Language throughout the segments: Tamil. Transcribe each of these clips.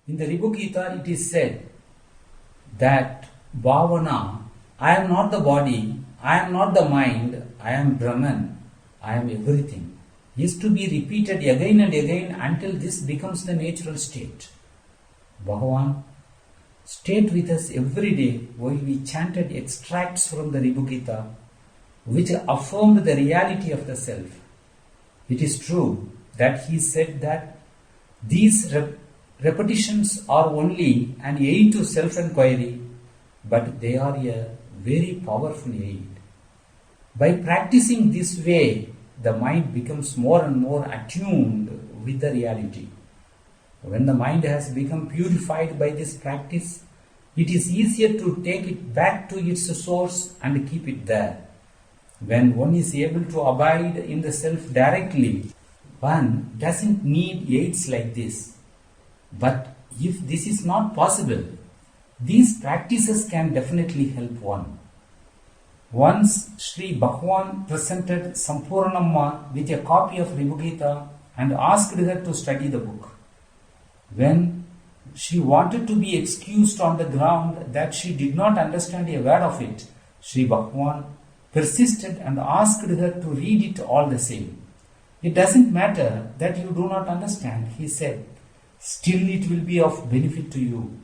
In the Ribugita, it is said that Bhavana, I am not the body, I am not the mind, I am Brahman, I am everything, is to be repeated again and again until this becomes the natural state. Bhagavan stayed with us every day while we chanted extracts from the Ribugita, which affirmed the reality of the self. It is true that he said that these repetitions are only an aid to self-inquiry, but they are a very powerful aid. By practicing this way, the mind becomes more and more attuned with the reality. When the mind has become purified by this practice, it is easier to take it back to its source and keep it there. When one is able to abide in the self directly, one doesn't need aids like this. But if this is not possible, these practices can definitely help one. Once Sri Bhagavan presented Sampurnamma with a copy of Ribugita and asked her to study the book. When she wanted to be excused on the ground that she did not understand a word of it, Sri Bhagavan persisted and asked her to read it all the same. It doesn't matter that you do not understand, he said. Still it will be of benefit to you.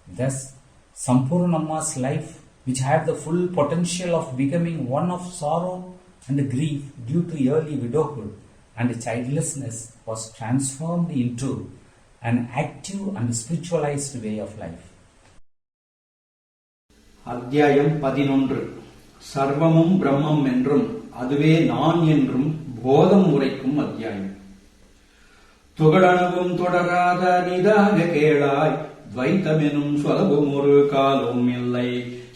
Thus, Sampurnamma's life, which had the full potential of becoming one of sorrow and grief due to early widowhood and childlessness, was transformed into an active and spiritualized way of life. அத்தியாயம் 11. சர்வமும் பிரம்மம் என்றும் அதுவே நான் என்றும் போதம் உரைக்கும் அத்தியாயம். துகளணுவும் தொடராத நிதாக கேளாய், துவைத்தமெனும் சொலவும் ஒரு காலும் இல்லை.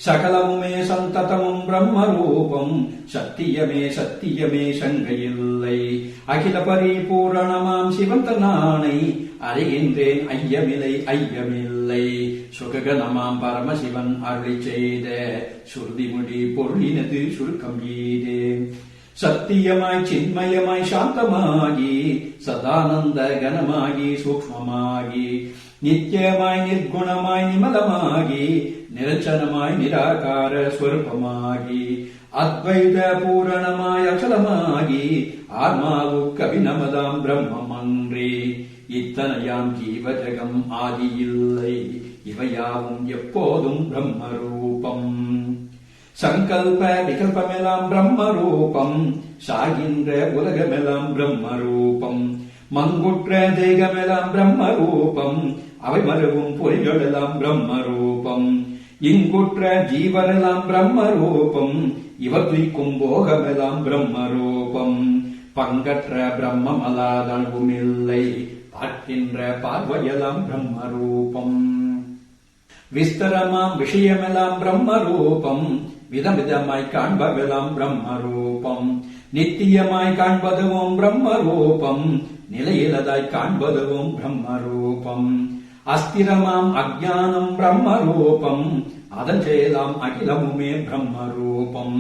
சகலமுமே சந்ததமும் பிரம்மரூபம், சத்தியமே சத்தியமே சங்கையில்லை. அகில பரிபூரணமாம் சிவந்த நானை அறிகின்றேன் ஐயமில்லை ஐயமில்லை. சுககனமாம் பரமசிவன் அருளி செய்த சுருதிமுடி பொருளினது சுருக்கம் ஈதே. சத்தியமாய் சின்மயமாய் சாந்தமாகி சதானந்த கனமாகி சூக்ஷ்மமாகி நித்தியமாய் நிர்குணமாய் நிமலமாகி நிரஞ்சனமாய் நிராகார ஸ்வரூபமாகி அத்வைத பூரணமாய் அச்சலமாகி ஆத்மாவுக்கு அபிநமதாம் பிரம்மமன்றி இத்தனையாம் ஜீவஜகம் ஆதியில்லை. இவையாவும் எப்போதும் பிரம்மரூபம். சங்கல்ப விகல்பமெல்லாம் பிரம்மரூபம், சாகின்ற உலகமெல்லாம் பிரம்மரூபம். மங்குற்ற தேகமெல்லாம் பிரம்மரூபம், அவை மறுவும் பொறிகளெல்லாம் பிரம்மரூபம். இங்குற்ற ஜீவரெல்லாம் பிரம்மரூபம், இவற்றுக்கும் போகமெல்லாம் பிரம்மரூபம். பங்கற்ற பிரம்மம் அல்லாதனுமில்லை, பார்க்கின்ற பார்வையெல்லாம் பிரம்மரூபம். விஸ்தரமாம் விஷயமெல்லாம் பிரம்மரூபம், விதவிதமாய் காண்பவெல்லாம் பிரம்மரூபம். நித்தியமாய் காண்பதுவும் பிரம்மரூபம், நிலையிலதாய் காண்பதுவும் பிரம்மரூபம். அஸ்திரமாம் அஜ்ஞானம் பிரம்மரூபம், அதன் செயலாம் அகிலமுமே பிரம்மரூபம்.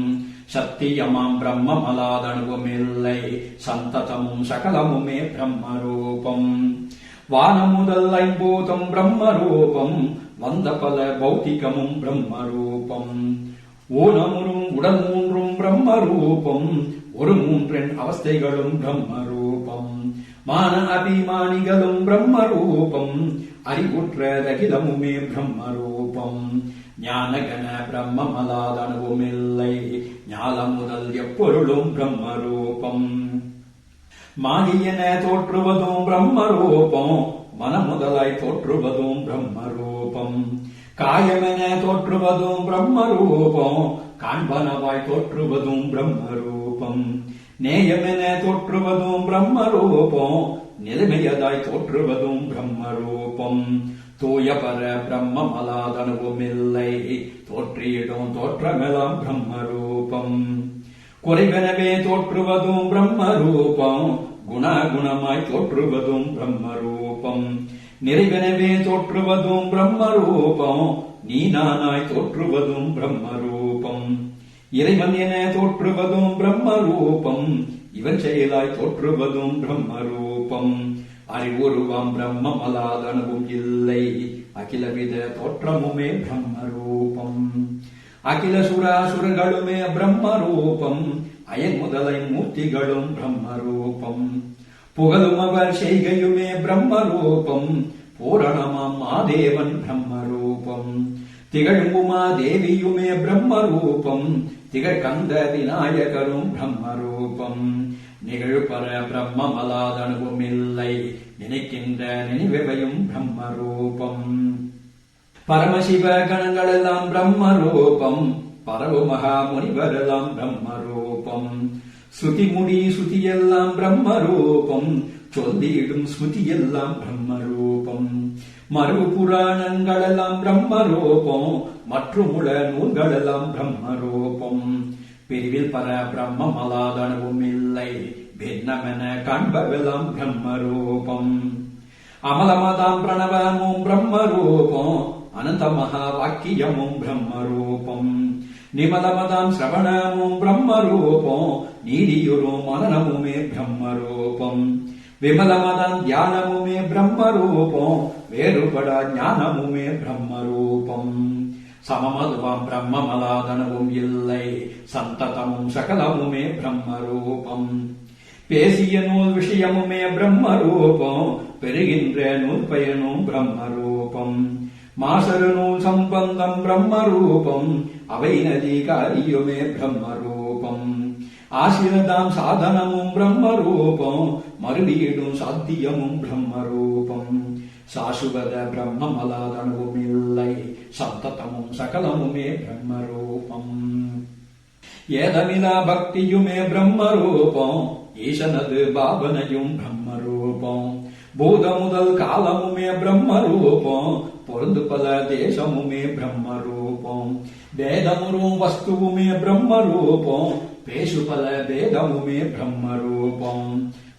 சத்தியமாம் பிரம்மம் அல்லாதனுவுமில்லை, சந்ததமும் சகலமுமே பிரம்மரூபம். வானம் முதல் ஐம்பூதம் பிரம்மரூபம், வந்த பல பௌத்திகமும் பிரம்மரூபம். ஊனமுறும் உடல் மூன்றும் பிரம்மரூபம், ஒரு மூன்றெண் அவஸ்தைகளும் பிரம்மரூபம். மான அபிமானிகளும் பிரம்மரூபம், அறிவுற்ற ரகிதமுமே பிரம்மரூபம். ஞானகன பிரம்மமலாதனுவுமில்லை, ஞானம் முதல் எப்பொருளும் பிரம்மரூபம். மாயென தோற்றுவதும் பிரம்மரூபம், மனமுதலாய் தோற்றுவதும் பிரம்மரூபம். காயமென தோற்றுவதும் பிரம்மரூபம், காண்பனவாய் தோற்றுவதும் பிரம்மரூபம். நேயமென தோற்றுவதும் பிரம்மரூபம், நிலைமையதாய் தோற்றுவதும் பிரம்மரூபம். தூயபர பிரம்மமலாதனுவுமில்லை, தோற்றியிடும் தோற்றமெல்லாம் பிரம்மரூபம். குறைவெனவே தோற்றுவதும் பிரம்மரூபம், குணகுணமாய் தோற்றுவதும் பிரம்மரூபம். நிறைவெனவே தோற்றுவதும் பிரம்மரூபம், நீ நானாய் தோற்றுவதும் பிரம்மரூபம். இறைவன் என தோற்றுவதும் பிரம்மரூபம், இவன் செயலாய் தோற்றுவதும் பிரம்மரூபம். அறிவுருவாம் பிரம்மமலாதனவும் இல்லை அகிலவித தோற்றமுமே பிரம்மரூபம் அகில சுராசுரர்களுமே பிரம்மரூபம் அயன் முதலை மூர்த்திகளும் பிரம்மரூபம் புகழும் அவர் செய்கையுமே பிரம்மரூபம் பூரணமாம் மாதேவன் பிரம்மரூபம் திகழும் உமாதேவியுமே பிரம்மரூபம் திகழ்கந்த விநாயகரும் பிரம்மரூபம் நிகழ்பர பிரம்மமலாதனுவும் இல்லை நினைக்கின்ற நினைவையும் பிரம்மரூபம் பரமசிவ கணங்களெல்லாம் பிரம்மரூபம் பரவு மகா முனிவரெல்லாம் பிரம்மரூபம் ஸ்ருதிமுடி ஸ்ருதியெல்லாம் பிரம்மரூபம் சொல்லியிடும் ஸ்ருதியெல்லாம் பிரம்மரூபம் மறு புராணங்களெல்லாம் பிரம்மரூபம் மற்றுமுள்ள நூல்களெல்லாம் பிரம்மரூபம் பிரிவில் பர பிரம்மமலாதனவும் இல்லை பின்னமென காண்பவெல்லாம் பிரம்மரூபம் அமலமதாம் பிரணவமும் பிரம்மரூபம் அனந்த மகா வாக்கியமும் பிரம்மரூபம் நிமலமதாம் சிரவணமும் பிரம்மரூபம் நீதியுறும் மனனமுமே பிரம்மரூபம் விமலமதாம் தியானமுமே பிரம்மரூபம் வேறுபட ஞானமுமே பிரம்மரூபம் சமமதுவாம் பிரம்மமலாதனவும் இல்லை சந்ததமும் சகலமுமே பிரம்மரூபம் பேசிய நூல் விஷயமுமே பிரம்மரூபம் பெறுகின்ற நூல் பயனும் பிரம்மரூபம் மாசரு நூல் சம்பந்தம் பிரம்மரூபம் அவை நதி காரியுமே பிரம்மரூபம் ஆசிரதாம் சாதனமும் பிரம்மரூபம் மறுவீடும் சாத்தியமும் பிரம்மரூபம் சாசுவத பிரம்மமலாதனவும் இல்லை சந்ததமும் சகலமுமே பிரம்மரூபம் ஏதமிலா பக்தியுமே பிரம்மரூபம் ஈசனது பாவனையும் பிரம்மரூபம் பூத முதல் காலமுமே பிரம்மரூபம் பொருந்து பல தேசமுமே பிரம்மரூபம் வேதமுறும் வஸ்துவுமே பிரம்மரூபம் பேசு பல வேதமுமே பிரம்மரூபம்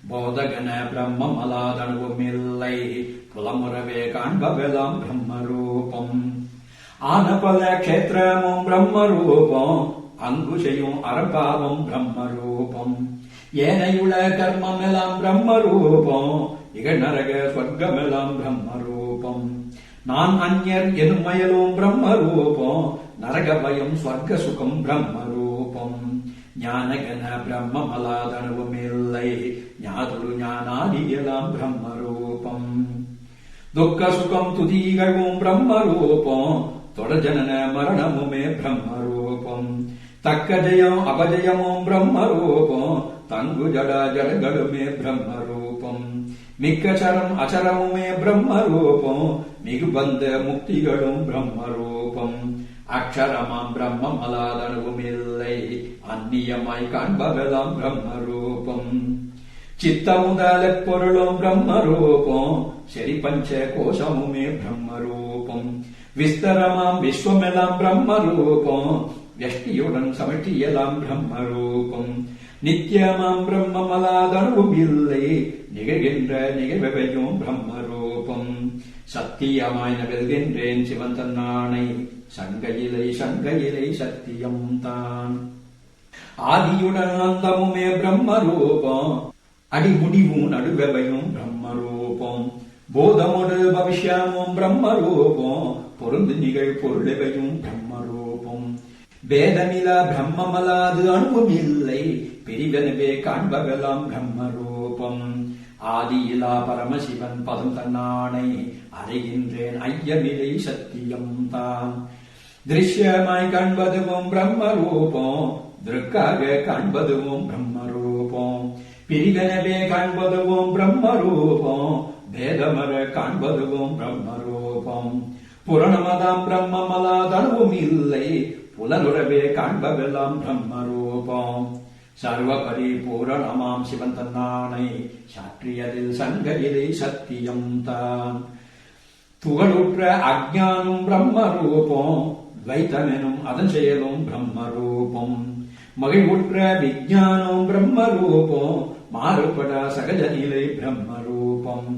போதகன பிரம்மமலாதனவும் இல்லை புலமுறவே காண்பவெல்லாம் பிரம்மரூபம் ஆன பல க்ஷேத்திரமும் பிரம்மரூபம் அங்குஷையும் அரபாவம் பிரம்மரூபம் ஏனையுள்ள கர்மமெல்லாம் பிரம்மரூபம் இகநரக ஸ்வர்க்கமெல்லாம் பிரம்மரூபம் நான் அந்யர் எனும் மயலும் பிரம்மரூபம் நரக பயம் ஸ்வர்க்க சுகம் பிரம்மரூபம் ஞானகன பிரம்மமலாதனவும் இல்லை ஞாதுரு ஞானாதியெல்லாம் பிரம்மரூபம் துக்க சுகம் துதிகளும் பிரம்மரூபம் தொடர்ஜனன மரணமுமே பிரம்மரூபம் தக்க ஜெயம் அபஜயமும் பிரம்மரூபம் தங்கு ஜட ஜடங்களுமே பிரம்மரூபம் மிக்க சரம் அச்சரமுமே பிரம்மரூபம் மிகுபந்த முக்திகளும் பிரம்மரூபம் அக்ஷரமாம் பிரம்மமலாதனவும் இல்லை அந்நியமாய் காண்பவெல்லாம் பிரம்மரூபம் சித்த முதல பொருளும் பிரம்மரூபம் சரி பஞ்ச கோஷமுமே பிரம்மரூபம் விஸ்தரமாம் விஸ்வமெல்லாம் பிரம்மரூபம் வியஷ்டியுடன் சமஷ்டியெல்லாம் பிரம்மரூபம் நித்தியமாம் பிரம்மமலாதனவும் இல்லை நிகழ்கின்ற நிகழ்வையும் பிரம்மரூபம் சத்தியமாய் நகழ்கின்றேன் சிவன் தன்னானை சங்கையிலை சங்கையிலை சத்தியம் தான் ஆதியுடன் அந்தமுமே பிரம்மரூபம் அடிமுடிவும் நடுவையும் பிரம்மரூபம் போதமுடு பவிஷ்யமும் பிரம்மரூபம் பொருந்து நிகழ் பொருளவையும் பிரம்மரூபம் வேதமிலா பிரம்மமலாது அணுவும் இல்லை பிரிவெனவே காண்பவெல்லாம் பிரம்மரூபம் ஆதியிலா பரமசிவன் பதம் தன்னானை அறிகின்றேன் ஐயமிலை சத்தியம் தான் திருஷ்யமாய் காண்பதுவும் பிரம்மரூபம் திருக்காக காண்பதுவும் பிரம்மரூபம் பிரிவெனவே காண்பதுவும் பிரம்மரூபம் பேதமர காண்பதுவும் பிரம்மரூபம் புரணமதாம் பிரம்மமலாதனவும் இல்லை புலனுறவே காண்பவெல்லாம் பிரம்மரூபம் சர்வ பரிபூரணமாம் சிவன் தன்னானை சாற்றியதில் சங்கையிலே சத்தியம் தான் துகளுற்ற அஜ்ஞானம் பிரம்மரூபம் துவைத்தமெனும் அதன் செயலும் பிரம்மரூபம் மகிழ்வுற்ற விஞ்ஞானம் பிரம்மரூபம் மாறுபட சகஜ நிலை பிரம்மரூபம்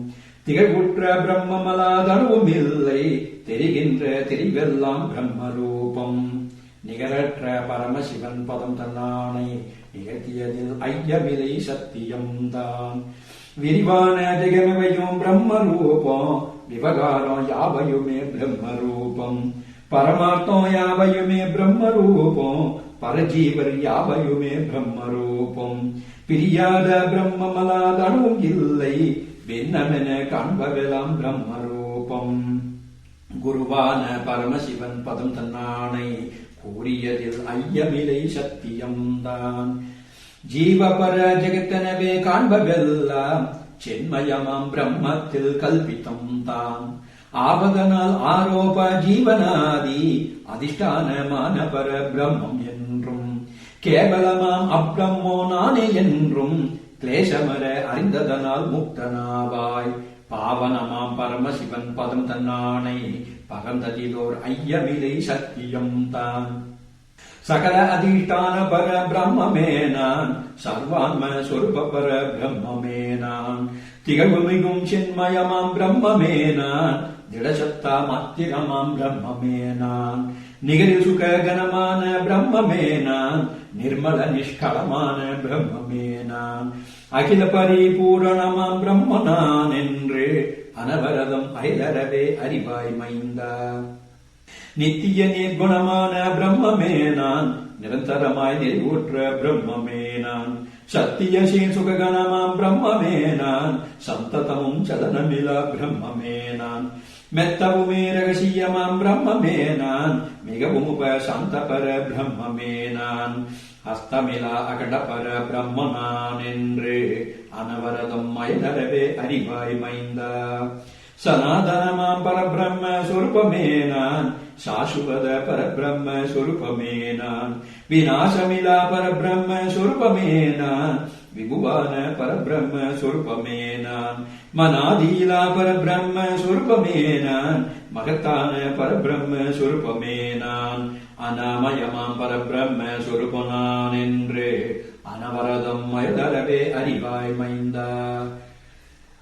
திகழ்வுற்ற பிரம்மமலாதனவும் இல்லை தெரிகின்ற தெரிவெல்லாம் பிரம்மரூபம் நிகரற்ற பரமசிவன் பதம் தன்னானை நிகழ்த்தியதில் ஐயமிலை சத்தியம் தான் விரிவான ஜெகமவையும் பிரம்ம ரூபம் விவகாரம் யாவையுமே பிரம்ம ரூபம் பரமார்த்தம் யாவையுமே பிரம்ம ரூபம் பரஜீவர் யாவையுமே பிரம்ம ரூபம் பிரியாத பிரம்மமலாத அணுவும் இல்லை பின்னமென காண்பவெல்லாம் பிரம்ம ரூபம் குருவான பரமசிவன் பதம் தன்னானை கூறியதில் ஐயமிலை சத்தியம்தான் ஜீவபர ஜெகத்தனவே காண்பவெல்லாம் சென்மயமாம் பிரம்மத்தில் கல்பித்தம் தான் ஆபதனால் ஆரோப ஜீவனாதி அதிஷ்டானமான பர பிரம்மம் என்றும் கேவலமாம் அப்ரம்மோ நானே என்றும் கிளேசமர அறிந்ததனால் முக்தனாவாய் பாவனமாம் பரமசிவன் பதம் தன்னானை பகந்ததிலோர் ஐயமிலை சத்தியம் தான் சகல அதிஷ்டான பர பிரம்மே நான் சர்வான்ம சொருப பர பிரம்மே நான் திகழ்வுமிகும் சின்மயமாம் பிரம்மே நான் திடசத்தா மாத்திரமாம் பிரம்மே நான் நிகரில் சுக கனமான பிரம்மே நான் நிர்மல நிஷ்களமான பிரம்மே நான் அகில பரிபூரணமாம் பிரம்ம நான் என்று அனவரதம் அயலறவே அறிவாய் மைந்தா நித்திய நிர்குணமான பிரம்மமே நான் நிரந்தரமாய் நிறைவுற்ற பிரம்மமே நான் சத்திய சுககணமாம் பிரம்மமே நான் சந்ததமும் சலனமிலா பிரம்மமே நான் மெத்தவுமே ரகசியமாம் பிரம்மமே நான் மிகவும் உபசாந்தபர பிரம்மமே நான் ஹஸ்தமிலா அகடபர பிரம்ம நான் என்று அனவரதம் மயதரவே அறிவாய் மைந்தா சனாதனமாம் பரபிரம்ம சொருபமே நான் சாசுவத பரபிரம்ம சொருபமே நான் விநாசமிலா பரபிரம்ம சொருபமே நான் விபுவான பரபிரம்ம சொருபமே நான் மனாதீலா பரபிரம்ம சொருபமே நான் மகத்தான பரபிரம்ம சொருபமே நான் அனாமயமாம் பரபிரம்ம சொருப நான் என்று அனவரதம் மயதரவே அறிவாய் மைந்தா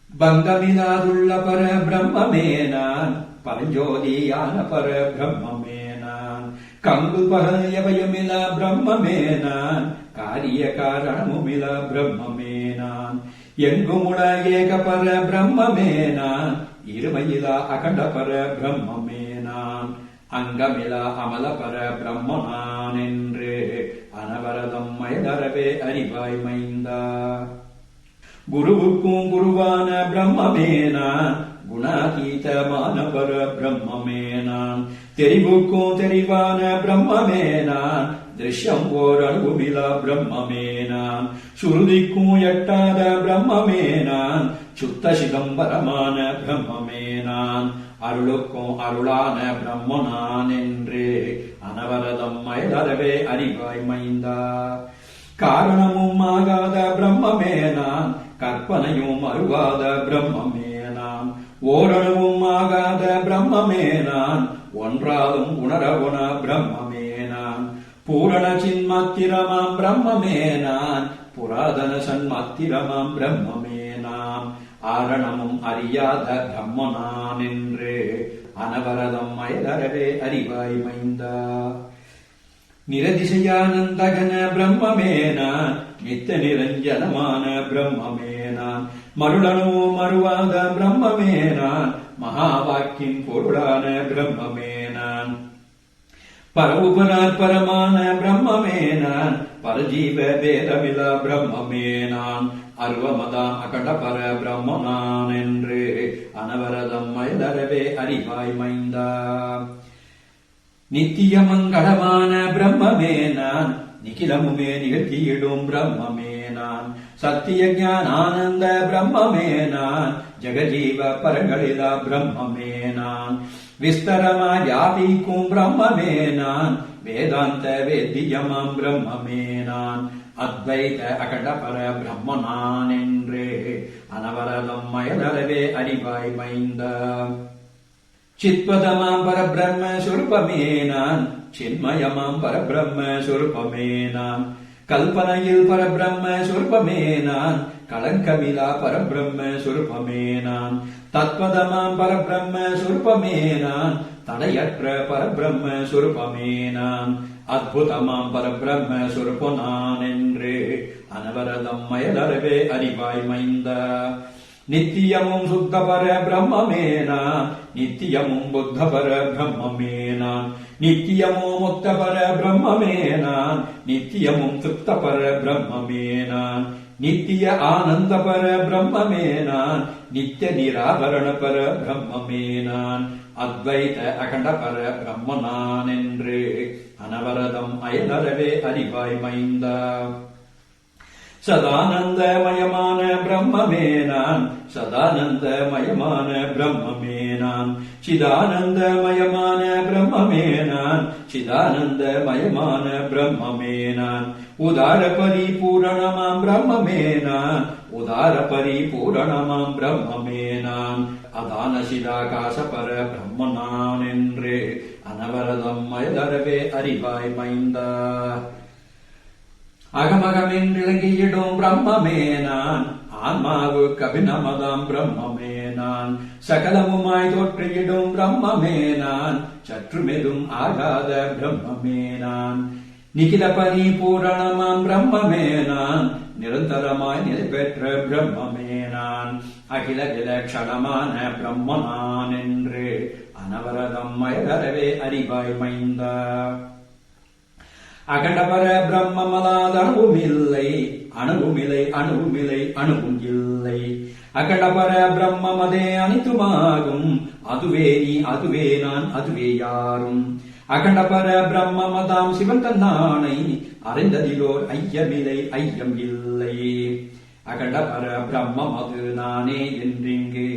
பங்கமிலாதுள்ள பர பிரம்மே நான் பரஞ்சோதியான பர பிரம்மே நான் கங்கு பகல் எவையுமிலா பிரம்மே நான் காரிய காரணமுமிலா பிரம்மே நான் எங்குமுட ஏக பர பிரம்மே நான் இருமையிலா அகண்ட பர பிரம்மே நான் அங்கமிலா அமல பர பிரம்ம நான் என்று அனவரதம் மயதரவே அறிவாய் மைந்தா குருவுக்கும் குருவான பிரம்மமே நான் குணாதீதமான பர பிரம்மமே நான் தெரிவுக்கும் தெரிவான பிரம்மமே நான் திருஷ்யம் ஓர் அணுகுமிலா பிரம்மமே நான் சுருதிக்கும் எட்டாத பிரம்மமே நான் சுத்த சிதம்பரமான பிரம்மமே நான் அருளுக்கும் அருளான பிரம்ம நான் என்று அனவரதம் மயதரவே அறிவாய் மைந்தா காரணமும் ஆகாத பிரம்மமே நான் கற்பனையும் அருவாத பிரம்மமே நான் ஓரணுவும் ஆகாத பிரம்மமே நான் ஒன்றாலும் உணரவுண பிரம்மமே நான் பூரண சின்மாத்திரமாம் பிரம்மமே நான் புராதன சன்மாத்திரமாம் பிரம்மமே நான் ஆரணமும் அறியாத பிரம்ம நான் என்று அனவரதம் மயதரவே அறிவாய் மைந்தா நிரதிசயானந்தகன பிரம்மமே நான் நித்த நிரஞ்சனமான பிரம்மமே நான் மருளனோ மறுவாத பிரம்மமே நான் மகாவாக்கின் பொருளான பிரம்மமே நான் பரவுபனார் பரமான பிரம்மமே நான் பரஜீவ பேதமிலா பிரம்மமே நான் அருவமதாம் அகண்ட பர பிரம்ம நான் என்று அனவரதம் மயதரவே அறிவாய் மைந்தா நித்திய மங்களமான பிரம்மமே நான் நிகிலமுமே நிகழ்த்தியிடும் பிரம்மமே நான் சத்திய ஞான ஆனந்த பிரம்மமே நான் ஜெகஜீவ பரங்களிலா பிரம்மமே நான் விஸ்தரமா வியாபிக்கும் பிரம்மமே நான் வேதாந்த வேத்தியமாம் பிரம்மமே நான் அத்வைத அகண்ட பர பிரம்ம நான் என்று அனவரதம் மயதரவே அறிவாய் மைந்தா சித்பதமாம் பரபிரம்ம சொருபமே நான் சின்மயமாம் பரபிரம்ம சொருபமே நான் கல்பனையில் பரபிரம்ம சொருபமே நான் கலங்கமிலா பரபிரம்ம சொருபமே நான் தத்பதமாம் பரபிரம்ம சொருபமே நான் தடையற்ற பரபிரம்ம சுரூபமே நான் அற்புதமாம் பரபிரம்ம சுரூப நான் என்று அனவரதம் மயலறவே அறிவாய் மைந்தா நித்தியமும் சுத்த பர பிரம்மமே நான் நித்தியமும் புத்த பர பிரம்மமே நான் நித்தியமும் முக்த பர பிரம்மமே நான் நித்தியமும் திருப்த பர பிரம்மமே நான் நித்திய ஆனந்த பர பிரம்மமே நான் நித்திய நிராபரண பர பிரம்மமே நான் அத்வைத அகண்ட பர பிரம்ம நான் என்று அனவரதம் அயலறவே அறிவாய் மைந்தா சதானந்தமயமான பிரம்மமே நான் சதானந்தமயமான பிரம்மமே நான் சிதானந்தமயமான பிரம்மமே நான் சிதானந்தமயமான பிரம்மமே நான் உதார பரிபூரணமாம் பிரம்மமே நான் உதார பரிபூரணமாம் பிரம்மமே நான் அதான சிதாகாச பர பிரம்ம நான் என்று அனவரதம் மயலறவே அறிவாய் மைந்தா அகமகமென்றிலங்கியிடும் பிரம்மமே நான் ஆன்மாவுக்கு அபிநமதாம் பிரம்மமே நான் சகலமுமாய் தோற்றியிடும் பிரம்மமே நான் சற்றுமெதும் ஆகாத பிரம்மமே நான் நிகில பரிபூரணமாம் பிரம்மமே நான் நிரந்தரமாய் நிலை பெற்ற பிரம்மமே நான் அகில விலட்சணமான பிரம்ம நான் என்று அனவரதம் மயலறவே அறிவாய் மைந்தா அகண்டபர பிரம்மமலாத அணுவுமில்லை அணுவுமில்லை அணுவுமில்லை அணுவும் இல்லை அகண்டபர பிரம்மமதே அனைத்துமாகும் அதுவே நீ அதுவே நான் அதுவே யாரும் அகண்டபர பிரம்மமதாம் சிவன் தன்னானை அறிந்ததிலோர் ஐயமில்லை ஐயம் இல்லை அகண்டபர பிரம்மம் அது நானே என்றிங்கு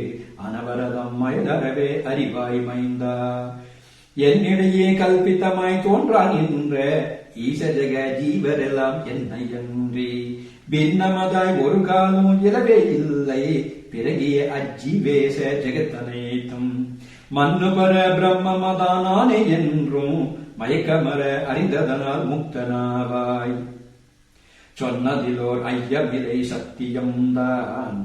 அனவரதம் மயலறவே அறிவாய் மைந்தா என்னிடையே கல்பித்தமாய் தோன்றாகின்ற ஈச ஜெக ஜீவரெல்லாம் என்னை அன்றி பின்னமதாய் ஒரு காலம் இலவே இல்லை பிறகிய அஜீவேச ஜெகத்தனைத்தும் மன்னுபர பிரம்மமதானே என்றும் மயக்கமர அறிந்ததனால் முக்தனாவாய் சொன்னதிலோர் ஐயமிலை சத்தியம்தான்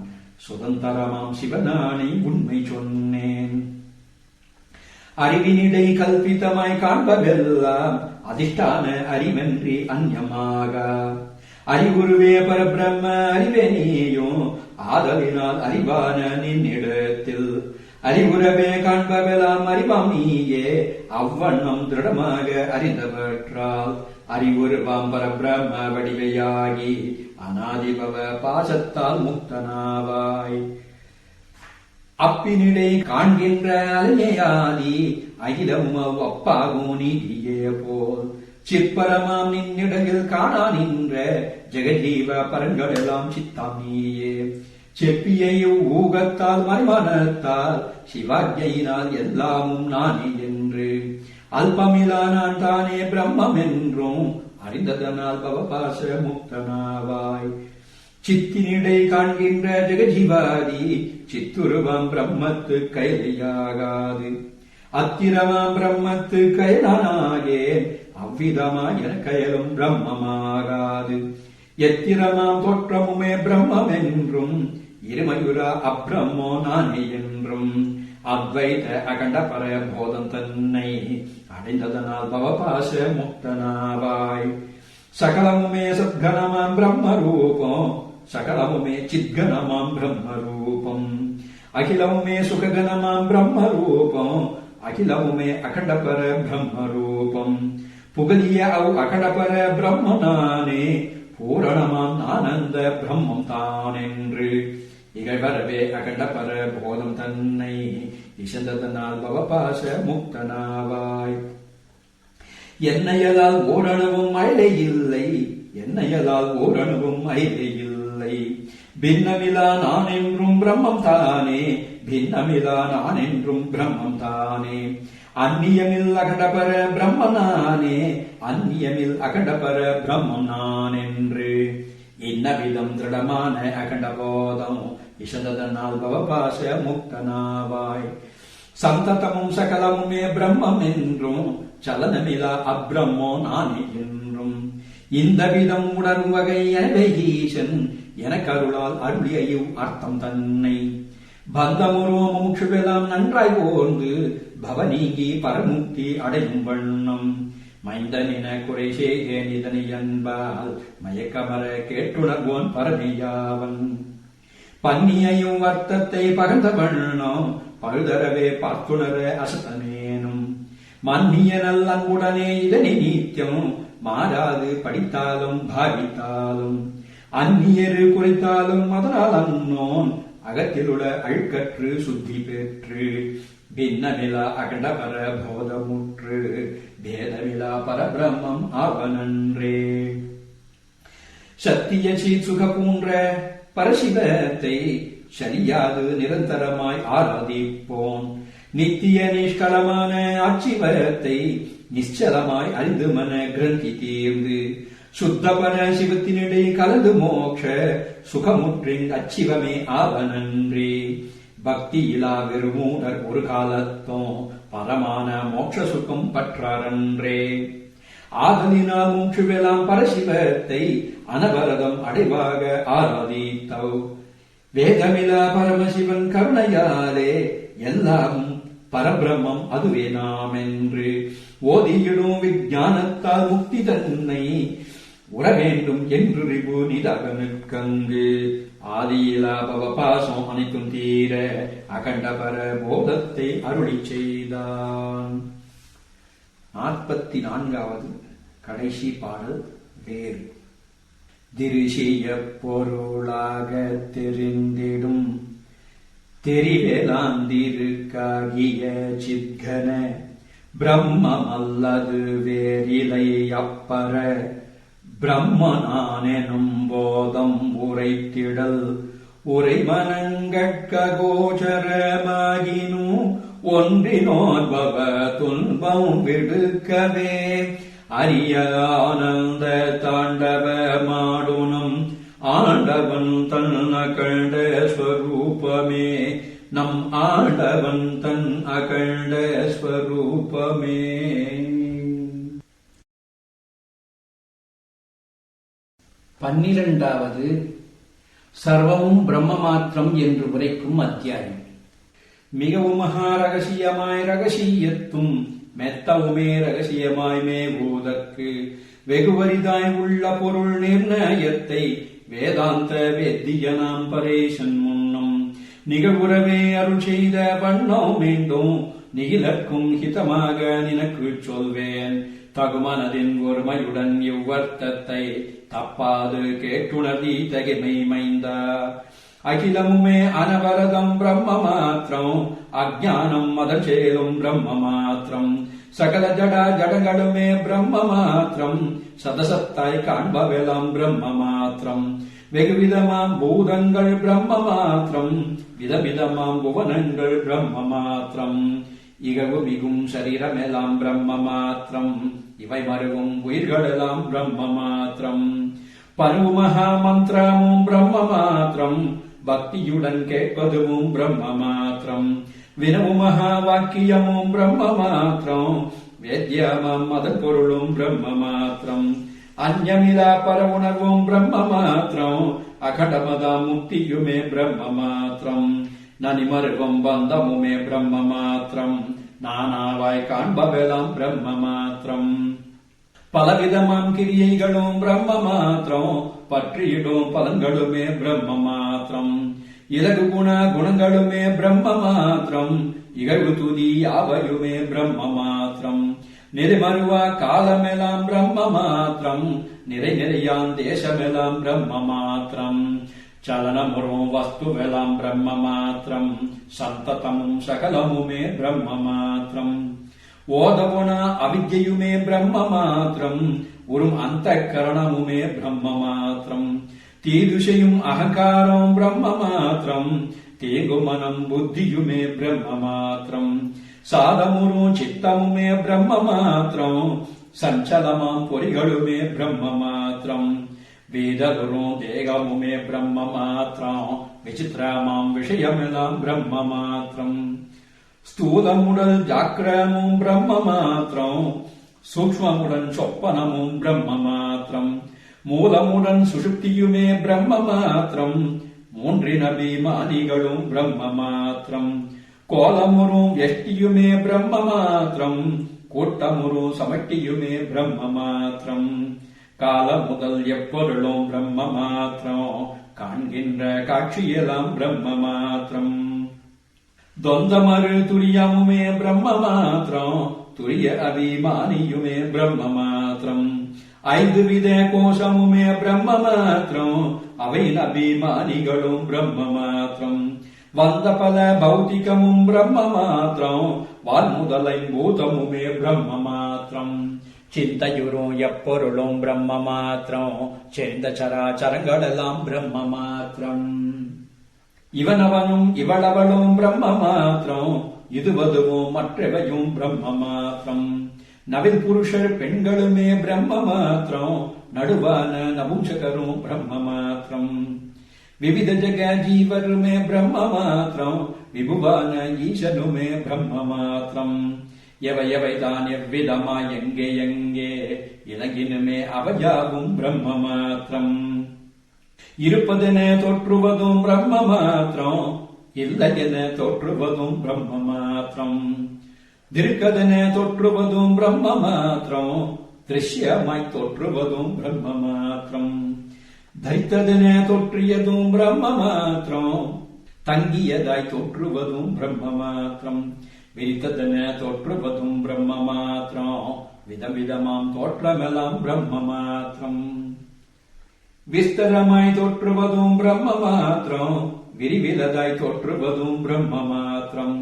சுதந்திரமாம் சிவனானை உண்மை சொன்னேன் அறிவினிடை கல்பித்தமாய் காண்பதெல்லாம் அதிஷ்டான அறிவன்றி அந்யமாக அறிவுருவே பரபிரம்ம அறிவே நீயும் ஆதலினால் அறிவான நின்னிடத்தில் அறிவுறவே காண்பவெல்லாம் அறிவாம் நீயே அவ்வண்ணம் திருடமாக அறிந்தவற்றால் அறிவுருவாம் பரபிரம்ம வடிவையாகி அநாதிபவ பாசத்தால் முக்தனாவாய் அப்பினிடை காண்கின்ற அலையாதி அகிலமும் அப்பாகும் நீதியே போல் சிற்பரமாம் நின்னிடையில் காணா நின்ற ஜெகஜீவ பரங்களெல்லாம் சித்தாம் நீயே செப்பியை ஊகத்தால் மறைமனத்தால் சிவாஜையினால் எல்லாமும் நானே என்று அல்பமிலா நான் தானே பிரம்மம் என்றும் அறிந்ததனால் பவபாச முக்தனாவாய் சித்தினிடை காண்கின்ற ஜெகஜீவாதி சித்துருவாம் பிரம்மத்து கைலையாகாது அத்திரமாம் பிரம்மத்து கயனானாகே அவ்விதமாய் என கயலும் பிரம்மமாகாது எத்திரமாம் தோற்றமுமே பிரம்மம் என்றும் இருமயுரா அப்ரம்மோ நானே என்றும் அத்வைத அகண்ட பர போதம் தன்னை அடைந்ததனால் பவபாச முக்தனாவாய் சகலமுமே சத்கணமாம் பிரம்ம ரூபம் சகலமுமே சித்கணமாம் பிரம்ம ரூபம் அகிலமுமே சுககணமாம் பிரம்ம ரூபம் அகிலமுமே அகண்டபர பிரம்ம ரூபம் புகலிய அவ் அகண்டபர பிரம்ம நானே பூரணமாம் ஆனந்த பிரம்மம் தானென்று இகழ்வரவே அகண்டபர போதம் தன்னை இசந்ததனால் பவபாச முக்தனாவாய் என்னையலால் ஓரணவும் அயலை இல்லை என்னையலால் ஓரணவும் அயலை இல்லை பின்னமிலா நான் என்றும் பிரம்மம் தானே பின்னமிலா நான் என்றும் பிரம்மம் தானே அந்நியமில் அகண்டபர பிரம்ம நானே அந்நியமில் அகண்டபர பிரம்மம் நான் என்று இன்னவிதம் திருடமான அகண்ட போதம் இசததனால் பவபாச முக்தனாவாய் சந்ததமும் சகலமுமே பிரம்மம் என்றும் சலனமிலா அப்ரம்மோ நானே என்றும் இந்த விதம் உணரும் வகை எனவே ஈசன் எனக்கருளால் அருளியையும் அர்த்தம் தன்னை பந்தமுருவம் முமுட்சுவெல்லாம் நன்றாய் ஓர்ந்து பவநீங்கி பரமுக்தி அடையும் வண்ணம் மைந்தனின குறை செய்கேன் இதனை என்பால் மயக்கமர கேட்டுணர்வோன் பரமையாவன் பன்னியையும் வர்த்தத்தை பகர்ந்த வண்ணம் பழுதரவே பார்த்துணர அசத்தனேனும் மன்னிய நல் அன்புடனே இதனை நீத்தியம் மாறாது படித்தாலும் பாவித்தாலும் அந்நியரு குறைத்தாலும் அதனால் அன்னோன் அகத்திலுள்ள அழுக்கற்று சுத்தி பெற்று பின்னமிலா அகண்டபர போதமுற்று பேதமிலா பரபிரம்மம் ஆவனன்றே சத்திய சீத் சுக பூன்ற பரசிவத்தை சரியாது நிரந்தரமாய் ஆராதிப்போம் நித்திய நிஷ்களமான ஆட்சிவரத்தை நிச்சலமாய் அறிந்து மன கிரந்தி தீர்ந்து சுத்தபர சிவத்தினிடை கலந்து மோக்ஷ சுகமுற்றின் அச்சிவமே ஆவனன்றே பக்தியிலா வெறுமூடர் ஒரு காலத்தும் பரமான மோட்ச சுகம் பற்றாரன்றே ஆதலினால் மூச்சுவெல்லாம் பரசிவத்தை அனவரதம் அடைவாக ஆராதித்தவ் வேதமிலா பரமசிவன் கருணையாலே எல்லாம் பரபிரம்மம் அதுவே நாம் என்று ஓதியிடும் விஞ்ஞானத்தால் முக்தி தன்னை உற வேண்டும் என்று ரிபு நிதகனுக்கங்கு ஆதியிலா பவபாசம் அனைத்தும் தீர அகண்டபர போதத்தை அருளி செய்தான். 44வது கடைசி பாடல் வேறு. திருஷிய பொருளாக தெரிந்திடும் தெரிவேலாந்திருக்காகிய சித்கன பிரம்மம் அல்லது வேறிலை அப்பற பிரம்மனானெனும் போதம் உரைத்திடல் உரைமனங்கட்க கோச்சரமாகினு ஒன்றினோர்பவ துன்பம் விடுக்கவே அரிய ஆனந்த தாண்டவ மாடுனம் ஆண்டவன் தன் அகண்ட ஸ்வரூபமே நம் ஆண்டவன் தன் அகண்ட ஸ்வரூபமே. பன்னிரண்டாவது சர்வமும் பிரம்ம மாத்திரம் என்று உரைக்கும் அத்தியாயம். மிகவும் மகா ரகசியமாய் ரகசியத்தும் மெத்தவுமே ரகசியமாய் மேபூதற்கு வெகுவரிதாய் உள்ள பொருள் நிர்ணயத்தை வேதாந்த வேத்தியனாம் பரேசன் முன்னம் நிகழ்வுறவே அருள் செய்த வண்ணம் மீண்டும் நிகிலர்க்கும் ஹிதமாக நினக்கு சொல்வேன். தகுமனதின் ஒருமையுடன் இவ்வர்த்தத்தை தப்பாது கேட்டுணர்தி தகிமை மைந்தா. அகிலமுமே அனவரதம் பிரம்ம மாத்திரம் அஜானம் மதம் சேலும் பிரம்ம மாத்திரம் சகல ஜட ஜடங்களுமே பிரம்ம மாத்திரம் சதசத்தாய் காண்பவெல்லாம் பிரம்ம மாத்திரம் வெகுவிதமாம் பூதங்கள் பிரம்ம மாத்திரம் விதவிதமாம் புவனங்கள் பிரம்ம மாத்திரம் இகவு மிகும் சரீரமெல்லாம் பிரம்ம மாத்திரம் இவை மருவும் உயிர்களெல்லாம் பிரம்ம மாத்திரம் பருமகா மந்திரமும் பிரம்ம மாத்திரம் பக்தியுடன் கேட்பதுவும் பிரம்ம மாத்திரம் வினவு மகா வாக்கியமும் பிரம்ம மாத்திரம் வேத்யமாம் மத பொருளும் பிரம்ம மாத்திரம் அந்யமிலா பர உணர்வும் பிரம்ம மாத்திரம் அகடமதா முக்தியுமே பிரம்ம மாத்திரம் நனிமருகும் பந்தமுமே பிரம்ம மாத்திரம் நானாவாய் காண்பவெல்லாம் பிரம்ம மாத்திரம் பலவிதமாம் கிரியைகளும் பிரம்ம மாத்திரம் பற்றியிடும் பலன்களுமே பிரம்ம மாத்திரம் இலகு குண குணங்களுமே பிரம்ம மாத்திரம் இகழ்வு துதி யாவையுமே பிரம்ம மாத்திரம் நெறிமருவா காலமெல்லாம் பிரம்ம மாத்திரம் நிறை நிறையான் தேசமெல்லாம் பிரம்ம மாத்திரம் சலனமுறும் வஸ்துவெல்லாம் பிரம்ம மாத்திரம் சந்ததமும் சகலமுமே பிரம்ம மாத்திரம் ஓதவுண அவித்யுமே பிரம்ம மாத்திரம் உறும் அந்த கரணமுமே பிரம்ம மாத்திரம் தீதுஷையும் அகங்காரம் பிரம்ம மாத்திரம் தேங்குமனம் புத்தியுமே பிரம்ம மாத்திரம் சாதமுறும் சித்தமுமே பிரம்ம மாத்திரம் சஞ்சலமாம் பொறிகளுமே பிரம்ம மாத்திரம் வேதகுரும் தேகமுமே பிரம்ம மாத்திரம் விசித்திரமாம் விஷயமெல்லாம் பிரம்ம மாத்திரம் ஸ்தூலமுடல் ஜாக்கிரமும் பிரம்ம மாத்திரம் சூக்ஷ்மமுடன் சொப்பனமும் பிரம்ம மாத்திரம் மூலமுடன் சுஷுப்தியுமே பிரம்ம மாத்திரம் மூன்றின பீமானிகளும் பிரம்ம மாத்திரம் கோலமுறும் எஷ்டியுமே பிரம்ம மாத்திரம், கூட்டமுறும் சமட்டியுமே பிரம்ம மாத்திரம். காலம் முதல் எப்பொருளும் பிரம்ம மாத்திரம், காண்கின்ற காட்சியெல்லாம் பிரம்ம மாத்திரம். தொந்தமறு துரியமுமே பிரம்ம மாத்திரம், துரிய அபிமானியுமே பிரம்ம மாத்திரம். 5 வித கோஷமுமே பிரம்ம மாத்திரம், அவையின் அபிமானிகளும் பிரம்ம மாத்திரம். வந்த பல பௌத்திகமும் பிரம்ம மாத்திரம், வான்முதலை பூதமுமே பிரம்ம மாத்திரம். சிந்தையுறும் எப்பொருளும் பிரம்ம மாத்திரம், சேர்ந்த சராச்சரங்களெல்லாம் பிரம்ம மாத்திரம். இவனவனும் இவளவளும் பிரம்ம மாத்திரம், இதுவதுவும் மற்றவையும் பிரம்ம மாத்திரம். நவில் புருஷர் பெண்களுமே பிரம்ம மாத்திரம், நடுவான நபும்சகரும் பிரம்ம மாத்திரம். விவித ஜக ஜீவருமே பிரம்ம மாத்திரம், விபுவான ஈசனுமே பிரம்ம மாத்திரம். எவை எவைதான் எவ்விதமாய் எங்கே எங்கே இலகினுமே அவையாவும் பிரம்ம மாத்திரம். இருப்பதென தோற்றுவதும் பிரம்ம மாத்திரம், இல்லையென தோற்றுவதும் பிரம்ம மாத்திரம். திருக்கதென தோற்றுவதும் பிரம்ம மாத்திரம், திருஷ்யமாய் தோற்றுவதும் பிரம்ம மாத்திரம். தரித்ததென தோற்றியதும் பிரம்ம மாத்திரம், தங்கியதாய் தோற்றுவதும் பிரம்ம மாத்திரம். விரித்ததென தோற்றுவதும் பிரம்ம மாத்திரம், விதவிதமாம் தோற்றமெல்லாம் பிரம்ம மாத்திரம். விஸ்தரமாய் தோற்றுவதும் பிரம்ம மாத்திரம், விரிவிலதாய் தோற்றுவதும் பிரம்ம மாத்திரம்.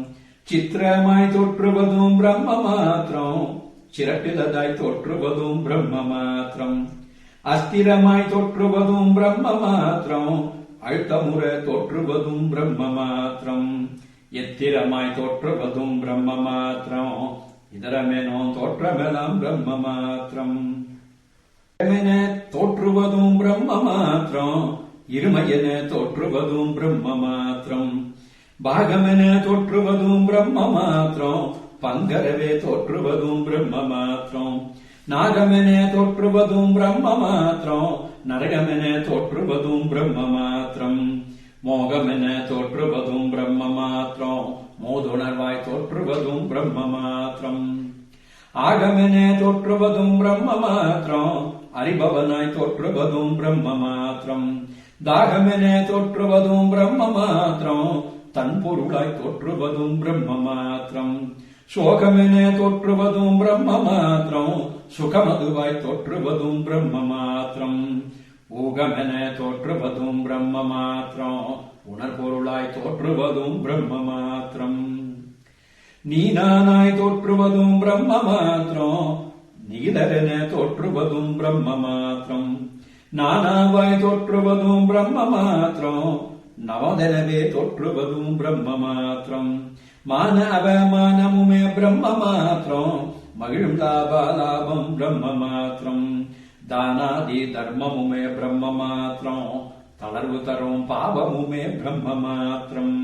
சித்திரமாய் தோற்றுவதும் பிரம்ம மாத்திரம், சிறப்பிலதாய் தோற்றுவதும் பிரம்ம மாத்திரம். அஸ்திரமாய் தோற்றுவதும் பிரம்ம மாத்திரம், அழுத்தமுற தோற்றுவதும் பிரம்ம மாத்திரம். எத்திரமாய் தோற்றுவதும் பிரம்ம மாத்திரம், இதரமெனோ தோற்றமெல்லாம் பிரம்ம மாத்திரம். தோற்றுவதும் பிரம்ம மாத்திரம், இருமையென தோற்றுவதும் பிரம்ம மாத்திரம். பாகமென தோற்றுவதும் பிரம்ம மாத்திரம், பங்கரவே தோற்றுவதும் பிரம்ம மாத்திரம். நாகமென தோற்றுவதும் பிரம்ம மாத்திரம், நரகமென தோற்றுவதும் பிரம்ம மாத்திரம். மோகமென தோற்றுவதும் பிரம்ம மாத்திரம், மோதுணர்வாய் தோற்றுவதும் பிரம்ம மாத்திரம். ஆகமென தோற்றுவதும் பிரம்ம மாத்திரம், அறிபவனாய் தோற்றுவதும் பிரம்ம மாத்திரம். தாகமென தோற்றுவதும் பிரம்ம மாத்திரம், தன் பொருளாய் தோற்றுவதும் பிரம்ம மாத்திரம். சோகமென தோற்றுவதும் பிரம்ம மாத்திரம், சுகமதுவாய் தோற்றுவதும் பிரம்ம மாத்திரம். ஊகமென தோற்றுவதும் பிரம்ம மாத்திரம், உணர்பொருளாய் தோற்றுவதும் பிரம்ம மாத்திரம். நீ நானாய் தோற்றுவதும் பிரம்ம மாத்திரம், நீலரென தோற்றுவதும் பிரம்ம மாத்திரம். நானாவாய் தோற்றுவதும் பிரம்ம மாத்திரம், நவதெனவே தோற்றுவதும் பிரம்ம மாத்திரம். மான அவமானமுமே பிரம்ம மாத்திரம், மகிழும் லாபாலாபம் பிரம்ம மாத்திரம். தானாதி தர்மமுமே பிரம்ம மாத்திரம், தளர்வு தரும் பாவமுமே பிரம்ம மாத்திரம்.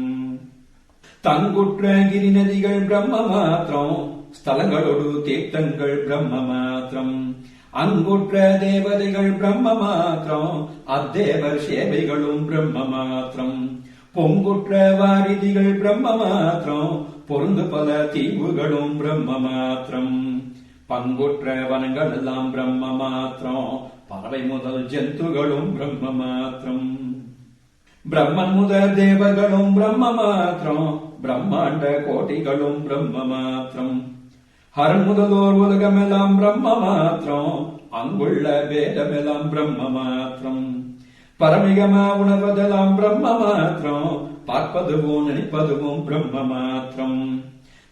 தங்குற்ற கிரி நதிகள் பிரம்ம மாத்திரம், ஸ்தலங்களோடு தீர்த்தங்கள் பிரம்ம மாத்திரம். அங்குற்ற தேவதைகள் பிரம்ம மாத்திரம், அத்தேவர் சேவைகளும் பிரம்ம மாத்திரம். பொங்குற்ற வாரிதிகள் பிரம்ம மாத்திரம், பொருந்து பல தீவுகளும் பிரம்ம மாத்திரம். பங்குற்ற வனங்கள் எல்லாம் பிரம்ம மாத்திரம், பறவை முதல் ஜந்துகளும் பிரம்ம மாத்திரம். பிரம்மன் முதல் தேவர்களும் பிரம்ம மாத்திரம், பிரம்மாண்ட கோட்டிகளும் பிரம்ம மாத்திரம். ஹர் முதலோர் உலகமெல்லாம் பிரம்ம மாத்திரம், அங்குள்ள வேதமெல்லாம் பிரம்ம மாத்திரம். பரமிகமா உணர்வதெல்லாம் பிரம்ம மாத்திரம், பார்ப்பதுவும் நினைப்பதுவும் பிரம்ம மாத்திரம்.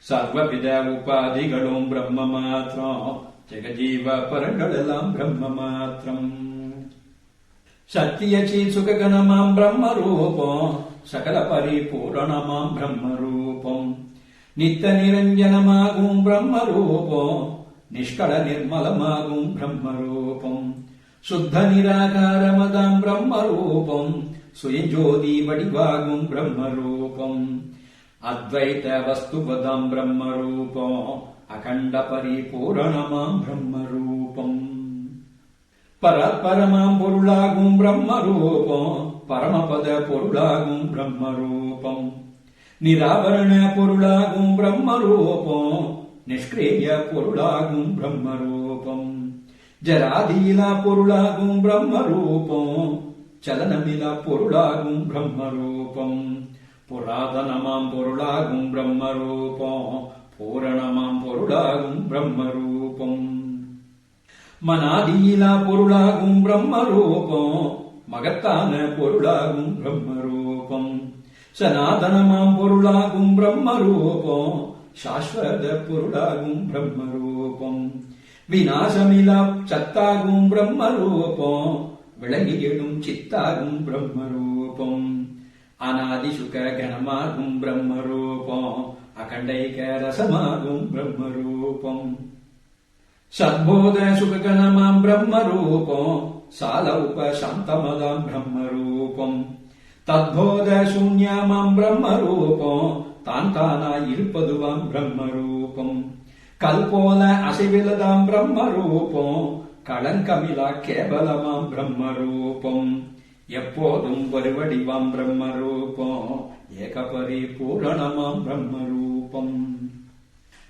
சர்வவித உபாதிகளும் பிரம்ம மாத்திரம், ஜெகஜீவ பரங்கள் எல்லாம் பிரம்ம மாத்திரம். சத்தியச்சி சுககணமாம் பிரம்ம ரூபம், சகல பரிபூரணமாம் பிரம்ம ரூபம். நித்த நிரஞ்சனமாகும் பிரம்ம ரூபம், நிஷ்கல நிர்மலமாகும் பிரம்ம ரூபம். சுத்த நிராகாரமதாம் பிரம்ம ரூபம், சுயஜோதி வடிவாகும் பிரம்ம ரூபம். அத்வைத வஸ்துவதாம் பிரம்ம ரூபம், அகண்ட பரிபூரணமாம் பிரம்ம ரூபம். பரமாம் பொருளாகும் பிரம்ம ரூபம், பரமபத பொருளாகும் பிரம்ம ரூபம். நிராவரண பொருளாகும் பிரம்மரூபம் நிஷ்கிரிய பொருளாகும் பிரம்மரூபம் ஜராதியிலா பொருளாகும் பிரம்மரூபம் சலனமிலா பொருளாகும் பிரம்மரூபம் புராதனமாம் பொருளாகும் பிரம்மரூபம் பூரணமாம் பொருளாகும் பிரம்மரூபம் மனாதியிலா பொருளாகும் பிரம்மரூபம் மகத்தான பொருளாகும் பிரம்மரூபம் சனாதனமாம் பொருளாகும் பிரம்மரூபம் சாஸ்வத பொருளாகும் பிரம்மரூபம் விநாசமிலா சத்தாகும் பிரம்மரூபம் விளங்கியிடும் சித்தாகும் பிரம்மரூபம் அநாதி சுக கணமாகும் பிரம்மரூபம் அகண்டைக ரசமாகும் பிரம்மரூபம் சத்போத சுககணமாம் பிரம்மரூபம் சால உபசாந்தமதாம் பிரம்மரூபம் தத்போத சூன்யமாம் பிரம்மரூபம் தான் தானாய் இருப்பதுவாம் பிரம்மரூபம் கல்போல அசைவிலதாம் பிரம்மரூபம் களங்கமிலா கேவலமாம் பிரம்மரூபம் எப்போதும் வருவடிவாம் பிரம்மரூபம் ஏகபரிபூரணமாம் பிரம்மரூபம்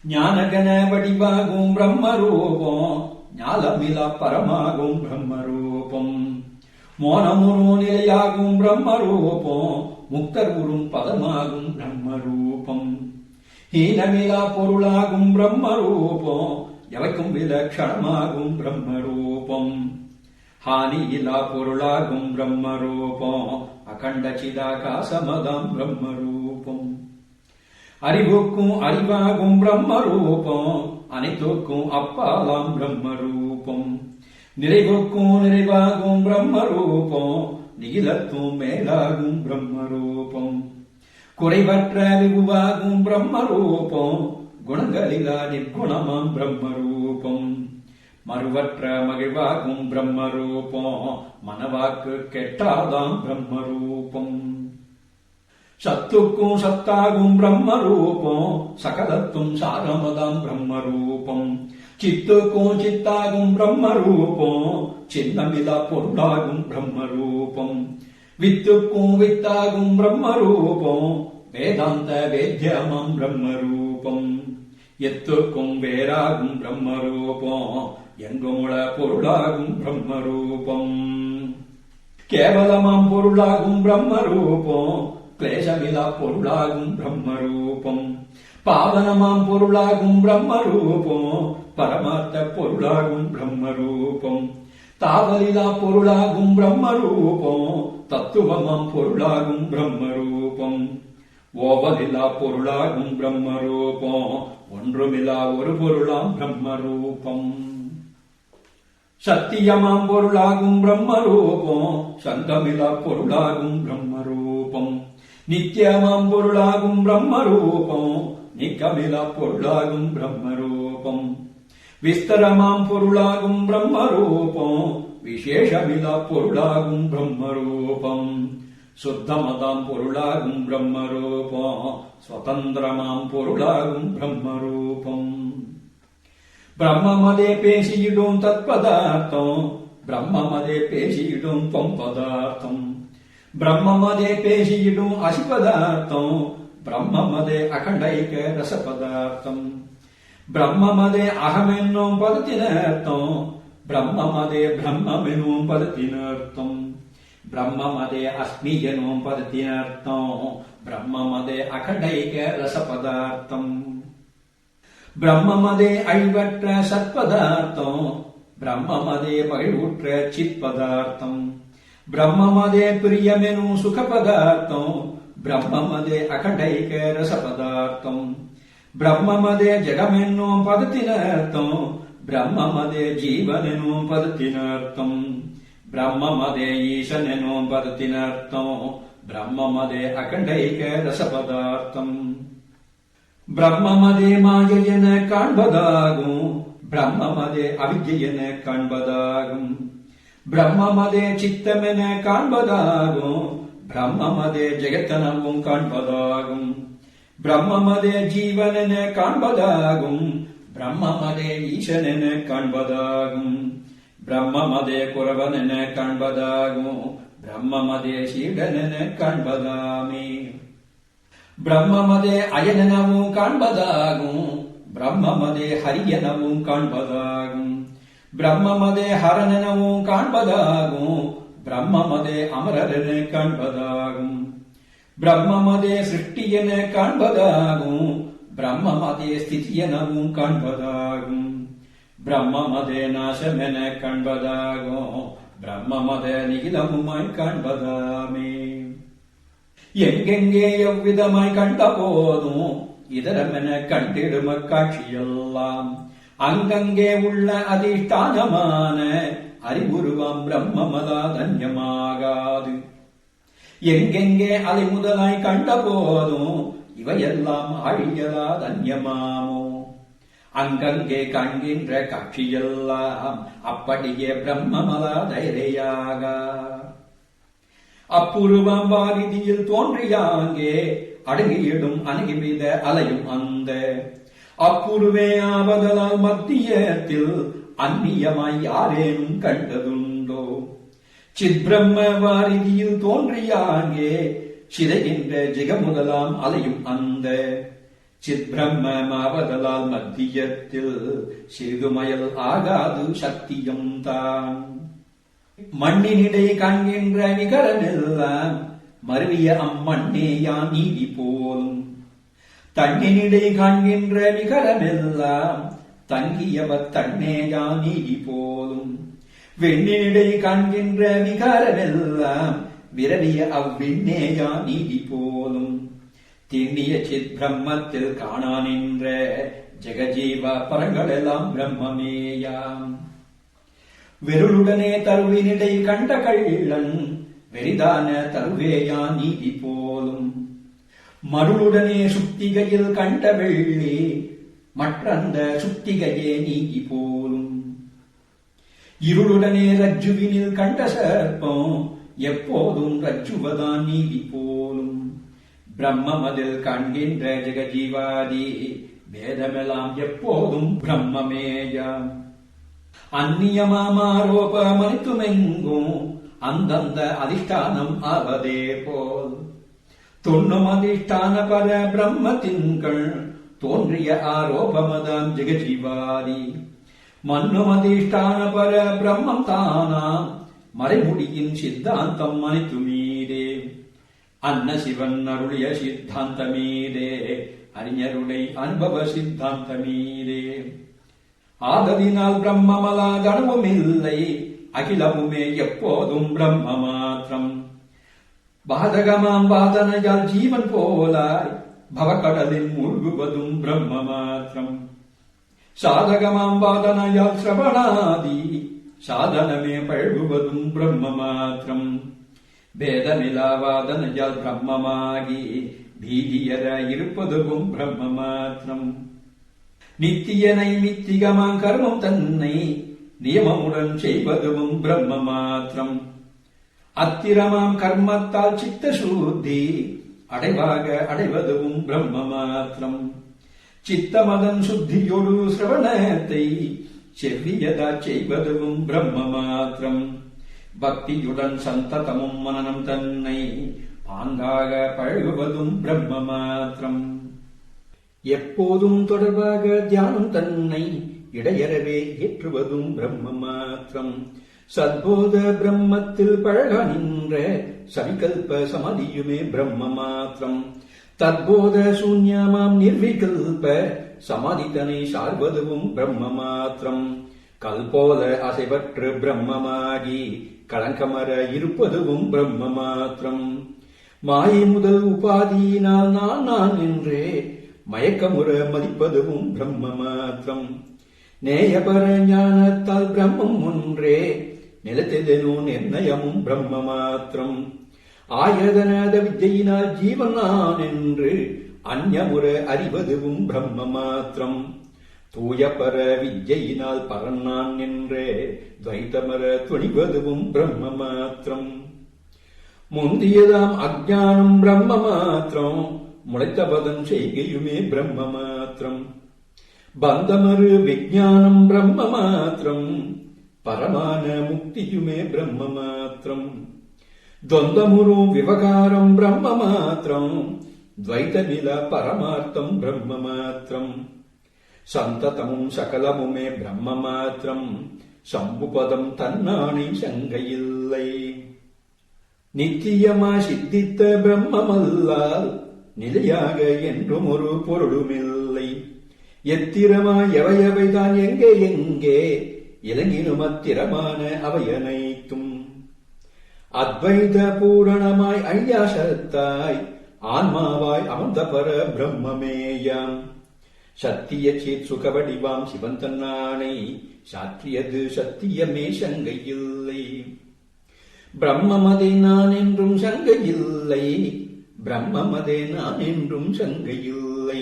ஞானகன வடிவாகும் பிரம்மரூபம் ஞாலமிலா பரமாகும் பிரம்மரூபம் மோனமுரு நிலையாகும் பிரம்மரூபம் முக்தர் உறும் பதமாகும் பிரம்மரூபம் ஹீனமிலா பொருளாகும் பிரம்மரூபம் எவைக்கும் விலட்சணமாகும் பிரம்மரூபம் ஹானியிலா பொருளாகும் பிரம்மரூபம் அகண்ட சிதாகாசமதாம் பிரம்மரூபம் அறிவுக்கும் அறிவாகும் பிரம்மரூபம் அனைத்துக்கும் அப்பாலாம் பிரம்மரூபம் நிறைவுக்கும் நிறைவாகும் பிரம்மரூபம் நிகிலத்தும் மேலாகும் பிரம்மரூபம் குறைவற்ற விபுவாகும் பிரம்மரூபம் குணங்களிலா நிர்குணமாம் பிரம்மரூபம் மறுவற்ற மகிழ்வாகும் பிரம்மரூபம் மனவாக்கு கெட்டாதாம் பிரம்மரூபம் சத்துக்கும் சத்தாகும் பிரம்மரூபம் சகலத்தும் சாரமதாம் பிரம்மரூபம் சித்துக்கும் சித்தாகும் பிரம்மரூபம் சின்னமிலா பொருளாகும் பிரம்மரூபம் வித்துக்கும் வித்தாகும் பிரம்மரூபம் வேதாந்த வேத்யமாம் பிரம்மரூபம் எத்துக்கும் வேறாகும் பிரம்மரூபம் எங்குமுள பொருளாகும் பிரம்மரூபம் கேவலமாம் பொருளாகும் பிரம்மரூபம் கிளேசமிலா பொருளாகும் பிரம்மரூபம் பாவனமாம் பொருளாகும் பிரம்மரூபம் பரமார்த்த பொருளாகும் பிரம்மரூபம் தாவலிலா பொருளாகும் பிரம்மரூபம் தத்துவமாம் பொருளாகும் பிரம்மரூபம் ஓவலிலா பொருளாகும் பிரம்மரூபம் ஒன்றுமிலா ஒரு பொருளாம் பிரம்மரூபம் சத்தியமாம் பொருளாகும் பிரம்மரூபம் சங்கமிலா பொருளாகும் பிரம்மரூபம் நித்தியமாம் பொருளாகும் பிரம்மரூபம் நிக்கமிலா பொருளாகும் பிரம்மரூபம் விஸ்தரமாம் பொருளாகும் பிரம்மரூபம் விசேஷமிலா பொருளாகும் பிரம்மரூபம் சுத்தமதாம் பொருளாகும் பிரம்மரூபம் சுதந்திரமாம் பொருளாகும் பிரம்மரூபம் பிரம்மமதே பேசியிடும் தத்பதார்த்தம் பிரம்மமதே பேசியிடும் தொம்பதார்த்தம் பிரம்மமதே பேசியிடும் அசிபதார்த்தம் பிரம்மமதே அகண்டைக ரசபதார்த்தம் பிரம்மமதே அகமென்னும் பதத்தினர்த்தம் பிரம்மமதே பிரம்மெனும் பதத்தினர்த்தம் பிரம்மமதே அஸ்மி எனும் பதத்தினர்த்தம் பிரம்மமதே அகண்டைக ரசபதார்த்தம் பிரம்மமதே அழிவற்ற சத்பதார்த்தம் பிரம்மமதே மகிழ்வுற்ற சித்பதார்த்தம் பிரம்மமதே பிரியமெனும் சுகபதார்த்தம் பிரம்மமதே அகண்டைக ரசபதார்த்தம் பிரம்மமதே ஜெகமென்னும் பதத்தினர்த்தம் பிரம்மமதே ஜீவனெனும் பதத்தினர்த்தம் பிரம்மமதே ஈசனெனும் பதத்தினர்த்தம் பிரம்மமதே அகண்டைக ரசபதார்த்தம் பிரம்மமதே மாயை என காண்பதாகும் பிரம்மமதே அவித்யை என காண்பதாகும் பிரம்மமதே சித்தமென காண்பதாகும் பிரம்மமதே ஜெகத்தனவும் காண்பதாகும் பிரம்மமதே ஜீவனென காண்பதாகும் பிரம்மமதே ஈசனென காண்பதாகும் பிரம்மமதே குரவனென காண்பதாகும் பிரம்மமதே சீடனென காண்பதாமே பிரம்மமதே அயனெனவும் காண்பதாகும், பிரம்மமதே ஹரியெனவும் காண்பதாகும், பிரம்மமதே ஹரனெனவும் காண்பதாகும், பிரம்மமதே அமரரென காண்பதாகும், பிரம்மமதே சிருஷ்டியென காண்பதாகும், பிரம்மமதே ஸ்திதியெனவும் காண்பதாகும், பிரம்மமதே நாசமென காண்பதாகும், பிரம்மமதே நிகிலமுமாய் காண்பதாமே. எங்கெங்கே எவ்விதமாய் கண்ட போதும் இதரமென கண்டிடும் காட்சியெல்லாம் அங்கங்கே உள்ள அதிஷ்டானமான அறிவுருவாம் பிரம்மமதா தன்யமாகாது. எங்கெங்கே அலை முதலாய் கண்ட போதும் இவையெல்லாம் ஆழியலா தன்யமாமோ. அங்கங்கே காண்கின்ற காட்சியெல்லாம் அப்படியே பிரம்மமதா தைரையாக. அப்புருவம் வாரிதியில் தோன்றியாங்கே அடங்கியிடும் அணுகிவித அலையும் அந்த அப்புருவே ஆவதலால் மத்தியத்தில் அந்நியமாய் யாரேனும் கண்டதுண்டோ. சித்பிரம்ம வாரிதியில் தோன்றியாங்கே சிதைகின்ற ஜெகமுதலாம் அலையும் அந்த சித்பிரம்மமாவதலால் மத்தியத்தில் சிறிதுமயல் ஆகாது சத்தியம் தான். மண்ணினிடை காண்கின்ற விகரமெல்லாம் மருவிய அம்மண்ணேயா நீதி போலும். தண்ணினிடை காண்கின்ற விகரமெல்லாம் தங்கியவ தன்னேயா நீதி போலும். வெண்ணினிடை காண்கின்ற விகாரமெல்லாம் விரவிய அவ்விண்ணேயா நீதி போலும். திண்ணிய சித் பிரம்மத்தில் காணா நின்ற ஜெகஜீவ பரங்களெல்லாம் பிரம்மமேயாம். வெருளுடனே தருவினிடை கண்ட கள்ளன் வெறிதான தருவேயா நீதி போலும். மருளுடனே சுத்திகையில் கண்ட வெள்ளி மற்றந்த சுத்திகையே நீதி போலும். இருளுடனே ரஜ்ஜுவினில் கண்ட சர்ப்பம் எப்போதும் ரஜ்ஜுவதான் நீதி போலும். பிரம்மமதில் காண்கின்ற ஜெகஜீவாதி வேதமெல்லாம் எப்போதும் பிரம்மமேயாம். அந்நியமாரோபமனைத்துமெங்கும் அந்தந்த அதிஷ்டானம் ஆவதே போல் தொன்னும் அதிஷ்டான பர பிரம்மத்தின்கள் தோன்றிய ஆரோபமதாம் ஜெகஜீவாதி. மன்னும் அதிஷ்டான பர பிரம்மம் தானாம் மறைமுடியின் சித்தாந்தம் அனைத்து மீதே. அன்ன சிவன் அருளிய சித்தாந்தமீதே அறிஞருடை அனுபவ சித்தாந்தமீதே. ஆததினால் பிரம்மமலா கனவும் இல்லை அகிலமுமே எப்போதும் பிரம்ம மாத்திரம். பாதகமாம் வாதனையால் ஜீவன் போலாய் பவக்கடலில் மூழ்குவதும் பிரம்ம மாத்திரம். சாதகமாம் வாதனையால் சிரவணாதி சாதனமே பழகுவதும் பிரம்ம மாத்திரம். வேதமிலா வாதனையால் பிரம்மமாகி பீதியர இருப்பதும் பிரம்ம மாத்திரம். நித்தியனை மித்திகமாம் கர்மம் தன்னை நியமமுடன் செய்வதும் பிரம்ம மாத்திரம். அத்திரமாம் கர்மத்தால் சித்த சுத்தி அடைவாக அடைவதும் பிரம்ம மாத்திரம். சித்தமதன் சுத்தியோடு சிரவணத்தை செவ்வியதா செய்வதும் பிரம்ம மாத்திரம். பக்தியுடன் சந்ததமும் மனனம் தன்னை பாங்காக பழகுவதும் பிரம்ம மாத்திரம். எப்போதும் தொடர்பாக தியானம் தன்னை இடையறவே ஏற்றுவதும் பிரம்ம மாத்திரம். சத்போத பிரம்மத்தில் பழக நின்ற சவிகல்ப சமதியுமே பிரம்ம மாத்திரம். தத்போத சூன்யமாம் நிர்விகல்ப சமாதிதனை சார்வதுவும் பிரம்ம மாத்திரம். கல்போல அசைவற்று பிரம்மமாகி களங்கமர இருப்பதுவும் பிரம்ம மாத்திரம். மாயை முதல் உபாதியினால் நான் நான் என்றே மயக்கமுற மதிப்பதுவும் பிரம்ம மாத்திரம். நேயபர ஞானத்தால் பிரம்மம் ஒன்றே நிலத்திலெனோ நிர்ணயமும் பிரம்ம மாத்திரம். ஆயதனாத வித்யினால் ஜீவன் நான் என்று அந்யமுற அறிவதுவும் பிரம்ம மாத்திரம். தூயபர வித்யினால் பரன் நான் என்றே துவைத்தமர துணிவதுவும் பிரம்ம மாத்திரம். முந்தியதாம் அஜ்ஞானம் பிரம்ம மாத்திரம். முளைத்தபதம் செய்கையுமே பிரம்ம மாத்திரம். பந்தமரு விஞ்ஞானம் பிரம்ம மாத்திரம். பரமான முக்தியுமே பிரம்ம மாத்திரம். துவந்தமுரு விவகாரம் பிரம்ம மாத்திரம். ద్వైతమిల పరమార్థం బ్రహ్మ మాత్రం சந்ததமும் சகலமுமே பிரம்ம மாத்திரம் சம்புபதம் தன்னானை சங்கையில்லை நித்தியமா சித்தித்த பிரம்மமல்லால் நிலையாக என்றும் ஒரு பொருளுமில்லை எத்திரமாய் எவையவைதான் எங்கே எங்கே இலங்கினும் அத்திரமான அவையனைத்தும் அத்வைத பூரணமாய் ஐயாசத்தாய் ஆன்மாவாய் அமர்ந்த பர பிரம்மமேயாம் சத்திய சேத் சுகவடிவாம் சிவன் தன்னானை சாற்றியது சத்தியமே சங்கையில்லை பிரம்மமதே நான் என்றும் சங்கையில்லை பிரம்மமதே நான் என்றும் சங்கையில்லை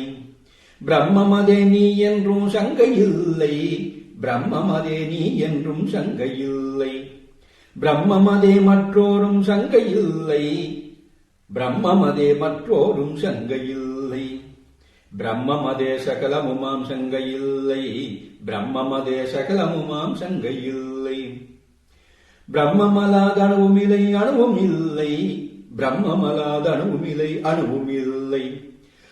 பிரம்மமதே நீ என்றும் சங்கையில்லை பிரம்மமதே நீ என்றும் சங்கையில்லை பிரம்மமதே மற்றோரும் சங்கையில்லை பிரம்மமதே மற்றோரும் சங்கையில்லை பிரம்மமதே சகலமுமாம் சங்கையில்லை பிரம்மமதே சகலமுமாம் சங்கையில்லை பிரம்மமலாத அணுவுமில்லை அணுவுமில்லை பிரம்மமலாத அணுவுமில்லை அணுவுமில்லை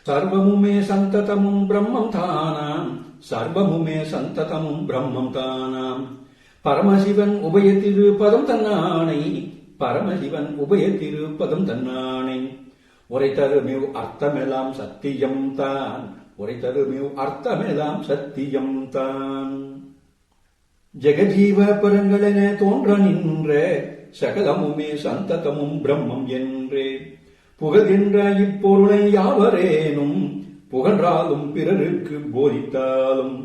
சர்வமுமே சந்ததமும் பிரம்மம் தானாம் சர்வமுமே சந்ததமும் பிரம்மம் தானாம் பரமசிவன் உபய திருப்பதம் தன்னானை பரமசிவன் உபய திருப்பதம் தன்னானை உரை தருமிவ் அர்த்தமெல்லாம் சத்தியம் தான் உரை தருமிவ் அர்த்தமெல்லாம் சத்தியம் தான் ஜெகஜீவ பரங்களென தோன்ற நின்ற சகலமுமே சந்ததமும் பிரம்மம் என்றே புகழ்கின்ற இப்பொருளை யாவரேனும் புகன்றாலும் பிறருக்கு போதித்தாலும்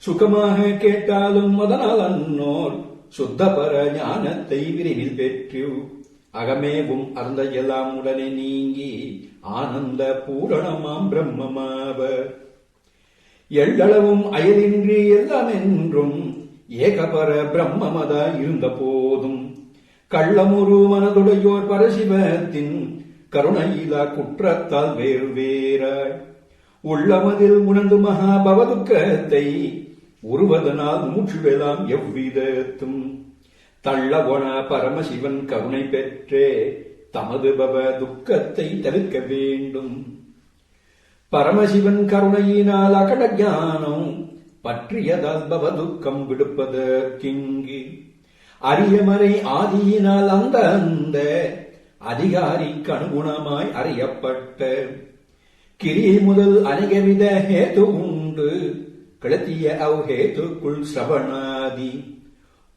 சுகமாக கேட்டாலும் அதனால் அன்னோர் சுத்தபர ஞானத்தை விரைவில் பெற்று அகமேவும் அருந்த எல்லாம் உடனே நீங்கி ஆனந்த பூரணமாம் பிரம்மமாவர் எள்ளளவும் அயலின்றி எல்லாம் என்றும் ஏகபர பிரம்மமதாய் இருந்த போதும் கள்ளமுரு மனதுடையோர் பரசிவத்தின் கருணையிலா குற்றத்தால் வேறு வேறாய் உள்ளமதில் உணர்ந்து மகாபவதுக்கத்தை உருவதனால் மூச்சுவெல்லாம் எவ்விதத்தும் தள்ளவன பரமசிவன் கருணை பெற்றே தமது பவ துக்கத்தை தவிர்க்க வேண்டும் பரமசிவன் கருணையினால் அகட ஞானம் பற்றியதால் பவ துக்கம் விடுப்பதற்கிங்கு அரியமறை ஆதியினால் அந்த அதிகாரிக்கு அனுகுணமாய் அறியப்பட்ட கிரியை முதல் அநேகவித ஹேது உண்டு கிளத்திய அவ் ஹேதுக்குள் சிரவணாதி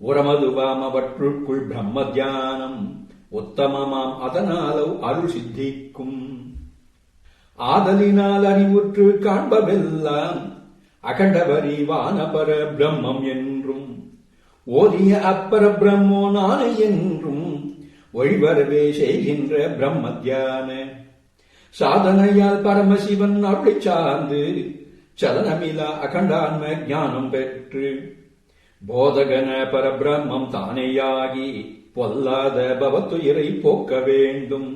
உரமதுவாம் அவற்றுக்குள் பிரம்ம தியானம் உத்தமமாம் அதனாலவ் அருள் சித்திக்கும் ஆதலினால் அறிவுற்று காண்பவெல்லாம் அகண்டவரிவான பர பிரம்மம் என்றும் ஓதிய அப்பர பிரம்மோ நானே என்றும் ஒழிவரவே செய்கின்ற பிரம்ம தியான சாதனையால் பரமசிவன் அருளை சார்ந்து சலனமிலா அகண்டான்ம ஞானம் பெற்று போதகன பரபிரம்மம் தானேயாகி பொல்லாத பவத்துயிரை போக்க வேண்டும்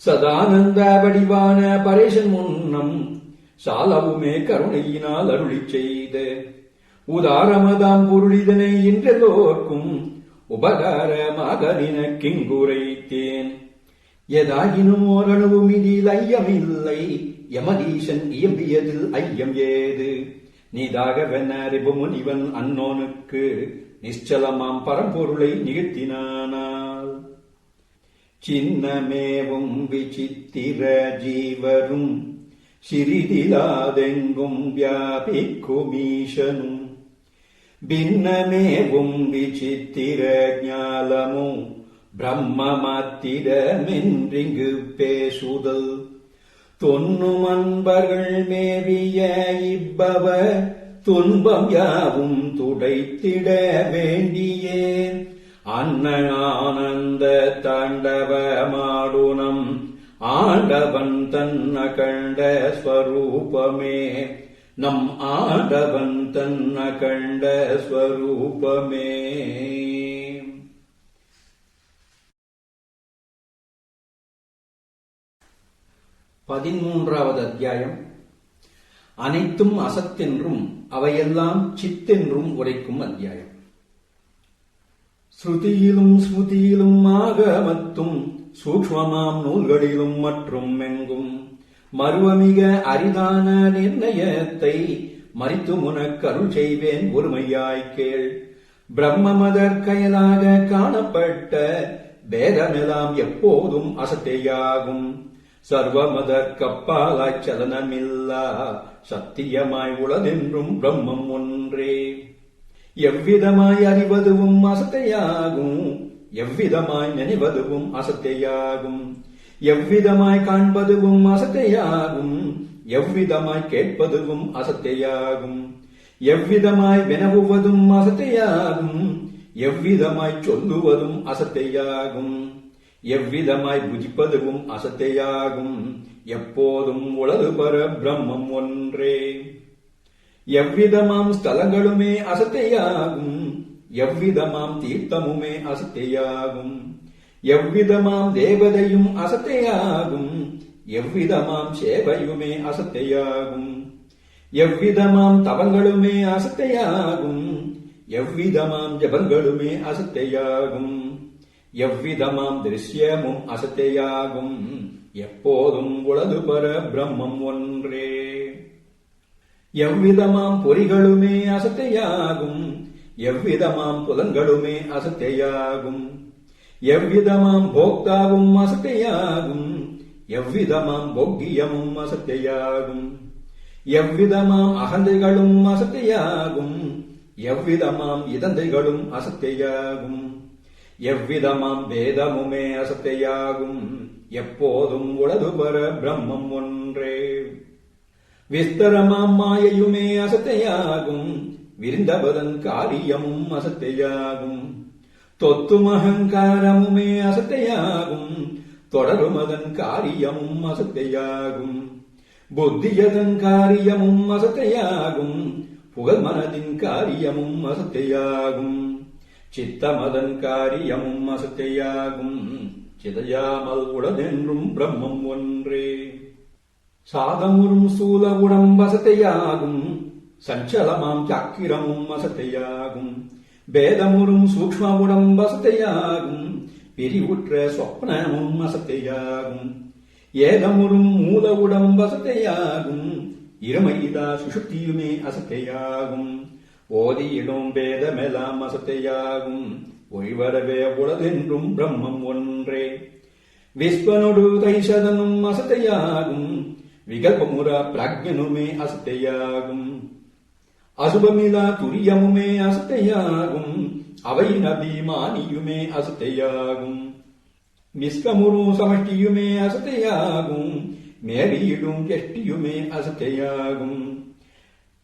சதானந்த வடிவான பரேசன் முன்னம் சாலவுமே கருணையினால் அருளி செய்த உதாரமதாம் பொருளிதனை இன்றெல்லோர்க்கும் உபகாரமாக நினக்கிங்குரைத்தேன் எதாகினும் ஓரளவும் இதில் ஐயமில்லை யமதீசன் இயம்பியதில் ஐயம் ஏது நீதாகவென ரிபுமுனிவன் அன்னோனுக்கு நிச்சலமாம் பரம்பொருளை நிகழ்த்தினானால் சின்னமேவும் விசித்திர ஜீவரும் சிறிதிலாதெங்கும் வியாபிக்குமீஷனும் பின்னமேவும் விசித்திர ஞாலமும் பிரம்மமாத்திரமென்றிங்கு பேசுதல் தொன்னும் அன்பர்கள் மேவிய இப்பவ துன்பம் யாவும் துடைத்திட வேண்டியே அன்ன ஆனந்த தாண்டவமாடுனம் ஆண்டவன் தன்ன கண்ட ஸ்வரூபமே நம் ஆண்டவன் தன்ன கண்ட ஸ்வரூபமே. 13வது அத்தியாயம். அனைத்தும் அசத்தென்றும் அவையெல்லாம் சித்தென்றும் உரைக்கும் அத்தியாயம். ஸ்ருதியிலும் ஸ்மிருதியிலும் ஆகமத்தும் சூக்ஷ்மமாம் நூல்களிலும் மற்றும் எங்கும் மருவமிக அரிதான நிர்ணயத்தை மறித்து முனக்கருள் செய்வேன் ஒருமையாய் கேள். பிரம்மமதற்கயலாக காணப்பட்ட பேதமெல்லாம் எப்போதும் அசத்தையாகும். சர்வமதற்கப்பாலாய் சலனமில்லா சத்தியமாய் உளதென்றும் பிரம்மம் ஒன்றே. எவ்விதமாய் அறிவதுவும் அசத்தையாகும், எவ்விதமாய் நினைவதுவும் அசத்தையாகும். எவ்விதமாய் காண்பதுவும் அசத்தையாகும், எவ்விதமாய் கேட்பதுவும் அசத்தையாகும். எவ்விதமாய் வினவுவதும் அசத்தையாகும், எவ்விதமாய் சொல்லுவதும் அசத்தையாகும். எவ்விதமாய் புஜிப்பதுவும் அசத்தையாகும். எப்போதும் உளது பர பிரம்மம் ஒன்றே. எவ்விதமாம் ஸ்தலங்களுமே அசத்தையாகும், எவ்விதமாம் தீர்த்தமுமே அசத்தையாகும். எவ்விதமாம் தேவதையும் அசத்தையாகும், எவ்விதமாம் சேவையுமே அசத்தையாகும். எவ்விதமாம் தவங்களுமே அசத்தையாகும், எவ்விதமாம் ஜபங்களுமே அசத்தையாகும். எவ்விதமாம் திருஷ்யமும் அசத்தையாகும். எப்போதும் உளது பர பிரம்மம் ஒன்றே. எவ்விதமாம் பொறிகளுமே அசத்தையாகும், எவ்விதமாம் புலன்களுமே அசத்தையாகும். எவ்விதமாம் போக்தாவும் அசத்தையாகும், எவ்விதமாம் போக்கியமும் அசத்தையாகும். எவ்விதமாம் அகந்தைகளும் அசத்தையாகும், எவ்விதமாம் இதந்தைகளும் அசத்தையாகும். எவ்விதமாம் வேதமுமே அசத்தையாகும். எப்போதும் உளது பர பிரம்மம் ஒன்றே. விஸ்தரமாம் மாயையுமே அசத்தையாகும், விரிந்தபதன் காரியமும் அசத்தையாகும். தொத்துமகங்காரமுமே அசத்தையாகும், தொடருமதன் காரியமும் அசத்தையாகும். புத்தியதன் காரியமும் அசத்தையாகும், புகழ் மனதின் காரியமும் அசத்தையாகும். சித்தமதன் காரியமும் அசத்தையாகும். சிதையாமல் உளதென்றும் பிரம்மம் ஒன்றே. சாதமுறும் சூல உடம்பசத்தையாகும், சஞ்சலமாம் சக்கிரமும் அசத்தையாகும். பேதமுறும் சூக்ஷ்ம உடம்பசத்தையாகும், பிரிவுற்ற சொப்னமும் அசத்தையாகும். ஏதமுறும் மூல உடம்பசத்தையாகும், இருமையிலா சுஷுப்தியுமே அசத்தையாகும். ஓதியிடும் பேதமெல்லாம் அசத்தையாகும். ஒய்வரவே உளதென்றும் பிரம்மம் ஒன்றே. விஸ்வனொடு தைசதனும் அசத்தையாகும், விகல்பமுற பிராக்ஞனுமே அசத்தையாகும். அசுபமிலா துரியமுமே அசத்தையாகும், அவையின் அபிமானியுமே அசத்தையாகும். நிஷ்கமுறு சமஷ்டியுமே அசத்தையாகும், மேவியிடும் எஷ்டியுமே அசத்தையாகும்.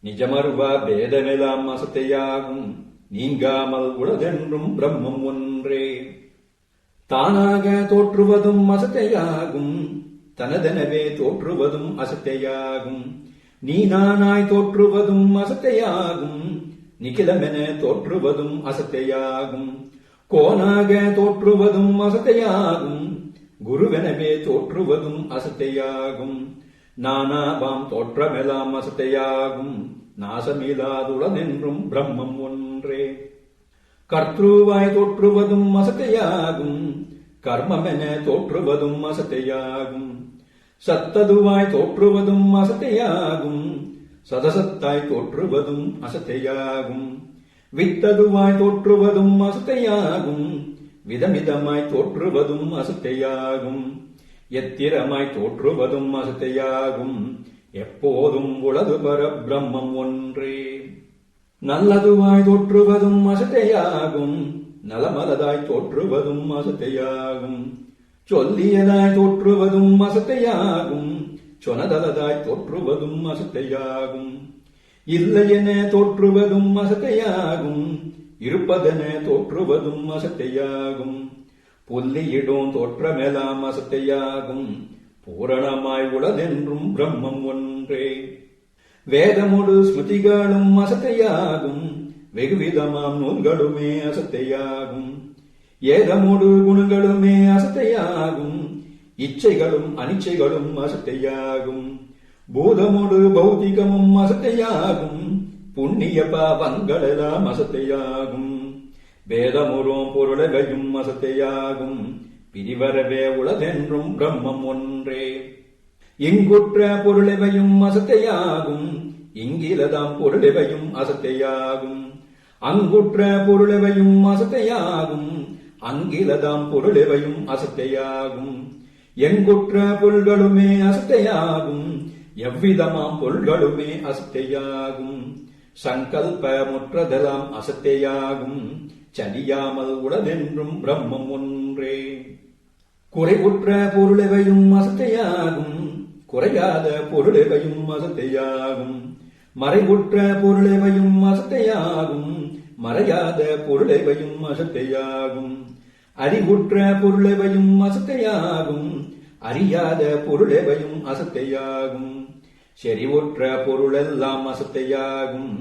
நிஜமருவ பேதமெல்லாம் அசத்தையாகும். நீங்காமல் உளதென்றும் பிரம்மம் ஒன்றே. தானாக தோற்றுவதும் அசத்தையாகும், தனதெனவே தோற்றுவதும் அசத்தையாகும். நீ நானாய் தோற்றுவதும் அசத்தையாகும், நிகிலமென தோற்றுவதும் அசத்தையாகும். கோனாக தோற்றுவதும் அசத்தையாகும், குருவெனவே தோற்றுவதும் அசத்தையாகும். நானாவாம் தோற்றமெல்லாம் அசத்தையாகும். நாசமில்லாதுளதென்றும் பிரம்மம் ஒன்றே. கர்த்ருவாய் தோற்றுவதும் அசத்தையாகும், கர்மமென தோற்றுவதும் அசத்தையாகும். சத்ததுவாய் தோற்றுவதும் அசத்தையாகும், சதசத்தாய் தோற்றுவதும் அசத்தையாகும். வித்ததுவாய் தோற்றுவதும் அசத்தையாகும், விதமிதமாய் தோற்றுவதும் அசத்தையாகும். எத்திரமாய் தோற்றுவதும் அசத்தையாகும். எப்போதும் உளது பர பிரம்மம் ஒன்றே. நல்லதுவாய் தோற்றுவதும் அசத்தையாகும், நலமலதாய் தோற்றுவதும் அசத்தையாகும். சொல்லியதாய் தோற்றுவதும் அசத்தையாகும், சொனதலதாய் தோற்றுவதும் அசத்தையாகும். இல்லையென தோற்றுவதும் அசத்தையாகும், இருப்பதென தோற்றுவதும் அசத்தையாகும். புல்லியிடும் தோற்றமெல்லாம் அசத்தையாகும். பூரணமாய் உளதென்றும் பிரம்மம் ஒன்றே. வேதமொடு ஸ்மிருதிகளும் அசத்தையாகும், வெகுவிதமாம் நூல்களுமே அசத்தையாகும். ஏதமொடு குணங்களுமே அசத்தையாகும், இச்சைகளும் அனிச்சைகளும் அசத்தையாகும். பூதமொடு பௌதிகமும் அசத்தையாகும், புண்ணிய பாவங்களெல்லாம் அசத்தையாகும். வேதமுறும் பொருளவையும் அசத்தையாகும். பிரிவரவே உளதென்றும் பிரம்மம் ஒன்றே. இங்குற்ற பொருளெவையும் அசத்தையாகும், இங்கிலதாம் பொருளெவையும் அசத்தையாகும். அங்குற்ற பொருளெவையும் அசத்தையாகும், அங்கிலதாம் பொருளெவையும் அசத்தையாகும். எங்குற்ற பொருள்களுமே அசத்தையாகும், எவ்விதமாம் பொருள்களுமே அசத்தையாகும். சங்கல்ப முற்றதெல்லாம் அசத்தையாகும், சலியாமல் உளதென்றும் பிரம்மம் ஒன்றே. குறைவுற்ற பொருளெவையும் அசத்தையாகும், குறையாத பொருளெவையும் அசத்தையாகும். மறைவுற்ற பொருளெவையும் அசத்தையாகும், மறையாத பொருளெவையும் அசத்தையாகும். அறிவுற்ற பொருளெவையும் அசத்தையாகும், அறியாத பொருளெவையும் அசத்தையாகும். செறிவுற்ற பொருளெல்லாம் அசத்தையாகும்,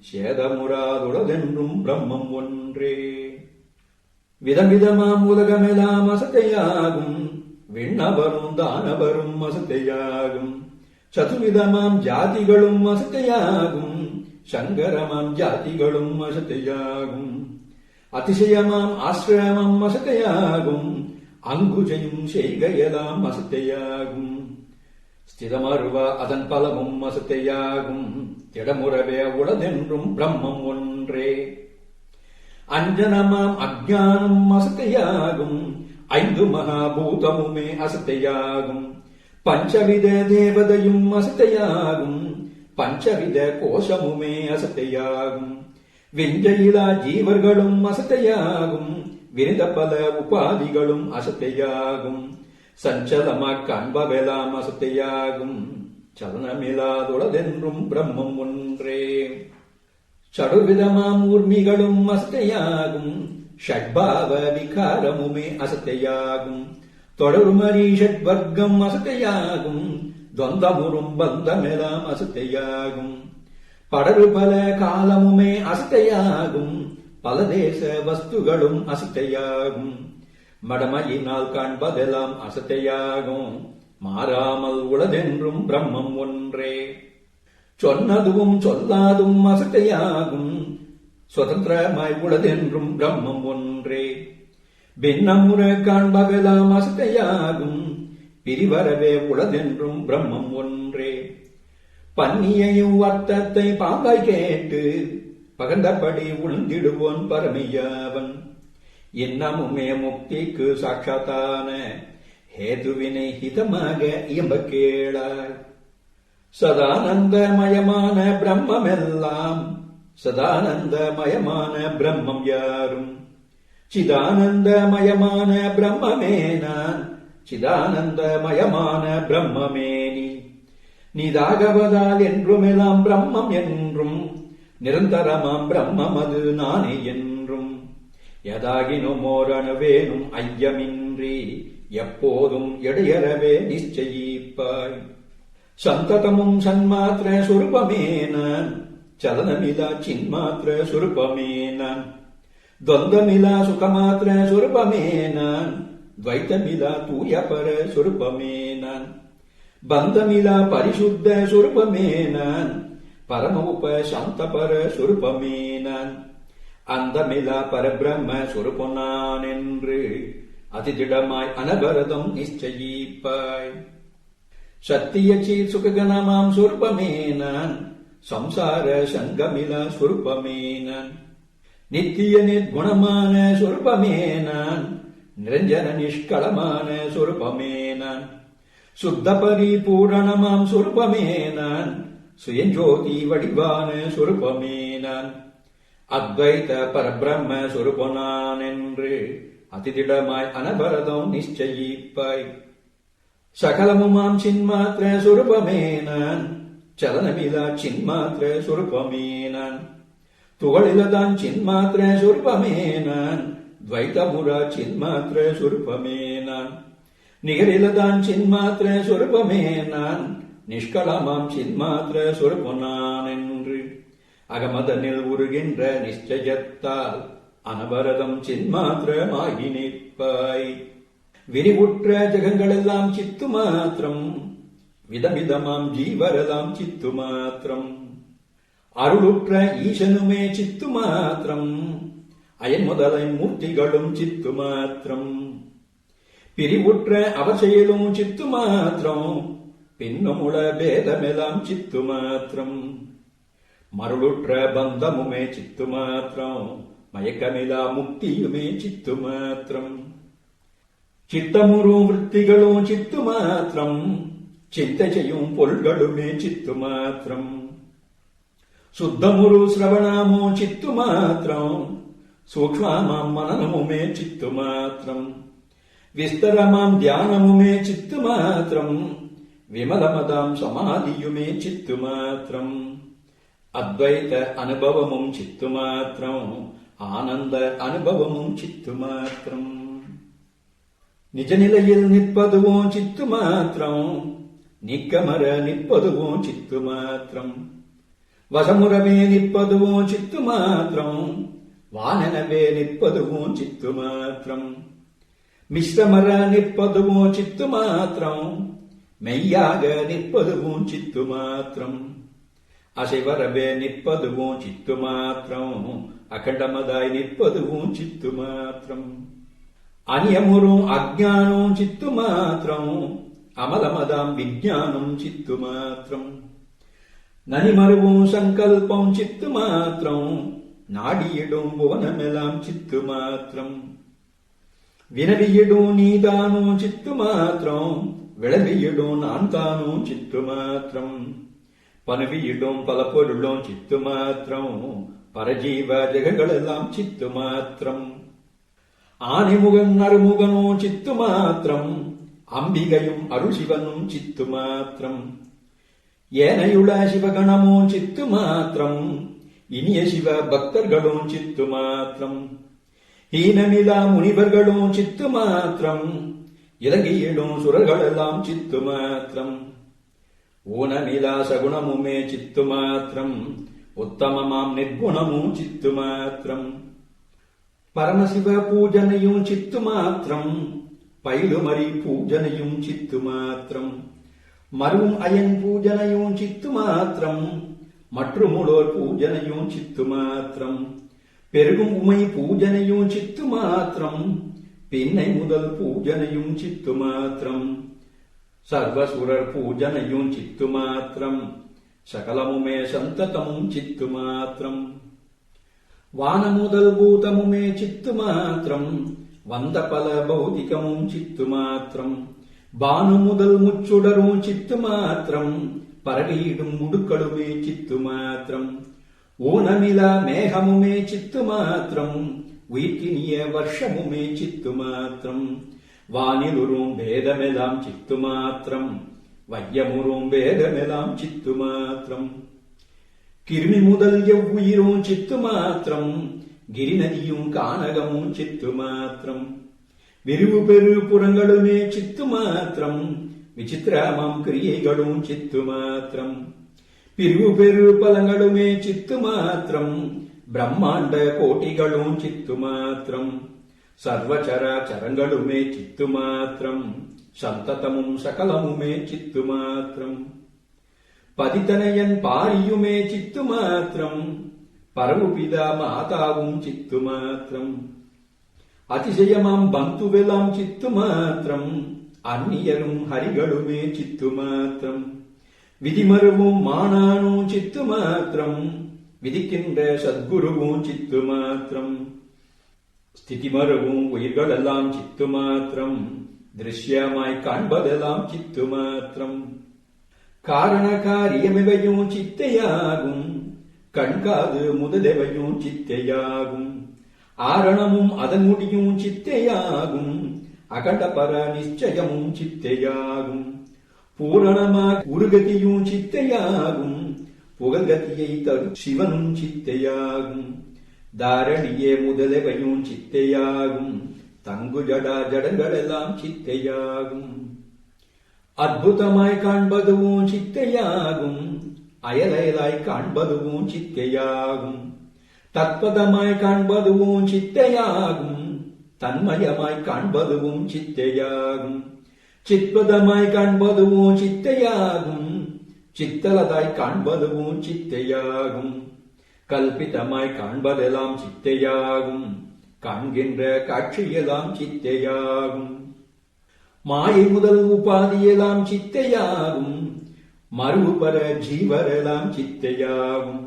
சேதமுறாதுளதென்றும் பிரம்மம் ஒன்றே. விதவிதமாம் உலகமெல்லாம் அசத்தையாகும், விண்ணவரும் தானவரும் அசத்தையாகும். சதுர்விதமாம் ஜாதிகளும் அசத்தையாகும், சங்கரமாம் ஜாதிகளும் அசத்தையாகும். அதிசயமாம் ஆசிரமம் அசத்தையாகும், அங்குஜையும் செய்கையெல்லாம் அசத்தையாகும். ஸ்திதமருவ அதன் பலமும் அசத்தையாகும், திடமுறவே உளதென்றும் பிரம்மம் ஒன்றே. அஞ்சனமாம் அஜ்ஞானம் அசத்தையாகும், ஐந்து மகாபூதமுமே அசத்தையாகும். பஞ்சவித தேவதையும் அசத்தையாகும், பஞ்சவித கோஷமுமே அசத்தையாகும். விஞ்சையிலா ஜீவர்களும் அசத்தையாகும், விரிந்த பல உபாதிகளும் அசத்தையாகும். சஞ்சலமா காண்பவெல்லாம் அசத்தையாகும், சலனமில்லாதுளதென்றும் பிரம்மம் ஒன்றே. சடுவிதமாம் ஊர்மிகளும் அசத்தையாகும், ஷட்பாவ விகாரமுமே அசத்தையாகும். தொடருமரி ஷட்வர்க்கம் அசத்தையாகும், துவந்தமுறும் பந்தமெல்லாம் அசத்தையாகும். படரு பல காலமுமே அசத்தையாகும், பல தேச வஸ்துகளும் அசத்தையாகும். மடமையினால் காண்பதெல்லாம் அசத்தையாகும், மாறாமல் உளதென்றும் பிரம்மம் ஒன்றே. சொன்னதும் சொல்லாதும் அசத்தையாகும், சுதந்திரமாய் உளதென்றும் பிரம்மம் ஒன்றே. பின்னமுற காண்பவெல்லாம் அசத்தையாகும், பிரிவரவே உளதென்றும் பிரம்மம் ஒன்றே. பன்னியையும் அர்த்தத்தை பாம்பாய் கேட்டு பகந்தபடி உழுந்திடுவோன் பரமையாவன். இன்னமுமே முக்திக்கு சாட்சாத்தான ஹேதுவினை ஹிதமாக இயம்ப கேளாய். சதானந்தமயமான பிரம்மெல்லாம், சதானந்தமயமான பிரம்மம் யாரும். சிதானந்தமயமான பிரம்மே நான், சிதானந்தமயமான பிரம்மே நீ. நீதாகவதால் என்றுமெல்லாம் பிரம்மம் என்றும், நிரந்தரமாம் பிரம்மம் அது நானே என்றும். எதாகினும் ஓரணவேனும் ஐயமின்றி, எப்போதும் இடையறவே நிச்சயிப்பாய். சந்ததமும் சன்மாத்திர சுரூபமே நான், சலனமிலா சின்மாத்திர சுரூபமே நான். துவந்தமிலா சுகமாத்திர சுரூபமே நான், துவைத்தமிலா தூயபர சுரூபமே நான். பந்தமிலா பரிசுத்த சுரூபமே நான், பரம உப சாந்தபர சுரூபமே நான். அந்தமிலா பரபிரம்ம சுரூபம் நான் என்று அதிதிடமாய் அனவரதம் நிச்சயிப்பாய். சத்திய சீர் சுககணமாம் சுரூபமே நான், சம்சார சங்கமிலா சுரூபமே நான். நித்திய நிர்குணமான சுரூபமே நான், நிரஞ்சன நிஷ்களமான சுரூபமே நான். சுத்த பரிபூரணமாம் சுரூபமே நான், சுயஞ்சோதி வடிவான சுரூபமே நான். அத்வைத பரபிரம்ம சுரூபம் நான் என்று அதிதிடமாய் அனபரதம் நிச்சயிப்பாய். சகலமுமாம் சின்மாத்திர சுரூபமே நான், சலனமிலா சின்மாத்திர சுரூபமே நான். துகளிலதான் சின்மாத்திர சுரூபமே நான், துவைத்தமுரா சின்மாத்திர சுரூபமே நான். நிகரிலதான் சின்மாத்திர சுரூபமே நான், நிஷ்களமாம் சின்மாத்திர சுரூபம் நான் என்று அகமதனில் உருகின்ற நிச்சயத்தால் அனவரதம் சின்மாத்திரமாகி நிற்பாய். விரிவுற்ற ஜகங்களெல்லாம் சித்து மாத்திரம், விதவிதமாம் ஜீவரெல்லாம் சித்து மாத்திரம். அருளுற்ற ஈசனுமே சித்து மாத்திரம், அயன் முதலை மூர்த்திகளும் சித்து மாத்திரம். பிரிவுற்ற அவர் செயலும் சித்து மாத்திரம், பின்னுமுள பேதமெல்லாம் சித்து மாத்திரம் மருளுற்ற பந்தமுமே சித்து மாத்திரம் மயக்கமிலா முக்தியுமே சித்து மாத்திரம் சித்தமுறும் விற்த்திகளும் சித்து மாத்திரம் சிந்தை செய்யும் பொருள்களுமே சித்து மாத்திரம் சுத்தமுரு சிரவணமோ சித்து மாத்திரம் சூக்ஷ்மமாம் மனனமுமே சித்து மாத்திரம் விஸ்தரமாம் தியானமுமே சித்து மாத்திரம் விமலமதாம் சமாதியுமே சித்து மாத்திரம் அத்வைத அனுபவமும் சித்து மாத்திரம் ஆனந்த அனுபவமும் சித்து மாத்திரம் நிஜநிலையில் நிற்பதுவோ சித்து மாத்திரம் நீக்கமர நிற்பதுவோ சித்து மாத்திரம் வசமுறவே நிற்பதுவோ சித்து மாத்திரம் வானனவே நிற்பதுவோ சித்து மாத்திரம் மிஸ்ரமர நிற்பதுவோ சித்து மாத்திரம் மெய்யாக நிற்பதுவோ சித்து மாத்திரம் அசைவரவே நிற்பதுவோ சித்து மாத்திரம் அகண்டமதாய் நிற்பதுவோ சித்து மாத்திரம் அநியமுறும் அஜ்ஞானம் சித்து மாத்திரம் அமலமதாம் விஜானம் சித்து மாத்திரம் நனிமருவும் சங்கல்பம் சித்து மாத்திரம் நாடியிடும் புவனமெல்லாம் சித்து மாத்திரம் வினவியிடும் நீதானோ சித்து மாத்திரம் விளவியிடும் நான் தானோ சித்து மாத்திரம் பனவியிடும் பல பொருளும் சித்து மாத்திரம் பரஜீவ ஜெகங்களெல்லாம் சித்து மாத்திரம் ஆனைமுகன் அருமுகனோ சித்து மாத்திரம் அம்பிகையும் அருள்சிவனும் சித்து மாத்திரம் ஏனையுள சிவகணமோ சித்து மாத்திரம் இனிய சிவ பக்தர்களும் சித்து மாத்திரம் ஹீனமிலா முனிவர்களும் சித்து மாத்திரம் இலங்கையிடும் சுரர்களெல்லாம் சித்து மாத்திரம் ஊனமிலா சகுணமுமே சித்து மாத்திரம் உத்தமமாம் நிர்குணமும் சித்து மாத்திரம் பரமசிவ பூஜனையும் சித்து மாத்திரம் பயிலுமரி பூஜனையும் சித்து மாத்திரம் மரும் அயன் பூஜனையும் சித்து மாத்திரம் மற்றுமுளோர் பூஜனையும் சித்து மாத்திரம் பெருகும் உமை பூஜனையும் சித்து மாத்திரம் பின்னை முதல் பூஜனையும் சித்து மாத்திரம் சர்வசுரர் பூஜனையும் சித்து மாத்திரம் சகலமுமே சந்ததமும் சித்து மாத்திரம் வானமுதல் பூதமுமே சித்து மாத்திரம் வந்த பல பௌதிகமும் சித்து மாத்திரம் பானு முதல் முச்சுடரும் சித்து மாத்திரம் பரவியிடும் முடுக்களுமே சித்து மாத்திரம் ஊனமிலா மேகமுமே சித்து மாத்திரம் உயிர்க்கினிய வருஷமுமே சித்து மாத்திரம் வானிலுறும் பேதமெல்லாம் சித்து மாத்திரம் வையமுறும் பேதமெல்லாம் சித்து மாத்திரம் கிருமி முதல் எவ்வுயிரும் சித்து மாத்திரம் கிரிநதியும் கானகமும் சித்து மாத்திரம் விரிவு பெரு புறங்களுமே சித்து மாத்திரம் விசித்திரமாம் கிரியைகளும் சித்து மாத்திரம் பிரிவு பெரு பலங்களுமே சித்து மாத்திரம் பிரம்மாண்ட கோட்டிகளும் சித்து மாத்திரம் சர்வச்சர சரங்களுமே சித்து மாத்திரம் சந்ததமும் சகலமுமே சித்து மாத்திரம் பதித்தனையன் பாரியுமே சித்து மாத்திரம் பரவுபிதா மாதாவும் சித்து மாத்திரம் அதிசயமாம் பந்துவெல்லாம் சித்து மாத்திரம் அந்நியரும் ஹரிகளுமே சித்து மாத்திரம் விதிமருவும் மானானும் சித்து மாத்திரம் விதிக்கின்ற சத்குருவும் சித்து மாத்திரம் ஸ்திதி மருவும் உயிர்களெல்லாம் சித்து மாத்திரம் திருஷ்யமாய் காண்பதெல்லாம் சித்து மாத்திரம் காரண காரியமிவையும் சித்தையாகும் கண்காது முதலெவையும் சித்தையாகும் ஆரணமும் அதன் முடியும் சித்தையாகும் அகண்டபர நிச்சயமும் சித்தையாகும் பூரணமா உருகதியும் சித்தையாகும் புகழ்கதியை தரும் சிவனும் சித்தையாகும் தாரணியே முதலவையும் சித்தையாகும் தங்கு ஜடா ஜடங்களெல்லாம் சித்தையாகும் அற்புதமாய் காண்பதுவும் சித்தையாகும் அயலயலாய் காண்பதுவும் சித்தையாகும் தத்பதமாய் காண்பதுவும் சித்தையாகும் தன்மயமாய் காண்பதுவும் சித்தையாகும் சித்பதமாய் காண்பதுவும் சித்தையாகும் சித்தலதாய் காண்பதுவும் சித்தையாகும் கல்பிதமாய் காண்பதெல்லாம் சித்தையாகும் காண்கின்ற காட்சியெல்லாம் சித்தையாகும் மாயை முதல் உபாதியெல்லாம் சித்தையாகும், மறுபர ஜீவரெல்லாம் சித்தையாகும்.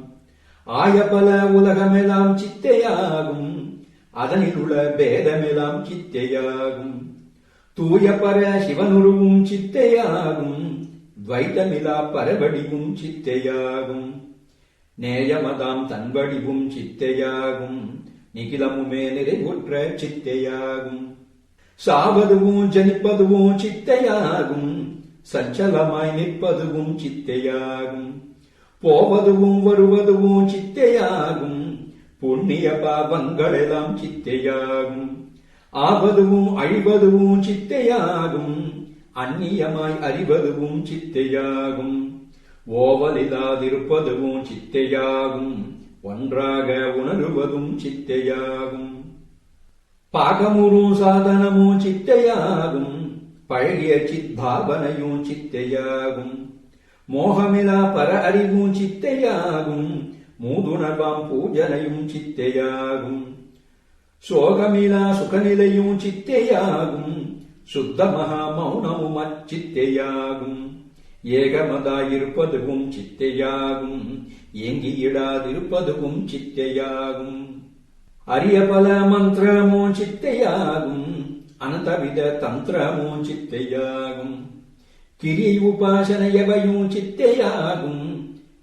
ஆயபல உலகமெல்லாம் சித்தையாகும், அதனில் உள்ள பேதமெல்லாம் சித்தையாகும். தூயபர சிவனுருவும் சித்தையாகும், துவைத்தமிலா பரவடிவும் சித்தையாகும். நேயமதாம் தன்வடிவும் சித்தையாகும், நிகிலமுமே நிறைவுற்ற சித்தையாகும். சாவதுவும் ஜனிப்பதுவும் சித்தையாகும், சஞ்சலமாய் நிற்பதுவும் சித்தையாகும். போவதுவும் வருவதுவும் சித்தையாகும், புண்ணிய பாவங்களெல்லாம் சித்தையாகும். ஆவதுவும் அழிவதுவும் சித்தையாகும், அந்நியமாய் அறிவதுவும் சித்தையாகும். ஓவலில்லாதிருப்பதுவும் சித்தையாகும், ஒன்றாக உணருவதும் சித்தையாகும். பாகமுறும் சாதனமும் சித்தையாகும், பழகிய சித்பாவனையும் சித்தையாகும். மோகமிலா பர அறிவும் சித்தையாகும், மூதுணர்வாம் பூஜனையும் சித்தையாகும். சோகமிலா சுகநிலையும் சித்தையாகும், சுத்த மகா மௌனமும் அச்சித்தையாகும். ஏகமதாயிருப்பதுவும் சித்தையாகும், ஏங்கியிடாதிருப்பதுவும் சித்தையாகும். அரிய பல மந்திரமும் சித்தையாகும், அனந்தவித தந்திரமும் சித்தையாகும். கிரி உபாசனையவையும் சித்தையாகும்,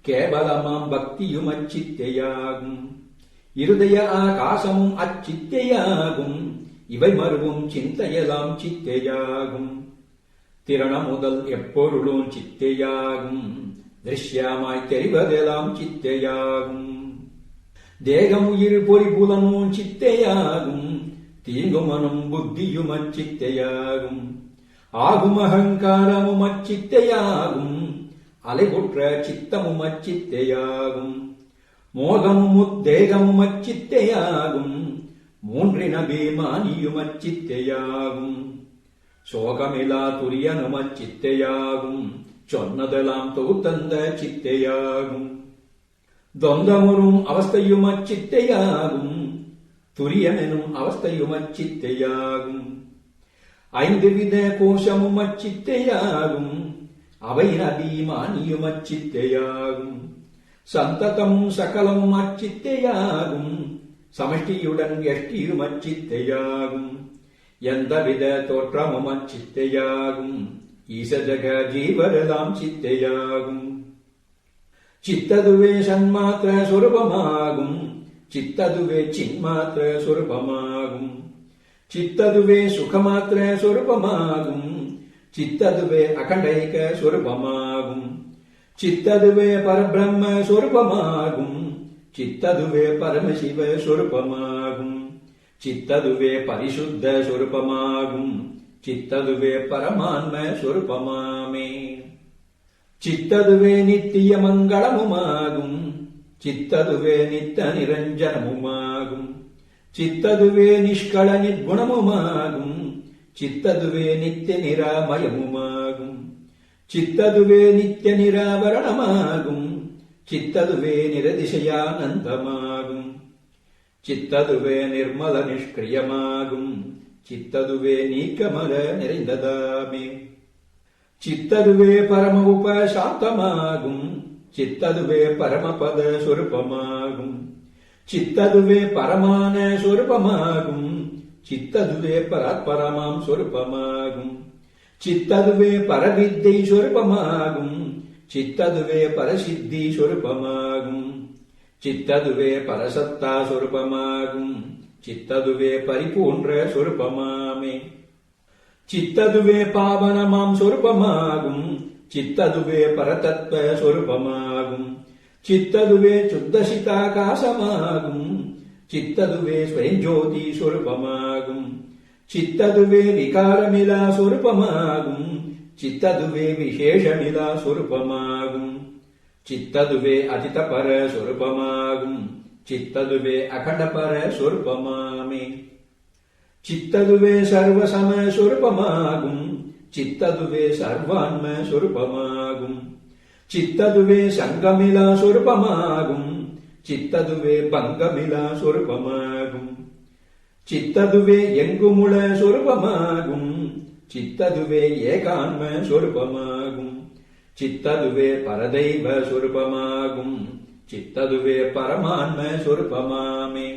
கேவலமாம் பக்தியும் அச்சித்தையாகும். இருதய ஆகாசமும் அச்சித்தையாகும், இவை மறுவும் சிந்தையெல்லாம் சித்தையாகும். திரண முதல் எப்பொருளும் சித்தையாகும், திருஷ்யமாய் தெரிவதெல்லாம் சித்தையாகும். தேகம் உயிர் பொறிபுலமும் சித்தையாகும், தீங்குமனும் புத்தியும் அச்சித்தையாகும். ஆகும் அகங்காரமும் அச்சித்தையாகும், அலைவுற்ற சித்தமும் அச்சித்தையாகும். மோகமும் உத்தேகமும் அச்சித்தையாகும், மூன்றின அபிமானியும் அச்சித்தையாகும். சோகமிலா துரியனும் அச்சித்தையாகும், சொன்னதெல்லாம் தொகுத்தந்த சித்தையாகும். தொந்தமுறும் அவஸ்தையும் அச்சித்தையாகும், துரியமெனும் அவஸ்தையும் அச்சித்தையாகும். ஐந்து வித கோஷமும் அச்சித்தையாகும், அவையின் அபிமானியும் அச்சித்தையாகும். சந்ததமும் சகலமும் அச்சித்தையாகும், சமஷ்டியுடன் எஷ்டியும் அச்சித்தையாகும். எந்தவித தோற்றமும் அச்சித்தையாகும், ஈசஜக ஜீவரெல்லாம் சித்தையாகும். சித்ததுவே சன்மாத்திர சொரூபமாகும், சித்ததுவே சின்மாத்திர சொரூபமாகும். சித்ததுவே சுகமாத்திர சொரூபமாகும், சித்ததுவே அகண்டைக சொரூபமாகும். சித்ததுவே பரபிரம்ம சொரூபமாகும், சித்ததுவே பரமசிவ சொரூபமாகும். சித்ததுவே பரிசுத்த சொரூபமாகும், சித்ததுவே பரமான்ம சொரூபமாமே. சித்ததுவே நித்திய மங்களமுமாகும், சித்ததுவே நித்த நிரஞ்சனமுமாகும். சித்ததுவே நிஷ்கள நிர்குணமுமாகும், சித்ததுவே நித்திய நிராமயமுமாகும். சித்ததுவே நித்திய நிராவரணமாகும், சித்ததுவே நிரதிசயானந்தமாகும். சித்ததுவே நிர்மல நிஷ்கிரியமாகும், சித்ததுவே நீக்கமர நிறைந்ததாமே. சித்ததுவே பரம உபசாந்தமாகும், சித்ததுவே பரமபத சொரூபமாகும். சித்ததுவே பரமான சொரூபமாகும், சித்ததுவே பராத்பரமாம் சொரூபமாகும். சித்ததுவே பரவித்தை சொரூபமாகும், சித்ததுவே பரசித்தி சொரூபமாகும். சித்ததுவே பரசத்தா சொரூபமாகும், சித்ததுவே பரிபூன்ற சொரூபமாமே. சித்ததுவே பாவனமாம் சொரூபமாகும், சித்ததுவே பரதத்வ சொரூபமாகும். சித்ததுவே சுத்தசிதாகாசமாகும், சித்ததுவே ஸ்வயஞ்சோதி சொரூபமாகும். சித்ததுவே விகாரமிலா சொரூபமாகும், சித்ததுவே விசேஷமிலா சொரூபமாகும். சித்ததுவே அதிதபர சொரூபமாகும், சித்ததுவே அகண்டபர சொரூபமாமே. சித்ததுவே சர்வசம சொரூபமாகும், சித்ததுவே சர்வான்ம சொரூபமாகும். சித்ததுவே சங்கமிலா சொரூபமாகும், சித்ததுவே பங்கமிலா சொரூபமாகும். சித்ததுவே எங்குமுள சொரூபமாகும், சித்ததுவே ஏகான்ம சொரூபமாகும். சித்ததுவே பரதெய்வ சொரூபமாகும். சித்ததுவே பரமான்ம சொரூபமாமே.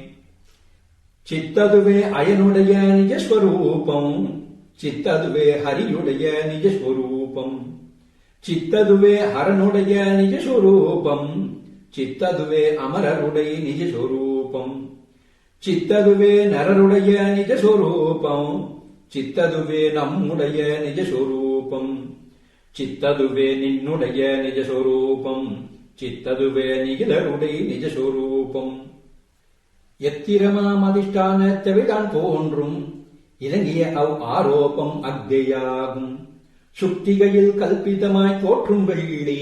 சித்ததுவே அயனுடைய நிஜஸ்வரூபம். சித்ததுவே ஹரியுடைய நிஜஸ்வரூபம். சித்ததுவே ஹரனுடைய நிஜஸ்வரூபம். சித்ததுவே அமரருடைய நிஜஸ்வரூபம். சித்ததுவே நரருடைய நிஜஸ்வரூபம். சித்ததுவே நம்முடைய நிஜஸ்வரூபம். சித்ததுவே நின்னுடைய நிஜஸ்வரூபம். சித்ததுவே நிகிலருடைய நிஜஸ்வரூபம். எத்திரமாம் அதிஷ்டானத்தவைதான் தோன்றும் இலங்கிய அவ் ஆரோபம் அக்ஞையாகும். சுக்திகையில் கல்பிதமாய் தோற்றும் வெள்ளி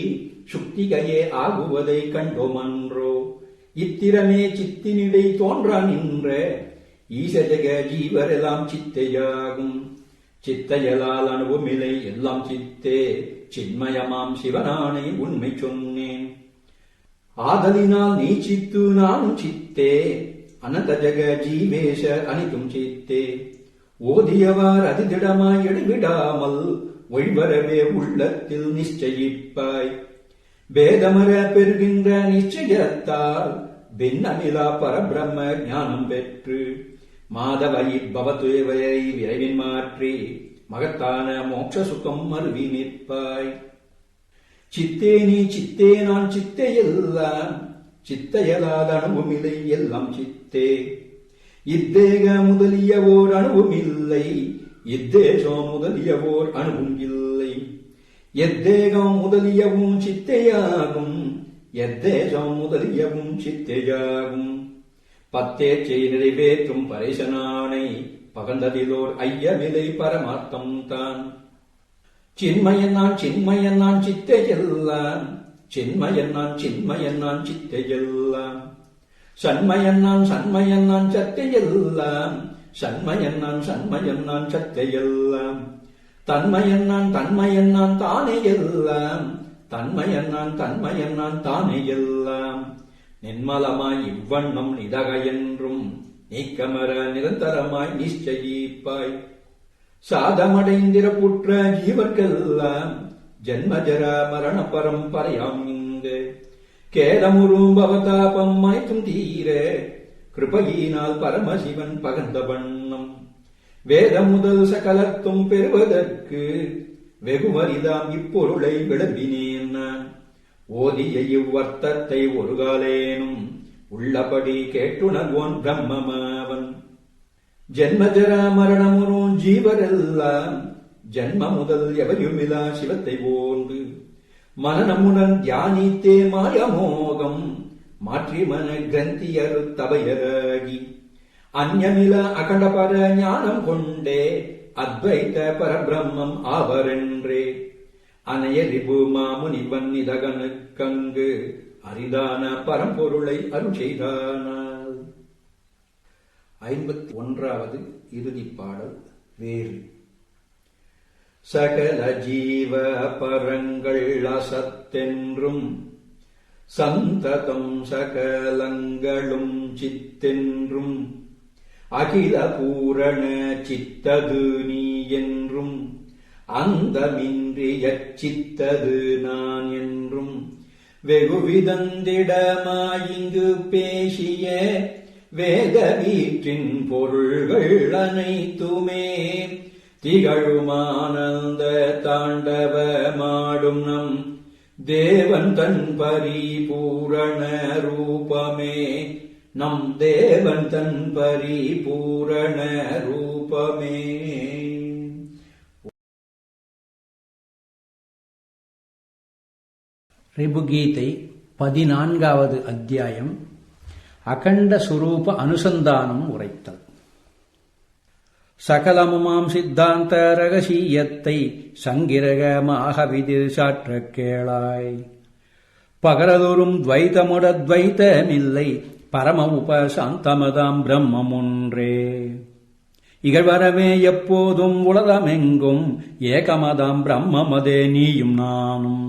சுக்திகையே ஆகுவதை கண்டோமன்றோ. இத்திரமே சித்தினிடை தோன்றா நின்ற ஈசஜக ஜீவரெல்லாம் சித்தையாகும். சித்தையலால் அனுபவமில்லை எல்லாம் சித்தே. சின்மயமாம் சிவனானை உண்மை சொன்னேன். ஆதலினால் நீ சித்து நானும் சித்தே. அனந்த ஜக ஜீவேஷ அனிதும் சித்தே. ஓதியவார் அதிதிடமாய் எடுவிடாமல் ஒழிவரவே உள்ளத்தில் நிச்சயிப்பாய். பேதமர பெறுகின்ற நிச்சயத்தால் பின்னமிலா பரபிரம்ம ஞானம் பெற்று மாதவை பவத்துவையை விரைவின் மாற்றி மகத்தான மோட்ச சுகம் மருவி நிற்பாய். சித்தே நீ சித்தே நான் சித்தே எல்லாம். சித்தையலாத அணுவுமில்லை எல்லாம் சித்தே. இத்தேக முதலிய ஓர் அணுவுமில்லை. இத்தேசம் முதலிய ஓர் அணுவும் இல்லை. எத்தேகம் முதலியவும் சித்தையாகும். எத்தேசம் முதலியவும் சித்தையாகும். பத்தேச்சை நிறைவேற்றும் பரேசனானை பகந்ததிலோர் ஐயமில்லை பரமார்த்தம் தான். சின்மயன் நான் சின்மயன் நான் சித்தையெல்லாம். சின்மயன் நான் சின்மயன் நான் சித்தையெல்லாம். சண்மயன் நான் சண்மயன் நான் சத்தையெல்லாம். சண்மயன் நான் சண்மயன் நான் சத்தையெல்லாம். தன்மயன் நான் தன்மயன் நான் தானே எல்லாம். தன்மயன் நான் தன்மயன் நான் தானே எல்லாம். நின்மலமாய் இவ்வண்ணம் நிதக என்றும் நீக்கமர நிரந்தரமாய் நிச்சயிப்பாய். சாதமடைந்திர புற்ற ஜீவர்க்கெல்லாம் ஜன்மஜர மரண பரம்பரையாம் இங்கு கேதமுறும் பவதாபம் மாய்த்தும் தீர கிருபையினால் பரமசிவன் பகர்ந்த வண்ணம். வேத முதல் சகலத்தும் பெறுவதற்கு வெகுமரிதாம் இப்பொருளை விளம்பினேன் நான். ஓதிய இவ்வர்த்தத்தை ஒரு காலேனும் உள்ளபடி கேட்டுணர்வோன் பிரம்மமாவன். ஜென்மஜர மரணமுறும் ஜீவரெல்லாம் ஜன்ம முதல் எவையுமிலா சிவத்தை ஓர்ந்து மனநமுடன் தியானித்தே மாயமோகம் மாற்றி மன கிரந்தியரு தவையராகி அந்யமில அகண்டபர ஞானம் கொண்டே அத்வைத பரபிரம்மம் ஆவரென்றே. அனைய ரிபு மாமுனிவன் இதகனுக்கங்கு அரிதான பரம்பொருளை அருள் செய்தானால். 51வது இறுதிப் பாடல் வேறு. சகல ஜீவ பரங்கள் அசத்தென்றும் சந்ததம் சகலங்களும் சித்தென்றும் அகில பூரண சித்தது நீ என்றும் அந்தமின்றி சித்தது நான் என்றும் வெகுவிதந்திடமாயிங்கு பேசிய வேத வீற்றின் பொருள்கள் அனைத்துமே திகழுமானந்த தாண்டவமாடும் நம் தேவன் தன் பரிபூரண ரூபமே. நம் தேவன் தன் பரிபூரண ரூபமே. ரிபுகீதை 14வது அத்தியாயம். அகண்ட சுரூப அனுசந்தானம் உரைத்தல். சகலமுமாம் சித்தாந்த ரகசியத்தை சங்கிரகமாக விதிர் சாற்ற கேளாய். பகரதொரும் துவைதமுட துவைதமில்லை பரம உபசாந்தமதாம் பிரம்மம் ஒன்றே. இகழ்வரவே எப்போதும் உலகமெங்கும் ஏகமதாம் பிரம்மமதே நீயும் நானும்.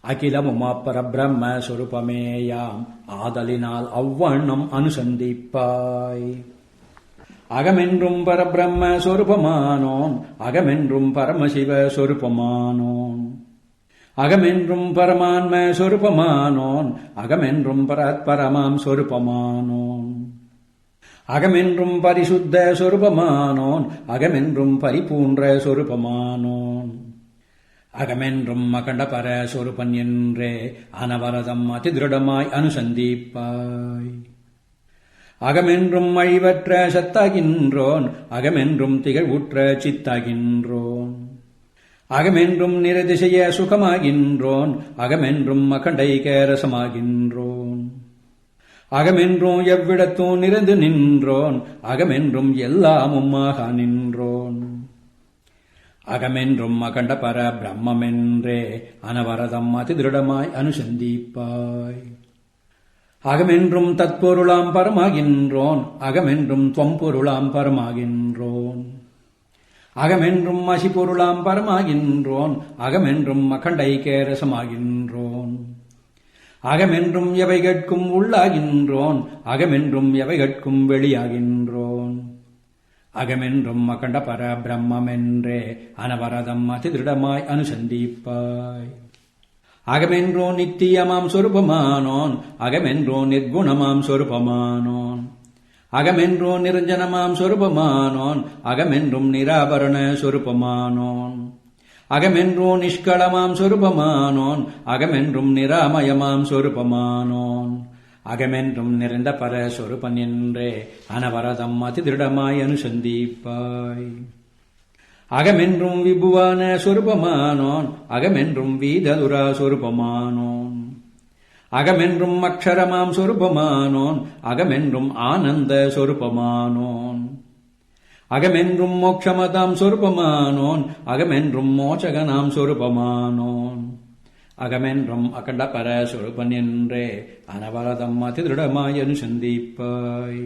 அகிலமுமா பரபிரம்ம சொரூபமேயாம் ஆதலினால் அவ்வண்ணம் அனுசந்திப்பாய். அகமென்றும் பரபிரம்ம சொரூபமானோன் அகமென்றும் பரமசிவ சொரூபமானோன் அகமென்றும் பரமான்ம சொரூபமானோன் அகமென்றும் பராத்பரமாம் சொரூபமானோன் அகமென்றும் பரிசுத்த சொரூபமானோன் அகமென்றும் பரிபூன்ற சொரூபமானோன் அகமென்றும் அகண்டபர சொரூபன் என்றே அனவரதம் அதிதிருடமாய் அனுசந்திப்பாய். அகமென்றும் அழிவற்ற சத்தாகின்றோன் அகமென்றும் திகழ்வுற்ற சித்தாகின்றோன் அகமென்றும் நிரதிசய சுகமாகின்றோன் அகமென்றும் அகண்டைக ரசமாகின்றோன் அகமென்றும் எவ்விடத்தும் நிறைந்து நின்றோன் அகமென்றும் எல்லாமுமாக நின்றோன் அகமென்றும் அகண்ட பர பிரம்மென்றே அனவரதம் அதிதிருடமாய் அனுசந்திப்பாய். அகமென்றும் தற்பொருளாம் பரமாகின்றோன் அகமென்றும் தொம்பொருளாம் பரமாகின்றோன் அகமென்றும் அசிபொருளாம் பரமாகின்றோன் அகமென்றும் அகண்டைக ரசமாகின்றோன் அகமென்றும் எவைகட்கும் உள்ளாகின்றோன் அகமென்றும் எவைகட்கும் வெளியாகின்றோன் அகமென்றும் அகண்ட பர பிரம்மென்றே அனவரதம் அதிதிருடமாய் அனுசந்திப்பாய். அகமென்றோ நித்தியமாம் சொரூபமானோன் அகமென்றோ நிர்குணமாம் சொரூபமானோன் அகமென்றோ நிரஞ்சனமாம் சொரூபமானோன் அகமென்றும் நிராபரண சொரூபமானோன் அகமென்றோ நிஷ்களமாம் சொரூபமானோன் அகமென்றும் நிராமயமாம் சொரூபமானோன் அகமென்றும் நிறைந்த பர சொரூபன் என்றே அனவரதம் அதிதிருடமாய் அனுசந்திப்பாய். அகமென்றும் விபுவான சொரூபமானோன் அகமென்றும் வீதலுரா சொரூபமானோன் அகமென்றும் அக்ஷரமாம் சொரூபமானோன் அகமென்றும் ஆனந்த சொரூபமானோன் அகமென்றும் மோட்சமதாம் சொரூபமானோன் அகமென்றும் மோச்சகனாம் சொரூபமானோன் அகமென்றும் அகண்ட பர சொரூபன் என்றே அனவரதம் அதிதிருடமாய் அனுசந்திப்பாய்.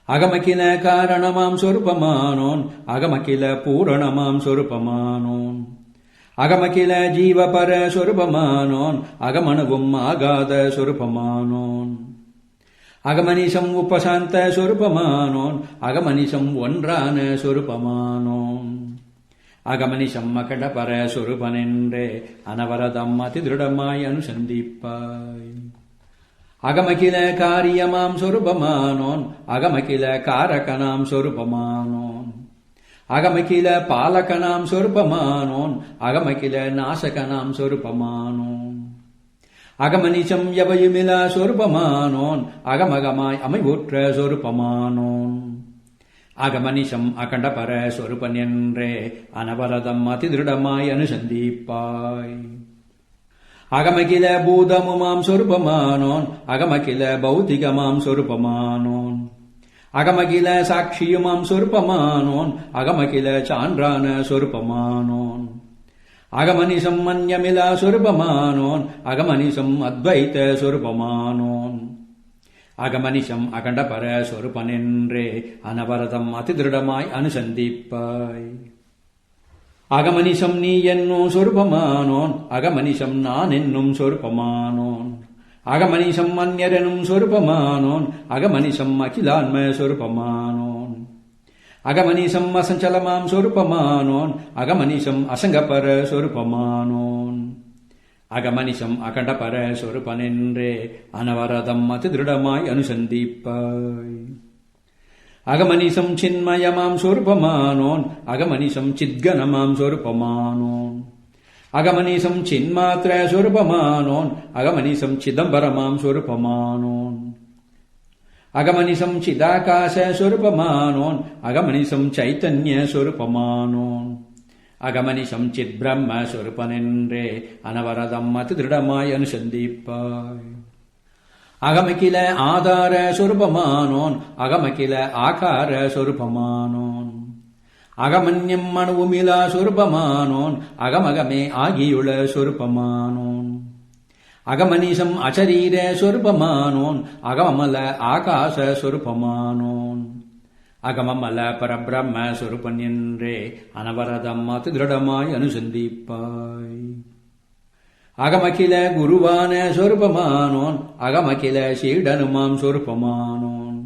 அகமகில காரணமாம் சொரூபமானோன் அகமகில பூரணமாம் சொரூபமானோன் அகமகில ஜீவபர சொரூபமானோன் அகமணுவும் ஆகாத சொரூபமானோன் அகமனிஷம் உபசாந்த சொரூபமானோன் அகமனிஷம் ஒன்றான சொரூபமானோன் அகமனிஷம் அகண்ட பர சொரூபனென்றே அனவரதம் அதிதிருடமாய் அனுசந்திப்பாய். அகமகில காரியமாம் சொரூபமானோன் அகமகில காரகனாம் சொரூபமானோன் அகமகில பாலகனாம் சொரூபமானோன் அகமகில நாசகனாம் சொரூபமானோன் அகமனிஷம் எவையுமிலா சொரூபமானோன் அகமகமாய் அமைவுற்ற சொரூபமானோன் அகமனிஷம் அகண்ட பர சொரூபன் என்றே அனவரதம் அதிதிருடமாய் அனுசந்திப்பாய். அகமகில பூதமுமாம் சொரூபமானோன் அகமகில பௌதிகமாம் சொரூபமானோன் அகமகில சாட்சியுமாம் சொரூபமானோன் அகமகில சான்றான சொரூபமானோன் அகமனிஷம் மன்யமிலா சொரூபமானோன் அகமனிஷம் அத்வைத சொரூபமானோன் அகமனிஷம் அகண்ட பர சொரூபனென்றே அனவரதம் அதிதிருடமாய் அனுசந்திப்பாய். அகமனிஷம் நீ என்னும் சொரூபமானோன் அகமனிஷம் நான் என்னும் சொரூபமானோன் அகமனிஷம் அந்யரெனும் சொரூபமானோன் அகமனிஷம் அகிலான்ம சொரூபமானோன் அகமனிஷம் அசஞ்சலமாம் சொரூபமானோன் அகமனிஷம் அசங்கபர சொரூபமானோன் அகமனிஷம் அகண்ட பர சொரூபனென்றே அனவரதம் அதிதிருடமாய் அனுசந்திப்பாய். அகமனிஷம் சின்மயமாம் சொரூபமானோன் அகமனிஷம் சித்கணமாம் சொரூபமானோன் அகமனிஷம் சின்மாத்திர சொரூபமானோன் அகமனிஷம் சிதம்பரமாம் சொரூபமானோன் அகமனிஷம் சிதாகாச சொரூபமானோன் அகமனிஷம் சைத்தன்ய சொரூபமானோன் அகமனிஷம் சித் பிரம்ம சொரூபனென்றே அனவரதம் அதிதிருடமாய் அனுசந்திப்பாய். அகமகில ஆதார சொரூபமானோன் அகமகில ஆகார சொரூபமானோன் அகமன்யம் அணுவுமிலா சொரூபமானோன் அகமகமே ஆகியுள சொரூபமானோன் அகமனிஷம் அசரீர சொரூபமானோன் அகமமல ஆகாச சொரூபமானோன் அகமமல பரபிரம்ம சொரூபன் என்றே அனவரதம் அதிதிருடமாய் அனுசந்திப்பாய். அகமகில குருவான சொரூபமானோன் அகமகில சீடனுமாம் சொரூபமானோன்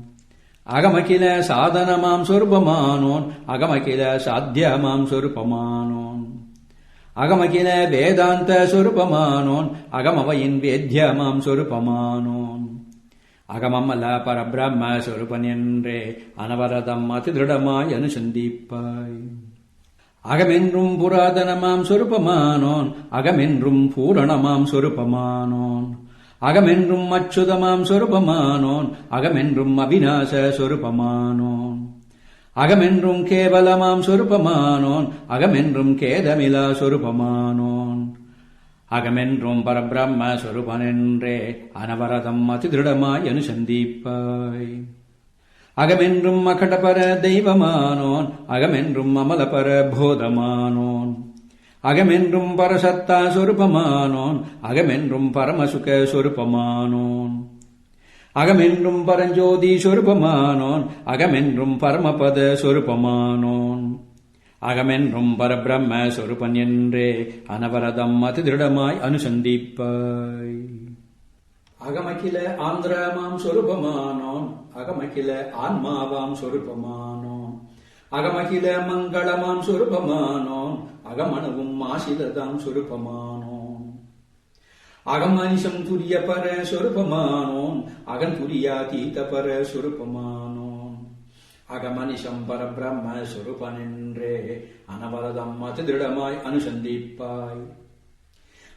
அகமகில சாதனமாம் சொருபமானோன் அகமகில சாத்தியமாம் சொருபமானோன் அகமகில வேதாந்த சொருபமானோன் அகமவையின் வேத்யமாம் சொருபமானோன் அகமமல பரபிரம்ம சொருபன் என்றே அனவரதம் அதிதிருடமாய் அனுசந்திப்பாய் அகமென்றும் புராதனமாம் சொருபமானோன் அகமென்றும் பூரணமாம் சொருபமானோன் அகமென்றும் அச்சுதமாம் சொருபமானோன் அகமென்றும் அவிநாச சொருபமானோன் அகமென்றும் கேவலமாம் சொருபமானோன் அகமென்றும் கேதமிலா சொருபமானோன் அகமென்றும் பரபிரம்ம சொருபனென்றே அனவரதம் அதிதிருடமாய் அனுசந்திப்பாய் அகமென்றும் அகடபர தெய்வமானோன் அகமென்றும் அமலபர போதமானோன் அகமென்றும் பரசத்தா சொருபமானோன் அகமென்றும் பரமசுக சொருபமானோன் அகமென்றும் பரஞ்சோதி சொருபமானோன் அகமென்றும் பரமபத சொருபமானோன் அகமென்றும் பரபிரம்ம சொருபன் என்றே அனவரதம் அதிதிருடமாய் அனுசந்திப்பாய் அகமகில ஆந்திரமாம் சொருபமானோன் அகமகில ஆன்மாவாம் சொருபமானோன் அகமகில மங்களமாம் சொருபமானோன் அகமனவும் ஆசிலதாம் சொருபமானோன் அகமனிஷம் துரிய பர சொருபமானோன் அகந்துரியாதீத பர சொருபமானோன் அகமனிஷம் பரபிரம்ம சொருபனென்றே அனவரதம் அதிதிருடமாய் அனுசந்திப்பாய்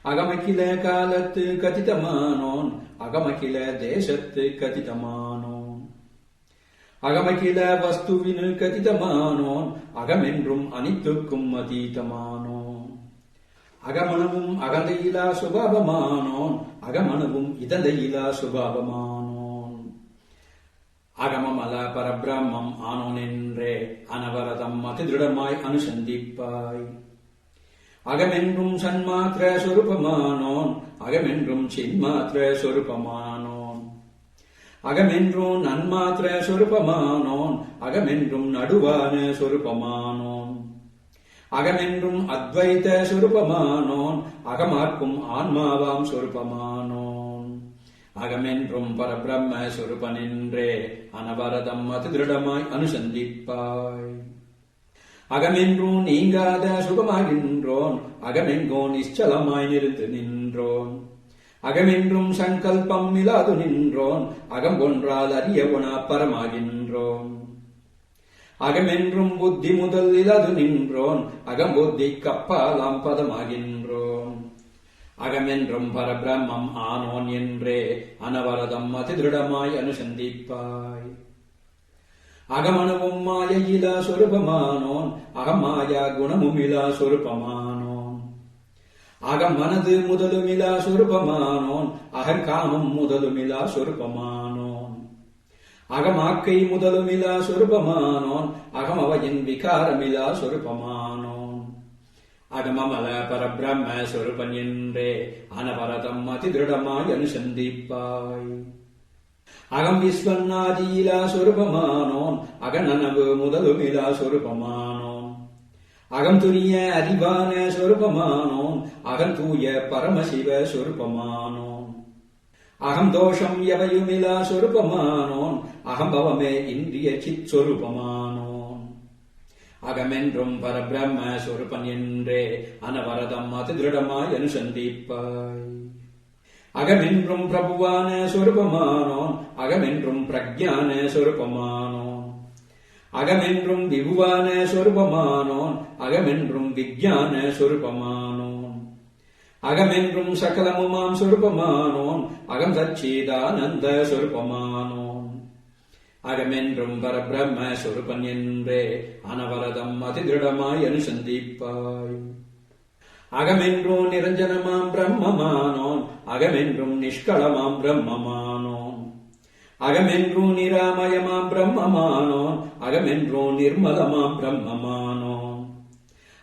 அகமகில காலத்து கதிதமானோன் அகமகில தேசத்து கதிதமானோன் அகமகில வஸ்துவினு கதிதமானோன் அகமென்றும் அனைத்துக்கும் அதீதமானோன் அகமனவும் அகந்தையிலா சுபாவமானோன் அகமனவும் இதந்தையிலா சுபாவமானோன் அகமமல பரபிரம்மம் ஆனோன் என்றே அனவரதம் அதிதிருடமாய் அனுசந்திப்பாய் அகமென்றும் சன்மாத்திர சொருபமானோன் அகமென்றும் சின்மாத்திர சொருபமானோன் அகமென்றும் நன்மாத்திர சொருபமானோன் அகமென்றும் நடுவான சொருபமானோன் அகமென்றும் அத்வைத சொருபமானோன் அகமார்க்கும் ஆன்மாவாம் சொருபமானோன் அகமென்றும் பரபிரம்ம சொருபனென்றே அனவரதம் அதிதிருடமாய் அனுசந்திப்பாய் அகமென்றும் நீங்காத சுகமாகின்றோன் அகமெங்கோ நிச்சலமாய் நிறுத்து நின்றோன் அகமென்றும் சங்கல்பம் இலாது நின்றோன் அகம் ஒன்றால் அறியவனா பரமாகின்றோன் அகமென்றும் புத்தி முதல் இலாது நின்றோன் அகம் புத்தி கப்பாலாம் பதமாகின்றோன் அகமென்றும் பரபிரம்மம் ஆனோன் என்றே அனவரதம் அதிதிருடமாய் அனுசந்திப்பாய் அகமனவும் மாயையிலா சொருபமானோன் அகமாயா குணமுமிலா சொருபமானோன் அகம் மனது முதலுமிலா சொருபமானோன் அகங்காமம் முதலுமிலா சொருபமானோன் அகமாக்கை முதலுமிலா சொருபமானோன் அகமவையின் விகாரமிலா சொருபமானோன் அகமமல பரபிரம்ம சொருபன் என்றே அனவரதம் அதிதிருடமாய் அனுசந்திப்பாய் அகம் விஸ்வன்னாதியிலா சொருபமானோன் அகநனவு முதலுமிலா சொருபமானோன் அகம் துரிய அறிவான சொருபமானோன் அகம் தூய பரமசிவ சொருபமானோன் அகம் தோஷம் எவையுமிலா சொருபமானோன் அகம் பவமே இந்திரிய சித் சொருபமானோன் அகமென்றும் பரபிரம்ம சொருபன் என்றே அனவரதம் அதிதிருடமாய் அனுசந்திப்பாய் அகமென்றும் பிரபுவான சொருபமானோன் அகமென்றும் பிரக்ஞான சொருபமானோன் அகமென்றும் விபுவான சொருபமானோன் அகமென்றும் விஞ்ஞான சொருபமானோன் அகமென்றும் சகலமுமாம் சொருபமானோன் அகம் சச்சிதானந்த சொருபமானோன் அகமென்றும் பரபிரம்ம சொருபன் என்றே அனவரதம் அதிதிருடமாய் அனுசந்திப்பாய் அகமென்றும் நிரஞ்சனமாம் பிரம்மமானோன் அகமென்றும் நிஷ்களமாம் பிரம்மமானோன் அகமென்றும் நிராமயமாம் பிரம்மமானோன் அகமென்றும் நிர்மலமாம் பிரம்மமானோன்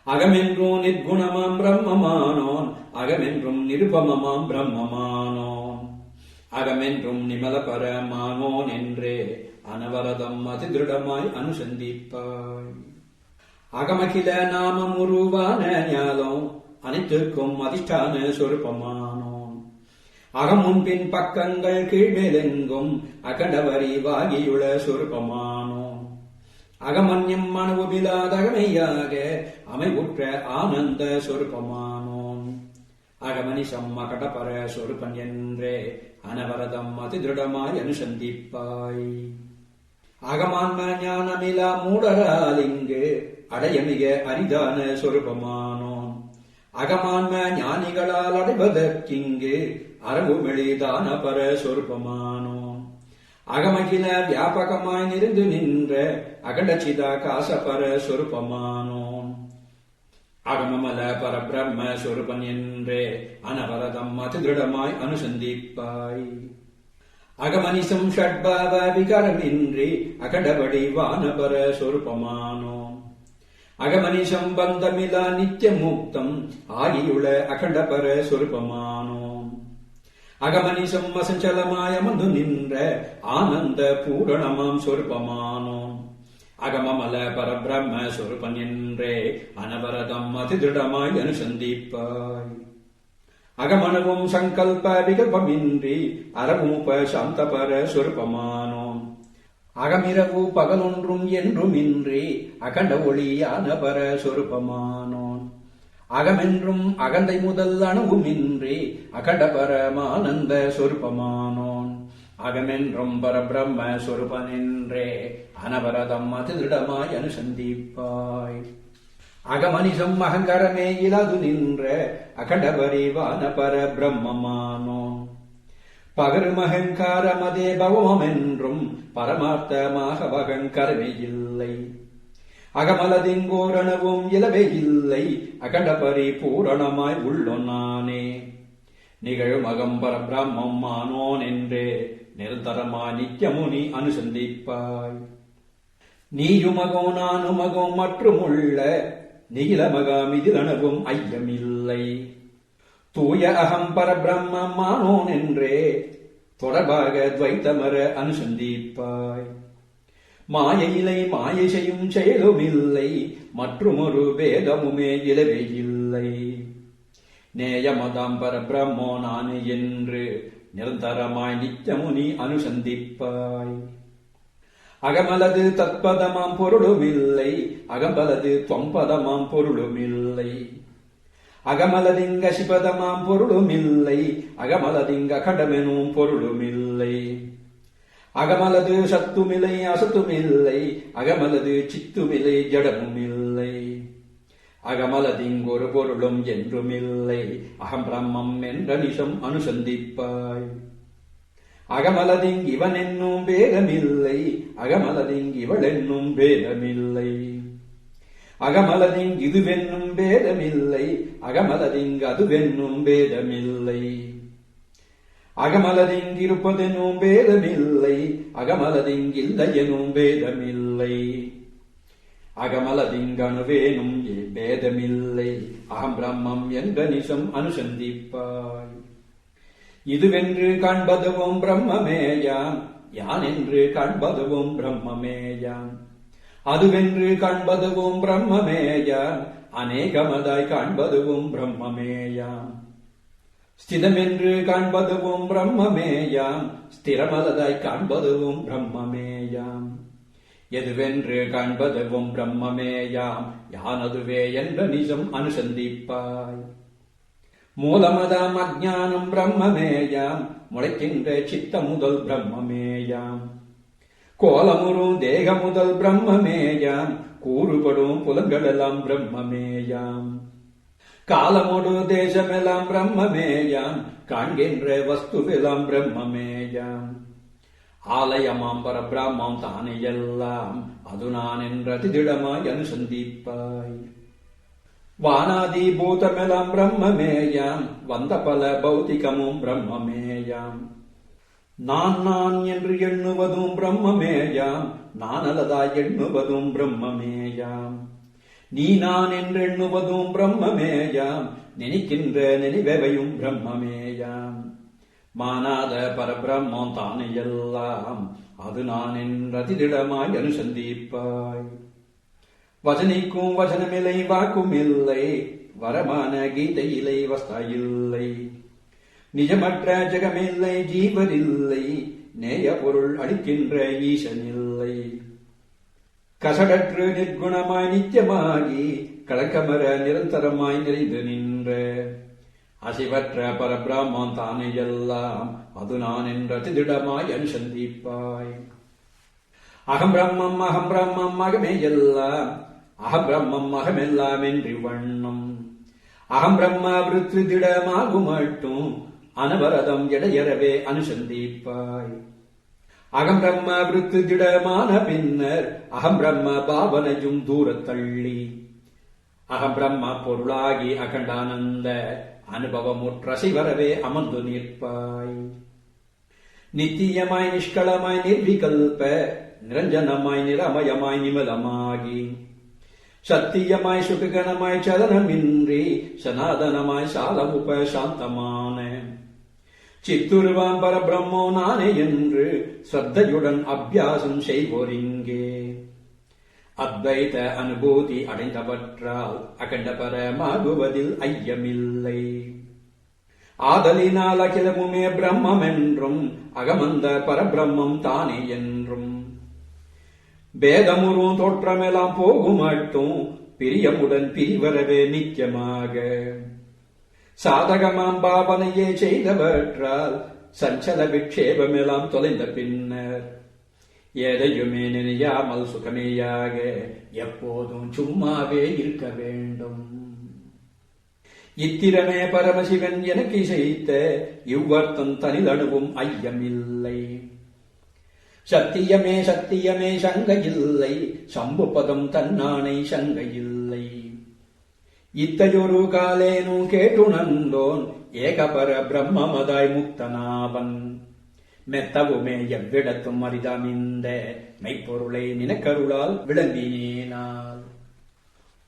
அகமென்றும் நிர்குணமாம் பிரம்மமானோன் அகமென்றும் நிருபமமாம் பிரம்மமானோன் அகமென்றும் நிமல பரமானோன் என்றே அனவரதம் அதிதிருடமாய் அனுசந்திப்பாய் அகமகில நாமம் உருவான ஞானம் அனைத்துக்கும் அதிஷ்டான சொருபமானோன் அகமுன்பின் பக்கங்கள் கீழ்மேலெங்கும் அகண்டவரி வாகியுள சொருபமானோ அகமன்யம் மனவுமில்லாதகமையாக அமைவுற்ற ஆனந்த சொருபமானோன் அகமனிசம் அகடபர சொருபன் என்றே அனவரதம் அதிதிருடமாய் அனுசந்திப்பாய் அகமான்ம ஞானமிலா மூடரால் இங்கு அடைய மிக அரிதான சொருபமானோன் அகமான்ம ஞானிகளால் அடைவதற்கிங்கு அரவுமெளிதான பர சொருபமானோன் அகமகில வியாபகமாய் நிருந்து நின்ற அகண்டச்சித காசபர சொருபமானோன் அகமமல பரபிரம்ம சொருபன் என்றே அனவரதம் அதிதிருடமாய் அனுசந்திப்பாய் அகமனிசம் ஷட்பாவ விகாரமின்றி அகண்டபடி வானபர சொருபமானோம் அகமனிசம் பந்தமிலா நித்திய முக்தம் ஆகியுள அகண்டபர சொருபமானோம் அகமனிசம் அசஞ்சலமாயமந்து நின்ற ஆனந்த பூரணமாம் சொருபமானோம் அகமமல பரபிரம்ம சொருபன் என்றே அனவரதம் அதிதிருடமாய் அனுசந்திப்பாய் அகமனவும் சங்கல்ப விகல்பமின்றி அரவூப சாந்தபர சொருபமானோம் அகமிரவு பகலொன்றும் என்றுமின்றி அகண்ட ஒளியான பர சொருபமானோன் அகமென்றும் அகந்தை முதல் அணுவுமின்றி அகண்ட பரமானந்த சொருபமானோன் அகமென்றும் பரபிரம்ம சொருபனென்றே அனவரதம் அதிதிருடமாய் அனுசந்திப்பாய் அகமனிசம் அகங்கரமே இலது நின்ற அகண்டபரி வானபர பிரம்மமானோன் பகருமகங்காரமதே பவமென்றும் பரமார்த்தமாக வகங்கரமே இல்லை அகமலதிங்கோரணவும் இலவே இல்லை அகண்டபரி பூரணமாய் உள்ளொன்னானே நிகழும் அகம்பர பிரம்மம் ஆனோன் என்றே நிரந்தரமாய் நித்தியமுனி அனுசந்திப்பாய் நீயுமகோ நானுமகோ மற்றுமுள்ள நிகிலமகாமிதிலனவும் ஐயமில்லை தூய அகம் பரபிரம்மம் ஆனோன் என்றே தொடர்பாக துவைத்தமர அனுசந்திப்பாய் மாயையிலை மாயை செய்யும் செயலுமில்லை மற்றுமொரு பேதமுமே இலவே இல்லை நேயமதாம் பரபிரம்மோ நானு என்று நிரந்தரமாய் நித்தியமுனி அனுசந்திப்பாய் அகமலது தத்பதமாம் பொருளுமில்லை அகம்பலது தொம்பதமாம் பொருளுமில்லை அகமலதிங்க சிபதமாம் பொருளுமில்லை அகமலதிங்க அகண்டமெனும் பொருளுமில்லை அகமலது சத்துமில்லை அசத்துமில்லை அகமலது சித்துமில்லை ஜடமுமில்லை அகமலதிங்கொரு பொருளும் என்றுமில்லை அகம் பிரம்மம் என்ற நிஷம் அனுசந்திப்பாய் அகமலதிங் இவன் என்னும் பேதமில்லை அகமலதிங் இவள் என்னும் பேதமில்லை அகமலதிங் இதுவென்னும் பேதமில்லை அகமலதிங் அதுவென்னும் பேதமில்லை அகமலதிங் இருப்பதெனும் பேதமில்லை அகமலதிங் இல்லை எனும் பேதமில்லை அகமலதிங் அணுவேனும் பேதமில்லை அகம் பிரம்மம் என்ற நிஷம் அனுசந்திப்பாய் இதுவென்று காண்பதுவும் பிரம்மமேயாம் யான் என்று காண்பதுவும் பிரம்மமேயாம் அதுவென்று காண்பதுவும் பிரம்மமேயாம் அநேகமதாய் காண்பதுவும் பிரம்மமேயாம் ஸ்திதமென்று காண்பதுவும் பிரம்மமேயாம் ஸ்திரமலதாய் காண்பதுவும் பிரம்மமேயாம் எதுவென்று காண்பதுவும் பிரம்மமேயாம் யானதுவே என்ற நிஜம் அனுசந்திப்பாய் மூலமதாம் அஜ்ஞானம் பிரம்மமேயாம் முளைக்கின்ற சித்த முதல் பிரம்மமேயாம் கோலமுறும் தேக முதல் பிரம்மமேயாம் கூறுபடும் புலங்களெல்லாம் பிரம்மமேயாம் காலமொடு தேசமெல்லாம் பிரம்மமேயாம் காண்கின்ற வஸ்துவெல்லாம் பிரம்மமேயாம் ஆலயமாம் பரபிரம்மம் தானே எல்லாம் அது நான் என்ற திடமாய் அனுசந்திப்பாய் வானாதி பூதமெல்லாம் பிரம்மமேயாம் வந்த பல பௌத்திகமும் பிரம்மமேயாம் நான் என்று எண்ணுவதும் பிரம்மமேயாம் நான் அல்லதாய் எண்ணுவதும் பிரம்மமேயாம் நீ நான் என்று எண்ணுவதும் பிரம்மமேயாம் நினைக்கின்ற நினைவையும் பிரம்மமேயாம் மானாத பரபிரம்மம் தானே எல்லாம் அது நான் என்ற திடமாய் அனுசந்திப்பாய் வசனிக்கும் வசனமில்லை வாக்கும் இல்லை வரமான கீதையிலை வஸ்தாயில்லை நிஜமற்ற ஜெகமில்லை, ஜீவரில்லை, நேய பொருள் அளிக்கின்ற ஈசனில்லை. கசடற்று நிர்குணமாய் நித்தியமாகி கலக்கமர நிரந்தரமாய் நிறைந்து நின்ற அசிவற்ற பரபிரம்மம் தானே எல்லாம், அது நான் என்ற திடமாய் அனுசந்திப்பாய். அகம் பிரம்மம் அகமே எல்லாம், அகம் பிரம்மம் அகமெல்லாம் என்று வண்ணம். அகம் பிரம்ம விருத்தி திடமாகும் மட்டும் அனவரதம் இடையறவே அனுசந்திப்பாய். அகம் பிரம்ம விருத்தி திடமான பின்னர் அகம் பிரம்ம பாவனையும் தூரத்தள்ளி அகம் பிரம்ம பொருளாகி அகண்டானந்த அனுபவமுற்ற சிவரவே அமர்ந்து நிற்பாய். நித்தியமாய் நிஷ்களமாய் நிர்விகல்ப நிரஞ்சனமாய் நிரமயமாய் நிமலமாகி சத்தியமாய் சுககணமாய் சலனமின்றி சனாதனமாய் சாலமுப சாந்தமான சித்துருவாம் பரபிரம்மோ நானே என்று ஸ்ரத்தையுடன் அபியாசம் செய்வோரிங்கே. அத்வைத அனுபூதி அடைந்தவற்றால் அகண்ட பரமாகுவதில் ஐயமில்லை. ஆதலினால் அகிலமுமே பிரம்மம் என்றும் அகமந்த பரபிரம்மம் தானே என்றும் பேதமுறும் தோற்றமெல்லாம் போகும் மட்டும் பிரியமுடன் பிரிவரவே நித்தியமாக சாதகமாம் பாவனையே செய்தவற்றால் சஞ்சல விக்ஷேபமெல்லாம் தொலைந்த பின்னர் எதையுமே நினையாமல் சுகமேயாக எப்போதும் சும்மாவே இருக்க வேண்டும். இத்திரமே பரமசிவன் எனக்கு இசைத்த இவ்வர்த்தம் தனிலணுவும் ஐயமில்லை. சத்தியமே சத்தியமே சங்கையில்லை, சம்புபதம் தன்னானை சங்கையில்லை. இத்தையொரு காலேனு கேட்டுணர்ந்தோன் ஏகபர பிரம்மமதாய் முக்தனாவன். மெத்தவுமே எவ்விடத்தும் அரிதாமிந்த மெய்ப்பொருளை நினக்கருளால் விளங்கினேனால்.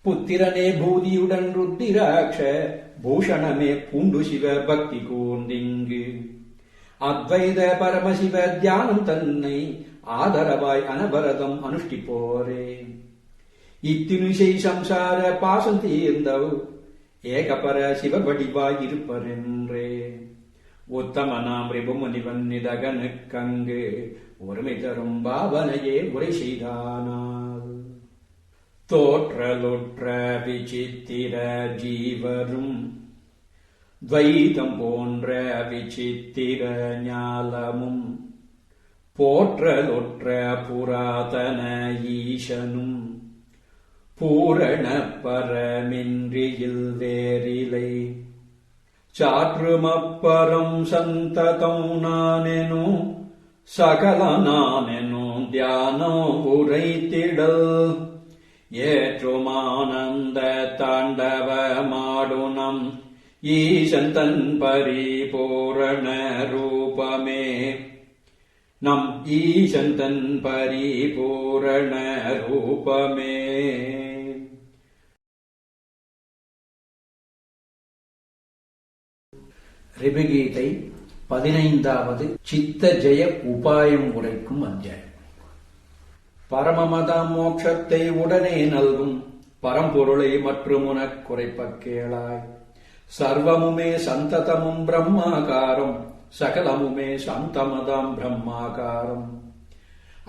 புத்திரனே பூதியுடன் ருத்திராட்ச பூஷணமே பூண்டு சிவ பக்தி கூர்ந்திங்கு அத்வைத பரமசிவ தியானம் தன்னை ஆதரவாய் அனவரதம் அனுஷ்டிப்போரே. இத்தினுசை சம்சார பாசம் தீர்ந்தவ் ஏகபர சிவவடிவாய் இருப்பரென்றே. உத்தமனாம் ரிபுமுனிவன் நிதகனுக்கங்கு ஒருமை தரும் பாவனையே உரை செய்தானால். தோற்றலுற்ற விசித்திர ஜீவரும் துவைதம் போன்ற விசித்திர ஞாலமும் போற்றலுற்ற புராதன ஈசனும் பூரண பரமின்றியில் வேறிலை. சாற்றுமப்பரம் சந்ததம் நானெனு சகல நானெனு தியானம் உரைத்திடல். ஏற்றுமானந்த தாண்டவ மாடுனம் ஈசன் தன் பரிபூரண ரூபமே. நம் ஈசன் தன் பரிபூரண ரூபமே. ரிபுகீதை 15வது சித்த ஜெய உபாயம் உரைக்கும் அத்தியாயம். பரமமதம் மோட்சத்தை உடனே நல்கும் பரம்பொருளை மற்றும் உனக் குறைப்பக் கேளாய். சர்வமுமே சந்ததமும் பிரம்மாகாரம், சகலமுமே சாந்தமதாம் பிரம்மாகாரம்.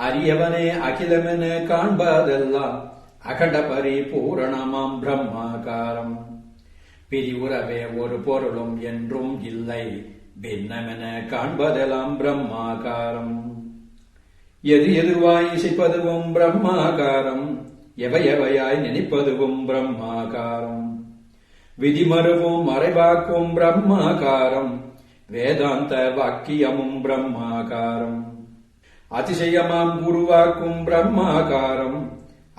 அரியவனே அகிலமென காண்பதெல்லாம் அகண்ட பரிபூரணமாம் பிரம்மாகாரம். பிரிவுறவே ஒரு பொருளும் என்றும் இல்லை, பின்னமென காண்பதெல்லாம் பிரம்மாகாரம். எது எதுவாய் இசைப்பதுவும் பிரம்மாகாரம், எவையவையாய் நினைப்பதுவும் பிரம்மாகாரம். விதிமருவும் மறைவாக்கும் பிரம்மாகாரம், வேதாந்த வாக்கியமும் பிரம்மாகாரம். அதிசயமாம் குருவாக்கும் பிரம்மாகாரம்,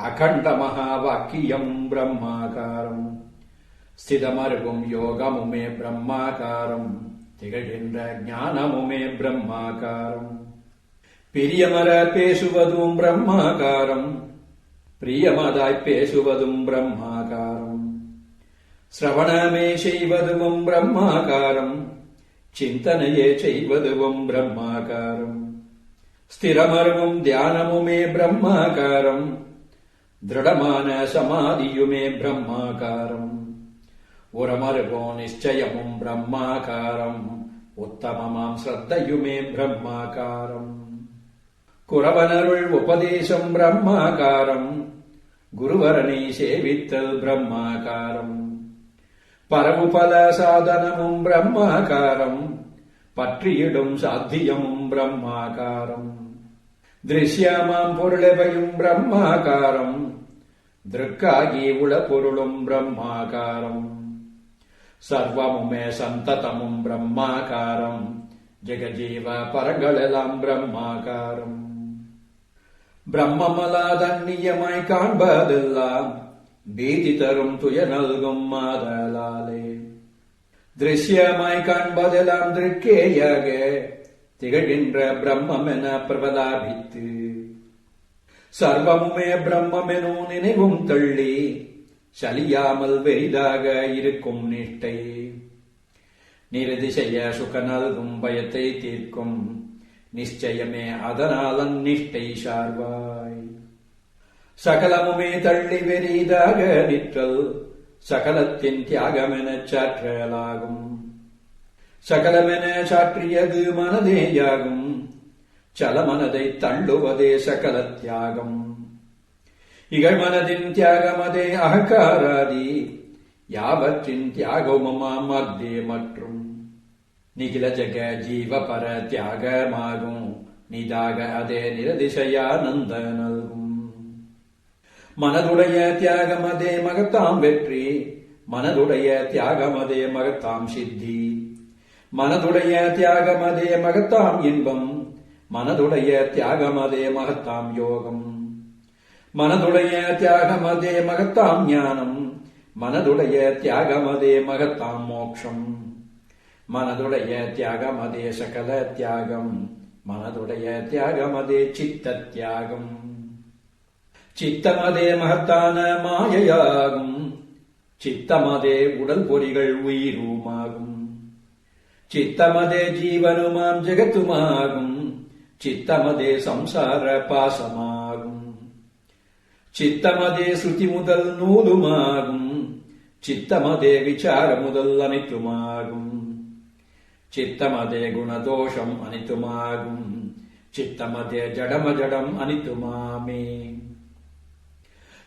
அகண்ட மகா வாக்கியம் பிரம்மாகாரம். ஸ்திதமருவும் யோகமுமே பிரம்மாகாரம், திகழ்கின்ற ஞானமுமே பிரம்மாகாரம். பிரியமர பேசுவதும் பிரம்மாகாரம், பிரியமதாய் பேசுவதும் பிரம்மாகாரம். சிரவணமே செய்வதுவும் பிரம்மாகாரம், சிந்தனையே செய்வதுவும் பிரம்மாகாரம். ஸ்திரமருவும் தியானமுமே பிரம்மாகாரம், திருடமான சமாதியுமே பிரம்மாகாரம். உரமருவோ நிச்சயமும் பிரம்மாகாரம், உத்தமமாம் ஸ்ரத்தையுமே பிரம்மாகாரம். குரவனருள் உபதேசம் பிரம்மாகாரம், குருவரனை சேவித்தல் பிரம்மாகாரம். பரவுபல சாதனமும் பிரம்மாகாரம், பற்றியிடும் சாத்தியமும் பிரம்மாகாரம். திருஷ்யமாம் பொருளவையும் பிரம்மாகாரம், திருக்காகி உள பொருளும் பிரம்மாகாரம். சர்வமுமே சந்ததமும் பிரம்மாகாரம், ஜெகஜீவ பரங்களெல்லாம் பிரம்மாகாரம். பிரம்மமலாதன்னியமாய் காண்பதெல்லாம் பீதி தரும் துய நல்கும் மாதலாலே. திருஷ்யமாய் காண்பதெல்லாம் திருக்கேயாக திகழ்கின்ற பிரம்மென பிரபலாபித்து, சர்வமுமே பிரம்மெனும் நினைவும் தள்ளி சலியாமல் வெறிதாக இருக்கும் நிஷ்டை. நிரதிசய சுக நல்கும் பயத்தை தீர்க்கும் நிச்சயமே அதனால் அந்நிஷ்டை சார்வாய். சகலமுமே தள்ளி வெறிதாக நிற்றல் சகலத்தின் தியாகமெனச் சாற்றலாகும். சகலமென சாற்றியது மனதேயாகும், சலமனதை தள்ளுவதே சகல தியாகம். இகழ்மனதின் தியாகமதே அகங்காராதி, யாவற்றின் தியாகமுமாம் அக்தே மற்றும். நிகில ஜக ஜீவ பர தியாகமாகும், நிதாக அதே நிரதிசயானந்த நல்கும். மனதுடைய தியாகமதே மகத்தாம் வெற்றி, மனதுடைய தியாகமதே மகத்தாம் சித்தி. மனதுடைய தியாகமதே மகத்தாம் இன்பம், மனதுடைய தியாகமதே மகத்தாம் யோகம். மனதுடைய தியாகமதே மகத்தாம் ஞானம், மனதுடைய தியாகமதே மகத்தாம் மோக்ஷம். மனதுடைய தியாகமதே சகல தியாகம், மனதுடைய தியாகமதே சித்த தியாகம். சித்தமதே மகத்தான மாயையாகும், சித்தமதே உடல் பொறிகள் உயிருமாகும். சித்தமதே ஜீவனுமாம் ஜெகத்துமாகும், சித்தமதே சம்சார பாசமாகும். சித்தமதே ஸ்ருதி முதல் நூலுமாகும், சித்தமதே விசார முதல் அனைத்துமாகும். சித்தமதே குணதோஷம் அனைத்துமாகும், சித்தமதே ஜடமஜடம் அனைத்துமாமே.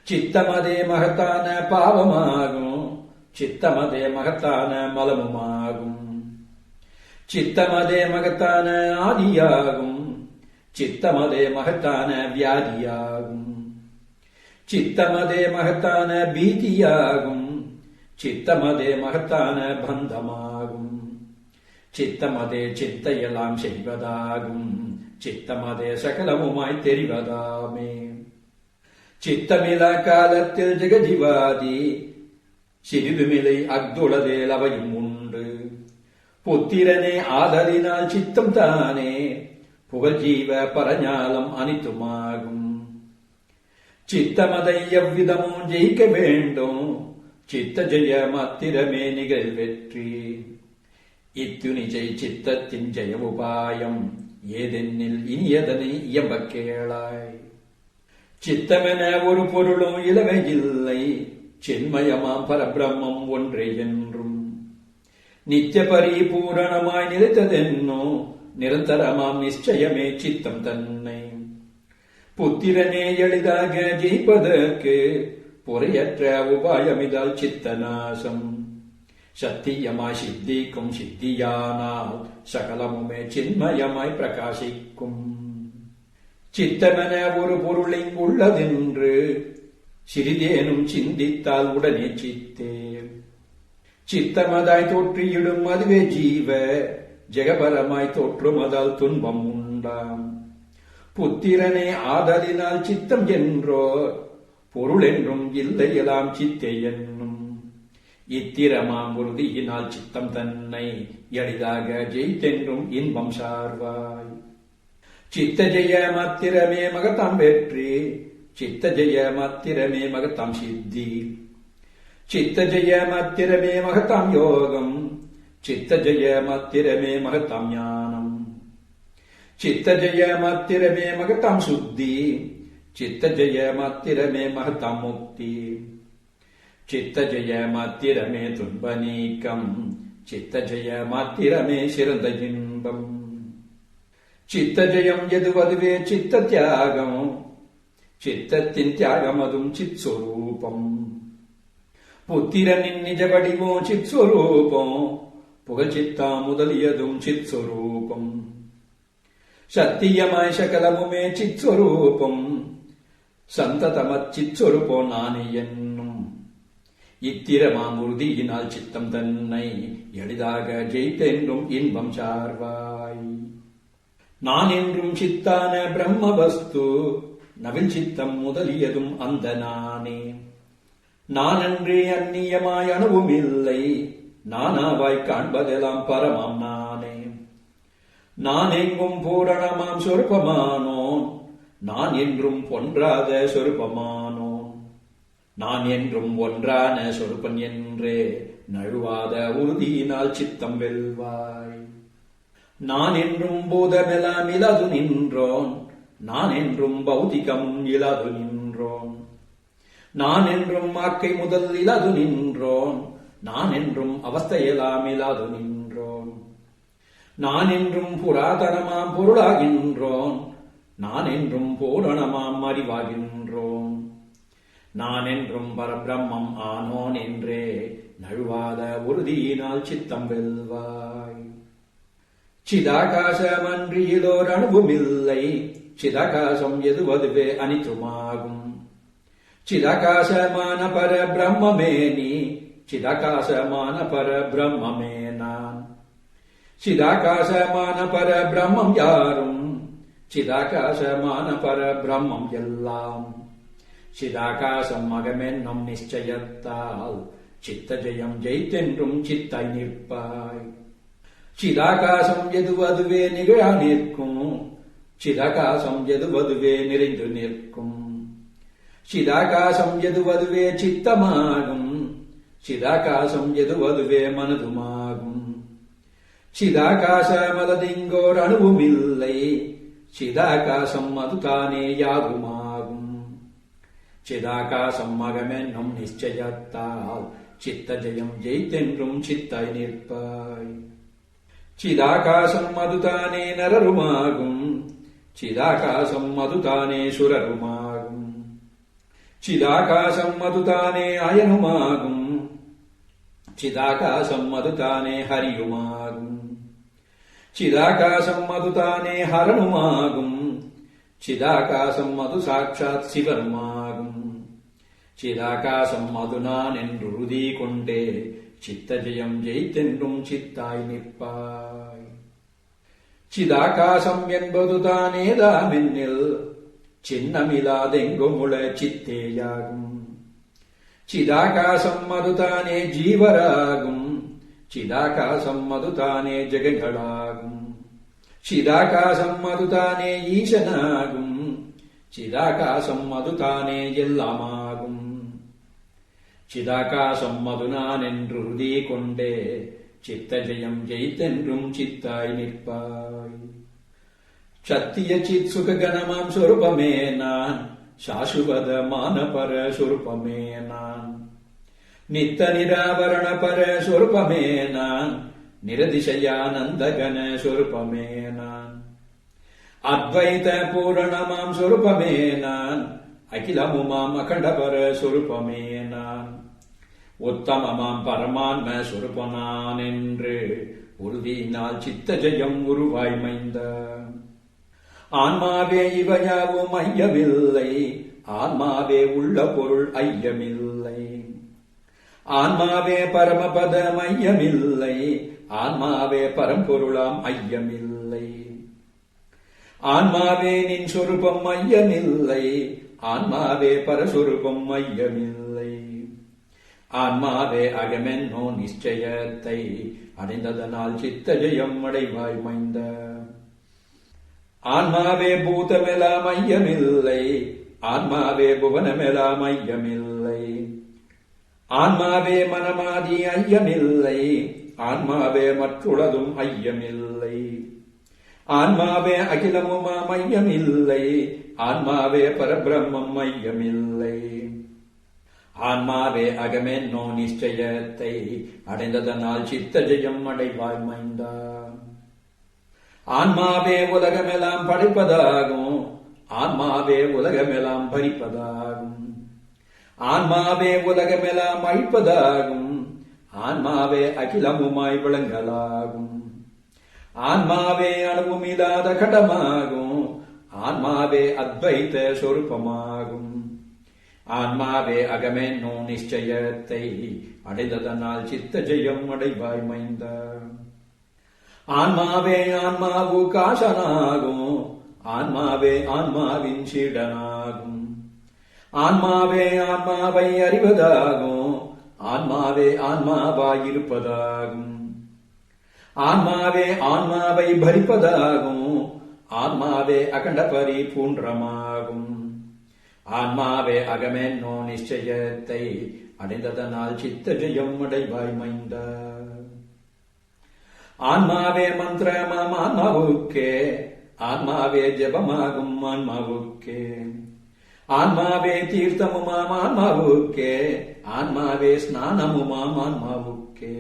சித்தமதே மகத்தான பாவமாகும், சித்தமதே மகத்தான மலமுமாகும். சித்தமதே மகத்தான ஆதியாகும், சித்தமதே மகத்தான வியாதியாகும். சித்தமதே மகத்தான பீதியாகும், சித்தமதே மகத்தான பந்தமாகும். சித்தமதே சித்தையெல்லாம் செய்வதாகும், சித்தமதே சகலமுமாய் தெரிவதாமே. சித்தமிலா காலத்தில் ஜெகஜிவாதி, சிறிதுமிலை அக்துளதேல் அவையும் உண்டு. புத்திரனே ஆதலினால் சித்தம் தானே, புகழ்ஜீவ பரஞாலம் அனைத்துமாகும். சித்தமதை எவ்விதமும் ஜெயிக்க வேண்டும், சித்த ஜெய மாத்திரமே நிகழ் வெற்றி. இத்துணிஜை சித்தத்தின் ஜெய உபாயம், ஏதென்னில் இனியதனை இயம்ப கேளாய். சித்தமென ஒரு பொருளும் இலவையில்லை, சின்மயமாம் பரபிரம்மம் ஒன்றே என்றும். நித்திய பரிபூரணமாய் நிலைத்ததென்னோ, நிரந்தரமாம் நிச்சயமே சித்தம் தன்னை. புத்திரனே எளிதாக ஜெயிப்பதற்கு பொறையற்ற உபாயமிதால் சித்தநாசம். சத்தியமாய் சித்திக்கும் சித்தியானால் சகலமுமே சின்மயமாய் பிரகாசிக்கும். சித்தமென ஒரு பொருளிங் உள்ளதென்று சிறிதேனும் சிந்தித்தால் உடனே சித்தே. சித்தமதாய் தோற்றியிடும் அதுவே ஜீவ, ஜெகபரமாய் தோற்றுமதால் துன்பம் உண்டாம். புத்திரனே ஆதலினால் சித்தம் என்றோ, பொருள் என்றும் இல்லையெல்லாம் சித்தே என்னும். இத்திரமாம் உறுதியினால் சித்தம் தன்னை எளிதாக ஜெயித்தென்றும் இன்பம் சார்வாய். சித்த ஜெய மாத்திரமே மகத்தாம் வெற்றி, சித்த ஜெய மாத்திரமே மகத்தாம் சித்தி. சித்த ஜெய மாத்திரமே மகத்தாம் யோகம், சித்த ஜெய மாத்திரமே மகத்தாம் ஞானம். சித்த ஜெய மாத்திரமே மகத்தாம் சுத்தி, சித்த ஜெய மாத்திரமே மகத்தாம் முக்தி. சித்த ஜெய மாத்திரமே துன்ப நீக்கம், சித்த ஜெய மாத்திரமே சிறந்த இன்பம். சித்த ஜெயம் எதுவதுவே சித்த தியாகம், சித்தத்தின் தியாகம் அதுவும் சித் சொரூபம். புத்திரனின் நிஜ வடிவம் சித் சொரூபம், புகழ்ச்சித்தா முதலியதும் சித் சொரூபம். சத்தியமாய் சகலமுமே சித் சொரூபம், சந்ததமச் சித் சொரூபம் நானே என்னும் இத்திரமாம் உறுதியினால் சித்தம் தன்னை எளிதாக ஜெயித்தென்றும் இன்பம் சார்வாய். நான் என்றும் சித்தான பிரம்ம வஸ்து, நவில் சித்தம் முதலியதும் அந்த நானே. நானன்றே அந்நியமாய் அணுவும் இல்லை, நானாவாய் காண்பதெல்லாம் பரமாம் நானே. நான் எங்கும் பூரணமாம் சொருபமானோன், நான் என்றும் பொன்றாத சொருபமானோன். நான் என்றும் ஒன்றான சொருபன் என்றே நழுவாத உறுதியினால் சித்தம் வெல்வாய். நான் என்றும் பூதமெல்லாம் இலது நின்றோன், நான் என்றும் பௌதிகம் இலது நின்றோன். நான் என்றும் ஆக்கை முதல் இலது நின்றோன், நான் என்றும் அவஸ்தையெல்லாம் இலது நின்றோன். நான் என்றும் புராதனமாம் பொருளாகின்றோன், நான் என்றும் பூரணமாம் அறிவாகின்றோன். நான் என்றும் பரபிரம்மம் ஆனோன் என்றே நழுவாத உறுதியினால் சித்தம் வெல்வாய். சிதாகாசமன்றி இதோர் அணுவுமில்லை, சிதாகாசம் எதுவதுவே அனித்துமாகும். சிதாகாசமான பர பிரம்மமே நீ, சிதாகாசமான பர பிரம்மமே நான். சிதாகாசமான பர பிரம்மம் யாரும், சிதாகாசமான பர பிரம்மம் எல்லாம். சிதாகாசம் அகமென்னும் நிச்சயத்தால் சித்த ஜெயம் ஜெயித்தென்றும் சித்தாய் நிற்பாய். சிதாகாசம் எதுவதுவே நிகழா நிற்கும், சிதாகாசம் எதுவதுவே நிறைந்து நிற்கும். சிதாகாசம் எதுவதுவே சித்தமாகும், சிதாகாசம் எதுவதுவே மனதுமாகும். சிதாகாசமதிங்கோர் அணுவுமில்லை, சிதாகாசம் அதுதானே யாகுமாகும். சிதாகாசம் அகமென்னும் நிச்சயத்தால் சித்த ஜெயம் ஜெயித்தென்றும் சித்தாய் நிற்பாய். சிதாகாசம் அதுதானே நரருமாகும், சிதாகாசம் அதுதானே சுரருமாகும். சிதாகாசம் அதுதானே அயனுமாகும், சிதாகாசம் அதுதானே ஹரியுமாகும். சிதாகாசம் அதுதானே ஹரனுமாகும், சிதாகாசம் அது சாட்சாத் சிவனுமாகும். சிதாகாசம் அது நான் என்று உறுதி கொண்டே சித்த ஜெயம் ஜெயித்தென்றும் சித்தாய் நிற்பாய். சிதாகாசம் என்பது தானேதாமென்னில் சின்னமிலாதெங்குமுள சித்தேயாகும். சிதாகாசம் அதுதானே ஜீவராகும், சிதாகாசம் அதுதானே ஜெகங்களாகும். சிதாகாசம் அதுதானே ஈசனாகும், சிதாகாசம் அதுதானே எல்லாமாகும். சிதாகாசம் அது நான் என்று உறுதி கொண்டே சித்த ஜெயம் ஜெயித்தென்றும் சித்தாய் நிற்பாய். சத்திய சித் சுககணமாம் சொருபமே நான், சாசுவதமான பர சொருபமே நான். நித்த நிராவரண பர சொருபமே நான், நிரதிசயானந்தகன சொருபமே நான். அத்வைத பூரணமாம் சொருபமே நான், அகிலமுமாம் அகண்டபர சொருபமே நான். உத்தமமாம் பரமான்ம சொருபனான் என்று உறுதியினால் சித்த ஜெயம் உருவாய் மைந்த. ஆன்மாவே இவையாவும் ஐயமில்லை, ஆன்மாவே உள்ள பொருள் ஐயமில்லை. ஆன்மாவே பரமபதம் ஐயமில்லை, ஆன்மாவே பரம்பொருளாம் ஐயமில்லை. ஆன்மாவே நின் சொரூபம் ஐயமில்லை, ஆன்மாவே பரஸ்வரூபம் ஐயமில்லை. ஆன்மாவே அகமென்னோ நிச்சயத்தை அடைந்ததனால் சித்த ஜெயம் அடைவாய் மைந்த. ஆன்மாவே பூதமெல்லாம் ஐயமில்லை, ஆன்மாவே புவனமெல்லாம் ஐயமில்லை. ஆன்மாவே மனமாதி ஐயமில்லை, ஆன்மாவே மற்றுளதும் ஐயமில்லை. ஆன்மாவே அகிலமுமாம் ஐயமில்லை, ஆன்மாவே பரபிரம்மம் ஐயமில்லை. ஆன்மாவே அகமென்னோ நிச்சயத்தை அடைந்ததனால் சித்த ஜெயம் அடைவாய் மைந்தா. ஆன்மாவே உலகமெல்லாம் படைப்பதாகும், ஆன்மாவே உலகமெல்லாம் பறிப்பதாகும், ஆன்மாவே உலகமெல்லாம் அழிப்பதாகும், ஆன்மாவே அகிலமுமாய் விளங்கலாகும், ஆன்மாவே அணுவுமில்லாத கடமாகும், ஆன்மாவே அத்வைத சொரூபமாகும். ஆன்மாவே அகமென்னோ நிச்சயத்தை அடைந்ததனால் சித்த ஜெயம் அடைவாய் மைந்தா. ஆன்மாவே ஆன்மாவுக்கு ஆசனாகும், ஆன்மாவே ஆன்மாவின் சீடனாகும், ஆன்மாவே ஆன்மாவை அறிவதாகும், ஆன்மாவே ஆன்மாவாயிருப்பதாகும், ஆன்மாவே ஆன்மாவை பரிப்பதாகும், ஆன்மாவே அகண்ட பரிபூன்றமாகும். ஆன்மாவே அகமென்னோ நிச்சயத்தை அடைந்ததனால் சித்த ஜெயம் அடைவாய் மைந்தா. ஆன்மாவே மந்திரமாம் ஆன்மாவுக்கே, ஆன்மாவே ஜபமாகும் ஆன்மாவுக்கே, ஆன்மாவே தீர்த்தமுமாம் ஆன்மாவுக்கே, ஆன்மாவே ஸ்நானமுமாம் ஆன்மாவுக்கே,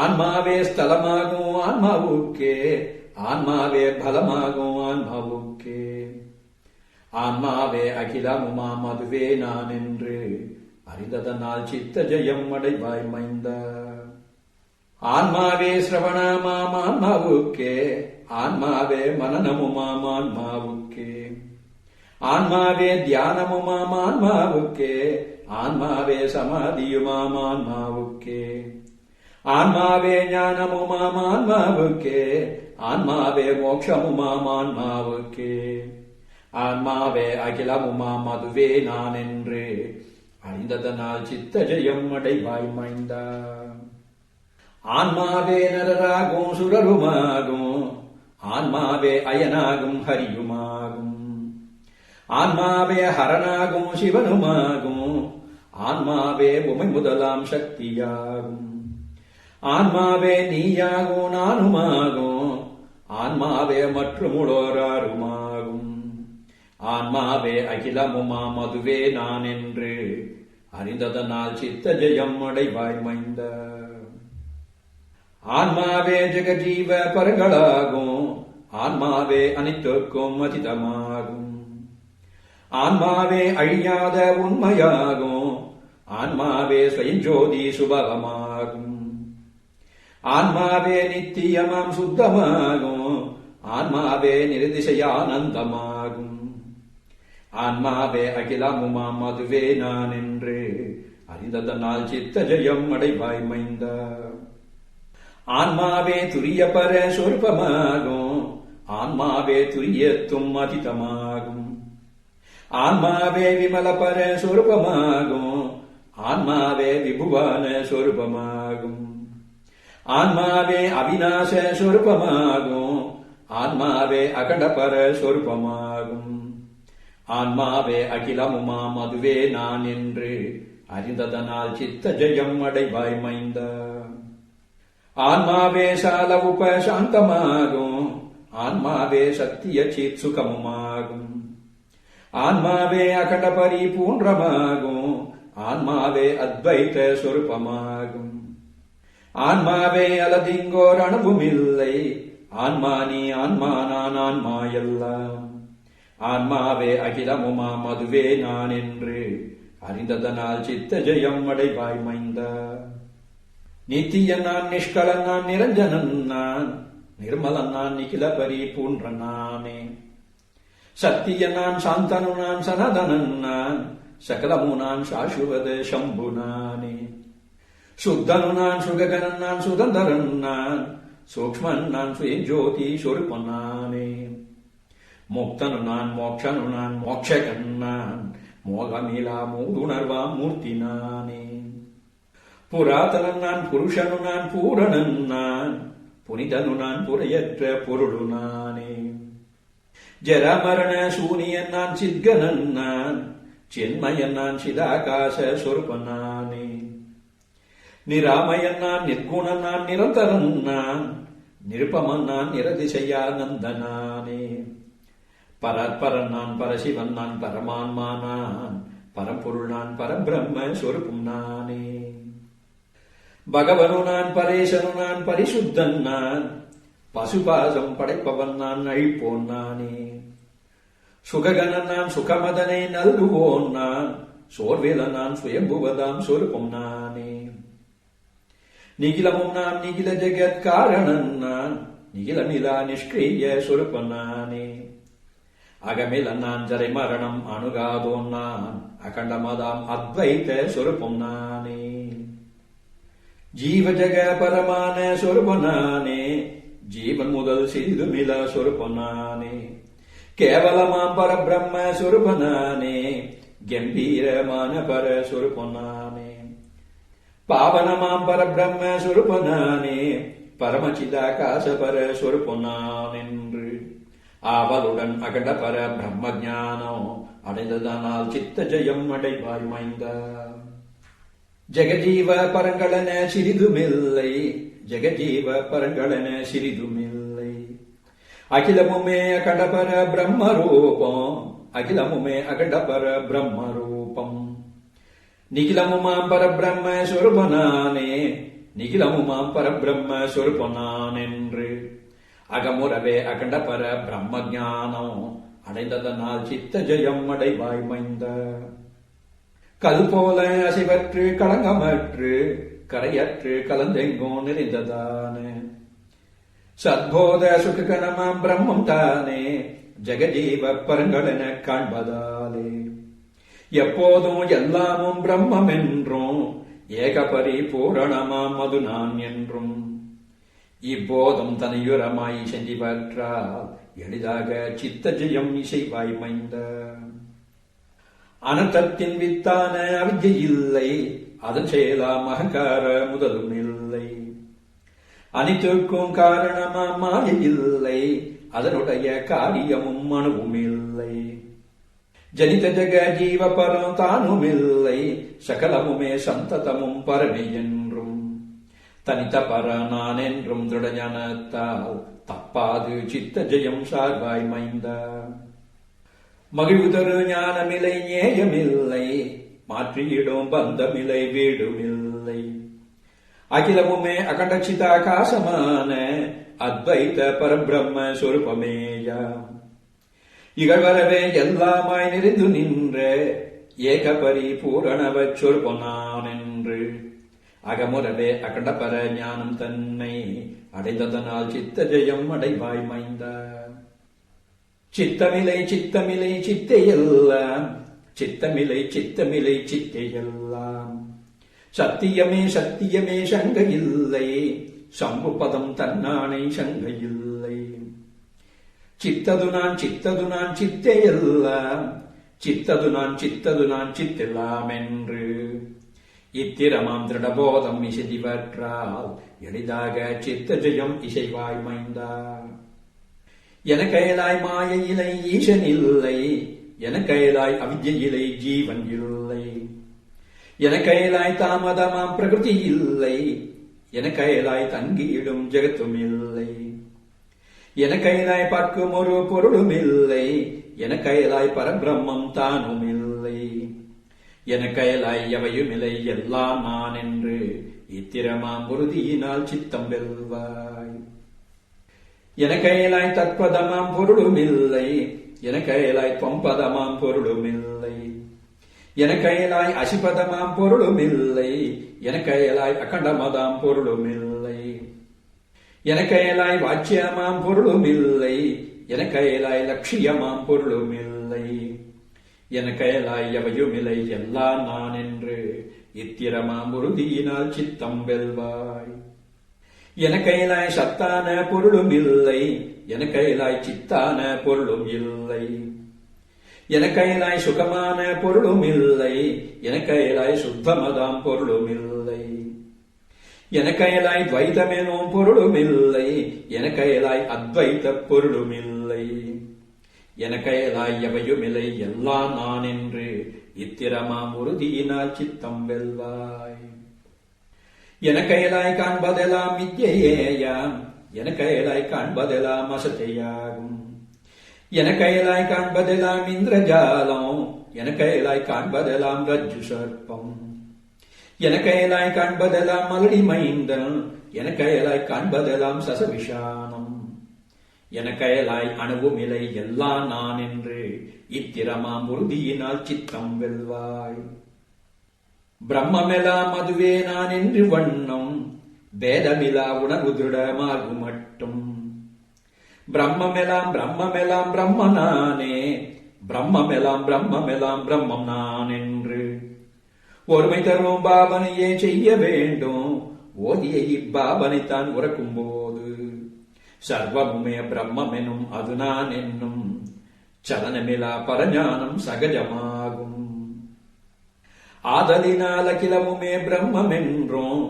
ஆன்மாவே ஸ்தலமாகும் ஆன்மாவுக்கே, ஆன்மாவே பலமாகும் ஆன்மாவுக்கே, ஆன்மாவே அகிலமுமாம் அதுவே நான் என்று அறிந்ததனால் சித்த ஜெயம் அடைவாய் மைந்தா. ஆன்மாவே சிரவணமாம் ஆன்மாவுக்கே, ஆன்மாவே மனனமுமாம் ஆன்மாவுக்கே, ஆன்மாவே தியானமுமாம் ஆன்மாவுக்கே, ஆன்மாவே சமாதியுமாம் ஆன்மாவுக்கே, ஆன்மாவே ஞானமுமாம் ஆன்மாவுக்கே, ஆன்மாவே மோட்சமுமாம் ஆன்மாவுக்கே, ஆன்மாவே அகிலமுமாம் அதுவே நான் என்று அறிந்ததனால் சித்த ஜெயம் அடைவாய் மைந்தா. ஆன்மாவே நரராகும் சுரருமாகும், ஆன்மாவே அயனாகும் ஹரியுமாகும், ஆன்மாவே ஹரனாகும் சிவனுமாகும், ஆன்மாவே உமை முதலாம் சக்தியாகும், ஆன்மாவே நீயாகும் நானுமாகும், ஆன்மாவே மற்றுமுளோராருமாகும், ஆன்மாவே அகிலமுமாம் அதுவே நான் என்று அறிந்ததனால் சித்த ஜெயம் அடைவாய் மைந்தா. ஆன்மாவே ஜெகஜீவ பரங்களாகும், ஆன்மாவே அனைத்துக்கும் அதிதமாகும், ஆன்மாவே அழியாத உண்மையாகும், ஆன்மாவே ஸ்வயஞ்சோதி சுபகமாகும், ஆன்மாவே நித்தியமாம் சுத்தமாகும், ஆன்மாவே நிர்திசையானந்தமாகும், ஆன்மாவே அகிலமுமாம் அதுவே நான் என்று அறிந்ததனால் சித்த ஜெயம் அடைவாய் மைந்தா. ஆன்மாவே துரிய பர சொரூபமாகும், ஆன்மாவே துரியத்தும் அதிதமாகும், ஆன்மாவே விமல பர சொரூபமாகும், ஆன்மாவே விபுவான சொரூபமாகும், ஆன்மாவே அவிநாச சொரூபமாகும், ஆன்மாவே அகண்ட பர சொரூபமாகும், ஆன்மாவே அகிலமுமாம் அதுவே நான் என்று அறிந்ததனால் சித்த ஜெயம் அடைவாய் மைந்தா. ஆன்மாவே சால உபசாந்தமாகும், ஆன்மாவே சத்திய சித் சுகமுமாகும், ஆன்மாவே அகண்ட பரிபூன்றமாகும், ஆன்மாவே அத்வைத சொரூபமாகும், ஆன்மாவே அலதிங்கோர் அணுவுமில்லை, ஆன்மா நீ ஆன்மா நான் ஆன்மா எல்லாம், ஆன்மாவே அகிலமுமாம் அதுவே நான் என்று அறிந்ததனால் சித்த ஜெயம் அடைவாய் மைந்தா. நித்தியன் நான், நிஷ்கலன் நான், நிரஞ்சனன் நான், நிர்மலன் நான், நிகில பரிபூன்ற நானே, சத்தியன் நான், சாந்தனு நான், சனதனன் நான், சகலமு நான், சாசுவத சம்பு நானே, சுத்தனு நான், சுககனன் நான், சுதந்தரன் நான், சூக்ஷ்மன் நான், சுயஜோதி சொரூபன் நானே, முக்தனு நான், மோக்ஷனு நான், மோக்ஷகன் நான், மோகமிலா மூதுணர்வாம் மூர்த்தி நானே, புராதனன் நான், புருஷனு நான், பூரணன் நான், புனிதனு நான், புரையற்ற பொருளு நானே, ஜரமரண சூனியன் நான், சித்கனன் நான், சின்மயன் நான், சிதாகாச சொரூபன் நானே, நிராமயன் நான், நிர்குணன் நான், நிரந்தரன் நான், நிருப்பமன் நான், நிரதிசையானந்தனானே, பரத்பரன் நான், பரசிவன் நான், பரமான்மா நான், பரம்பொருள் நான் பரபிரம்ம சொருப்பும் நானே. பகவனு நான் பரேசனு நான் பரிசுத்தன் நான் பசுபாசம் படைப்பவன் நான் அழிப்போன் நானே. சுககணன் நான் சுகமதனை நல்குவோன் நான் சோர்வேல நான் சுயம்புவதாம் சொருப்பும் நானே. நிகிலமும் நான் நிகில ஜெகத் காரணன் நான் நிகிலமிலா நிஷ்கிரிய சொருப்பன் நானே. அகமில நான் ஜரை மரணம் அணுகாதோன் நான் அகண்டமதாம் அத்வைத சொருப்பம் நானே. ஜீவ ஜக பரமான சொருபனானே ஜீவன் முதல் சிறிதுமில சொருபனானே. கேவலமாம் பரபிரம்ம சொருபனானே கம்பீரமான பர சொருபனானே. பாவனமாம் பரபிரம்ம சொருபனானே பரமசிதாகாச பர சொருபனானென்று ஆவலுடன் அகண்ட பர பிரம்ம ஞானம் அடைந்ததனால் சித்த ஜெயம் அடைவாய் மைந்தா. ஜெகஜீவ பரங்களன சிறிதுமில்லை ஜெகஜீவ பரங்களன சிறிதுமில்லை. அகிலமுமே அகண்டபர பிரம்மரூபம் அகிலமுமே அகண்டபர பிரம்மரூபம். நிகிலமுமாம் பரபிரம்ம சொருபனானே நிகிலமுமாம் பரபிரம்ம சொருபனானென்று அகமுறவே அகண்டபர பிரம்ம ஞானம் அடைந்ததனால் சித்த ஜெயம் அடைவாய் மைந்த. கல் போல அசைவற்று களங்கமற்று கரையற்று கலந்தெங்கும் நிறைந்ததான சத்போத சுககணமாம் பிரம்மம் தானே ஜெகஜீவ பரங்களென காண்பதாலே. எப்போதும் எல்லாமும் பிரம்மம் என்றும் ஏகபரி பூரணமாம் அது நான் என்றும் இப்போதும் தனியுரமாய் செஞ்சிவற்றால் எளிதாக சித்த ஜெயம் இசைவாய் மைந்த. அனர்த்தத்தின் வித்தான அவித்யை இல்லை அதன் செயலாம் அகங்கார முதலும் இல்லை. அனைத்திற்கும் காரணமாம் மாயை இல்லை அதனுடைய காரியமும் அணுவும் இல்லை. ஜனித ஜக ஜீவ பரம் தானும் இல்லை சகலமுமே சந்ததமும் பரமே என்றும் தனித்த பர நான் என்றும் திருடஞானத்தால் தப்பாது சித்த ஜெயம் சார்பாய் மைந்த. மகிழ்வுதரு ஞானமில்லை நேயமில்லை மாற்றியிடும் பந்தமில்லை வீடுமில்லை. அகிலமுமே அகண்டச்சிதாகாசமான அத்வைத பரபிரம்ம சொருபமேயா. இகழ்வரவே எல்லாமாய் நிறைந்து நின்ற ஏகபரி பூரணவச் சொருபனான் என்று அகமுறவே அகண்டபர ஞானம் தன்னை அடைந்ததனால் சித்த ஜெயம் அடைவாய் மைந்தா. சித்தமிலை சித்தமிலை சித்தையெல்லாம் சித்தமிலை சித்தமிலை சித்தையெல்லாம் சத்தியமே சத்தியமே சங்க இல்லை சம்பு பதம் தன்னானை சங்க இல்லை. சித்தது நான் சித்தது நான் சித்தையெல்லாம் சித்தது நான் சித்தது நான் சித்தெல்லாம் என்று இத்திரமாம் திருடபோதம் இசைவற்றால் எளிதாக சித்த ஜெயம் இசைவாய் மைந்தா. எனக்கயலாய் மாயையிலை ஈசன் இல்லை எனக்கயலாய் அவித்யிலை ஜீவன் இல்லை. எனக்கயலாய் தாமதமாம் பிரகிருதி இல்லை எனக்கயலாய் தங்கியிடும் ஜெகத்தும் இல்லை. எனக்கயலாய் பார்க்கும் ஒரு பொருளும் இல்லை எனக்கயலாய் பரபிரம்மம் தானும் இல்லை. எனக்கயலாய் எவையுமில்லை எல்லாம் நான் என்று இத்திரமாம் உறுதியினால் சித்தம் வெல்வாய். எனக்கயலாய் தற்பதமாம் பொருளுமில்லை எனக்கயலாய் தொம்பதமாம் பொருளுமில்லை. எனக்கயலாய் அசிபதமாம் பொருளுமில்லை எனக்கயலாய் அகண்டமதாம் பொருளுமில்லை. எனக்கயலாய் வாச்சியமாம் பொருளுமில்லை எனக்கயலாய் லட்சியமாம் பொருளுமில்லை. எனக்கயலாய் எவையுமில்லை எல்லாம் நான் என்று இத்திரமாம் உறுதியினால் சித்தம் வெல்வாய். எனக்கயலாய் சத்தான பொருளும் இல்லை எனக்கயலாய் சித்தான பொருளும் இல்லை. எனக்கயலாய் சுகமான பொருளும் இல்லை எனக்கயலாய் சுத்தமதாம் பொருளும் இல்லை. எனக்கயலாய் துவைதமெனும் பொருளும் இல்லை எனக்கயலாய் அத்வைத பொருளும் இல்லை. எனக்கயலாய் எவையுமில்லை எல்லாம் நான் என்று இத்திரமாம் உறுதியினால் சித்தம் வெல்வாய். எனக்கயலாய் காண்பதெல்லாம் மித்யையேயாம் எனக்கயலாய் காண்பதெல்லாம் அசத்தையாகும். எனக்கயலாய் காண்பதெல்லாம் இந்திரஜாலம் என கையிலாய் காண்பதெல்லாம் ரஜ்ஜு சர்ப்பம். என கையிலாய் காண்பதெல்லாம் மலடி மைந்தன். என கையிலாய் காண்பதெல்லாம் சசவிஷானம். என கையலாய் அணுவுமிலை எல்லாம் நான் என்று இத்திரமாம் உறுதியினால் சித்தம் வெல்வாய். பிரம்மெல்லாம் அதுவே நான் என்று வண்ணம் பேதமிலா உணர்வு திருடமாகு மட்டும். பிரம்மெல்லாம் பிரம்மெல்லாம் பிரம்ம நானே. பிரம்மெல்லாம் பிரம்மெல்லாம் பிரம்மம் நான் என்று ஒருமை தரும் பாவனையே செய்ய வேண்டும். ஓதிய இப்பாவனைத்தான் உறக்கும் போது சர்வமுமே பிரம்மெனும் அது நான் என்னும் சலனமிலா பரஞானம் சகஜமாகும். ஆதலினால் அகிலமுமே பிரம்மென்றும்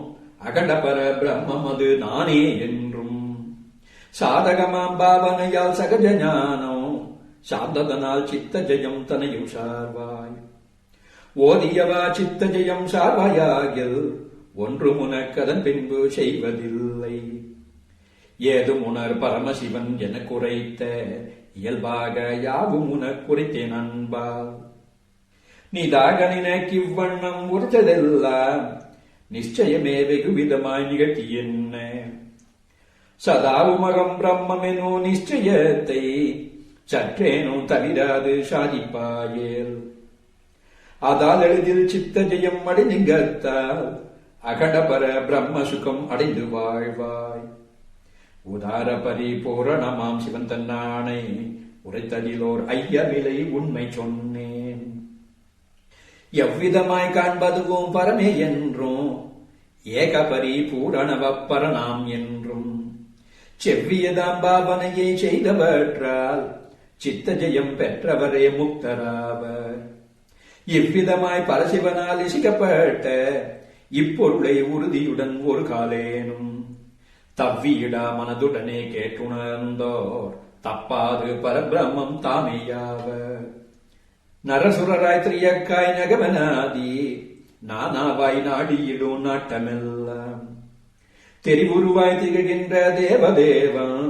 அகண்டபர பிரம்மம் அது நானே என்றும் சாதகமாம் பாவனையால் சகஜ ஞானம் சார்ந்ததனால் சித்த ஜெயம் தனையும் சார்வாய். ஓதியவா சித்த ஜெயம் சார்வாயாகில் ஒன்று முனக்கதன் பின்பு செய்வதில்லை. ஏதும் உணர் பரமசிவன் என குறைத்த இயல்பாக யாவும் உனக் குறைத்தேன் அன்பால். நீதாக நினைக்கிவ்வண்ணம் உரைத்ததெல்லாம் நிச்சயமே வெகு விதமாய் நிகழ்த்தி என்ன. சதாவுமகம் பிரம்மெனோ நிச்சயத்தை சற்றேனோ தவிராது சாதிப்பாயேல். அதால் எளிதில் சித்த ஜெயம் அடைந்திங்கத்தால் அகண்டபர பிரம்ம சுகம் அடைந்து வாழ்வாய். உதார பரிபூரணமாம் சிவன் தன்னானை உரைத்ததிலோர் ஐயவிலை உண்மை சொன்னேன். எவ்விதமாய் காண்பதுவும் பரமே என்றும் ஏக பரிபூரணவப்பரணாம் என்றும் செவ்வியதாம் பாவனையை செய்தவற்றால் சித்த ஜெயம் பெற்றவரே முக்தராவர். இவ்விதமாய் பரசிவனால் இசிக்கப்பட்ட இப்பொருளை உறுதியுடன் ஒரு காலேனும் தவ்வியிடா மனதுடனே கேட்டுணர்ந்தோர் தப்பாது பரபிரம்மம் தாமேயாவர். நரசுரராய் திரியக்காய் நகவனாதி நானாவாய் நாடியிடும் நாட்டமெல்லாம் தெரிவுருவாய் திகழ்கின்ற தேவதேவன்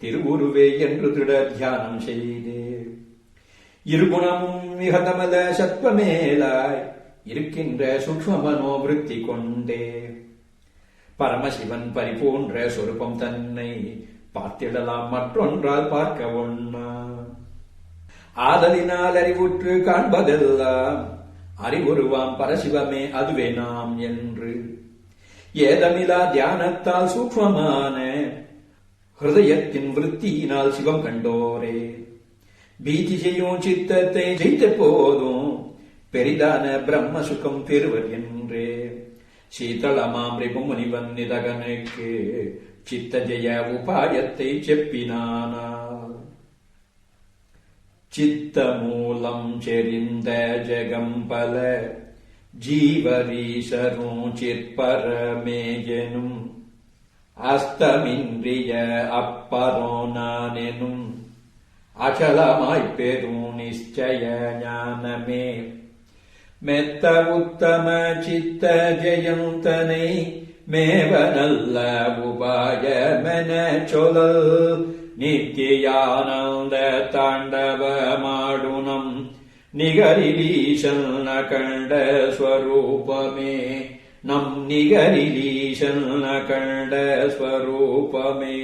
திருவுருவே என்று திட தியானம் செய்தே. இருகுணமும் மிகதமல சத்வமேலாய் இருக்கின்ற சூக்ஷ்ம மனோவிருத்தி கொண்டே பரமசிவன் பரிபூன்ற சொரூபம் தன்னை பார்த்திடலாம் மற்றொன்றால் பார்க்க ஒண்ணா. ஆதலினால் அறிவுற்று காண்பதெல்லாம் அறிவுருவாம் பரசிவமே அதுவே நாம் என்று ஏதமிலா தியானத்தால் சூக்ஷ்மமான ஹிருதயத்தின் விருத்தியினால் சிவம் கண்டோரே. பீதி செய்யும் சித்தத்தை ஜெயித்த போதும் பெரிதான பிரம்ம சுகம் பெறுவர் என்றே சீதளமாம் ரிபுமுனிவன் நிதகனுக்கு சித்த ஜெய உபாயத்தை செப்பினானால். சித்த மூலம் செறிந்த ஜெகம்பல ஜீவரீசரும் சிற்பரமேயனும் அஸ்தமின்றிய அப்பரோ நானெனும் அச்சலமாய்ப் பெரும் நிச்சய ஞானமே மெத்த உத்தம சித்த ஜெயந்தனை மேவ நல்ல உபாயமென சொல். நித்தியானந்த தாண்டவமாடுனம் நிகரிலீசன் கண்ட ஸ்வரூபமே நம் நிகரிலீசன் கண்ட ஸ்வரூபமே.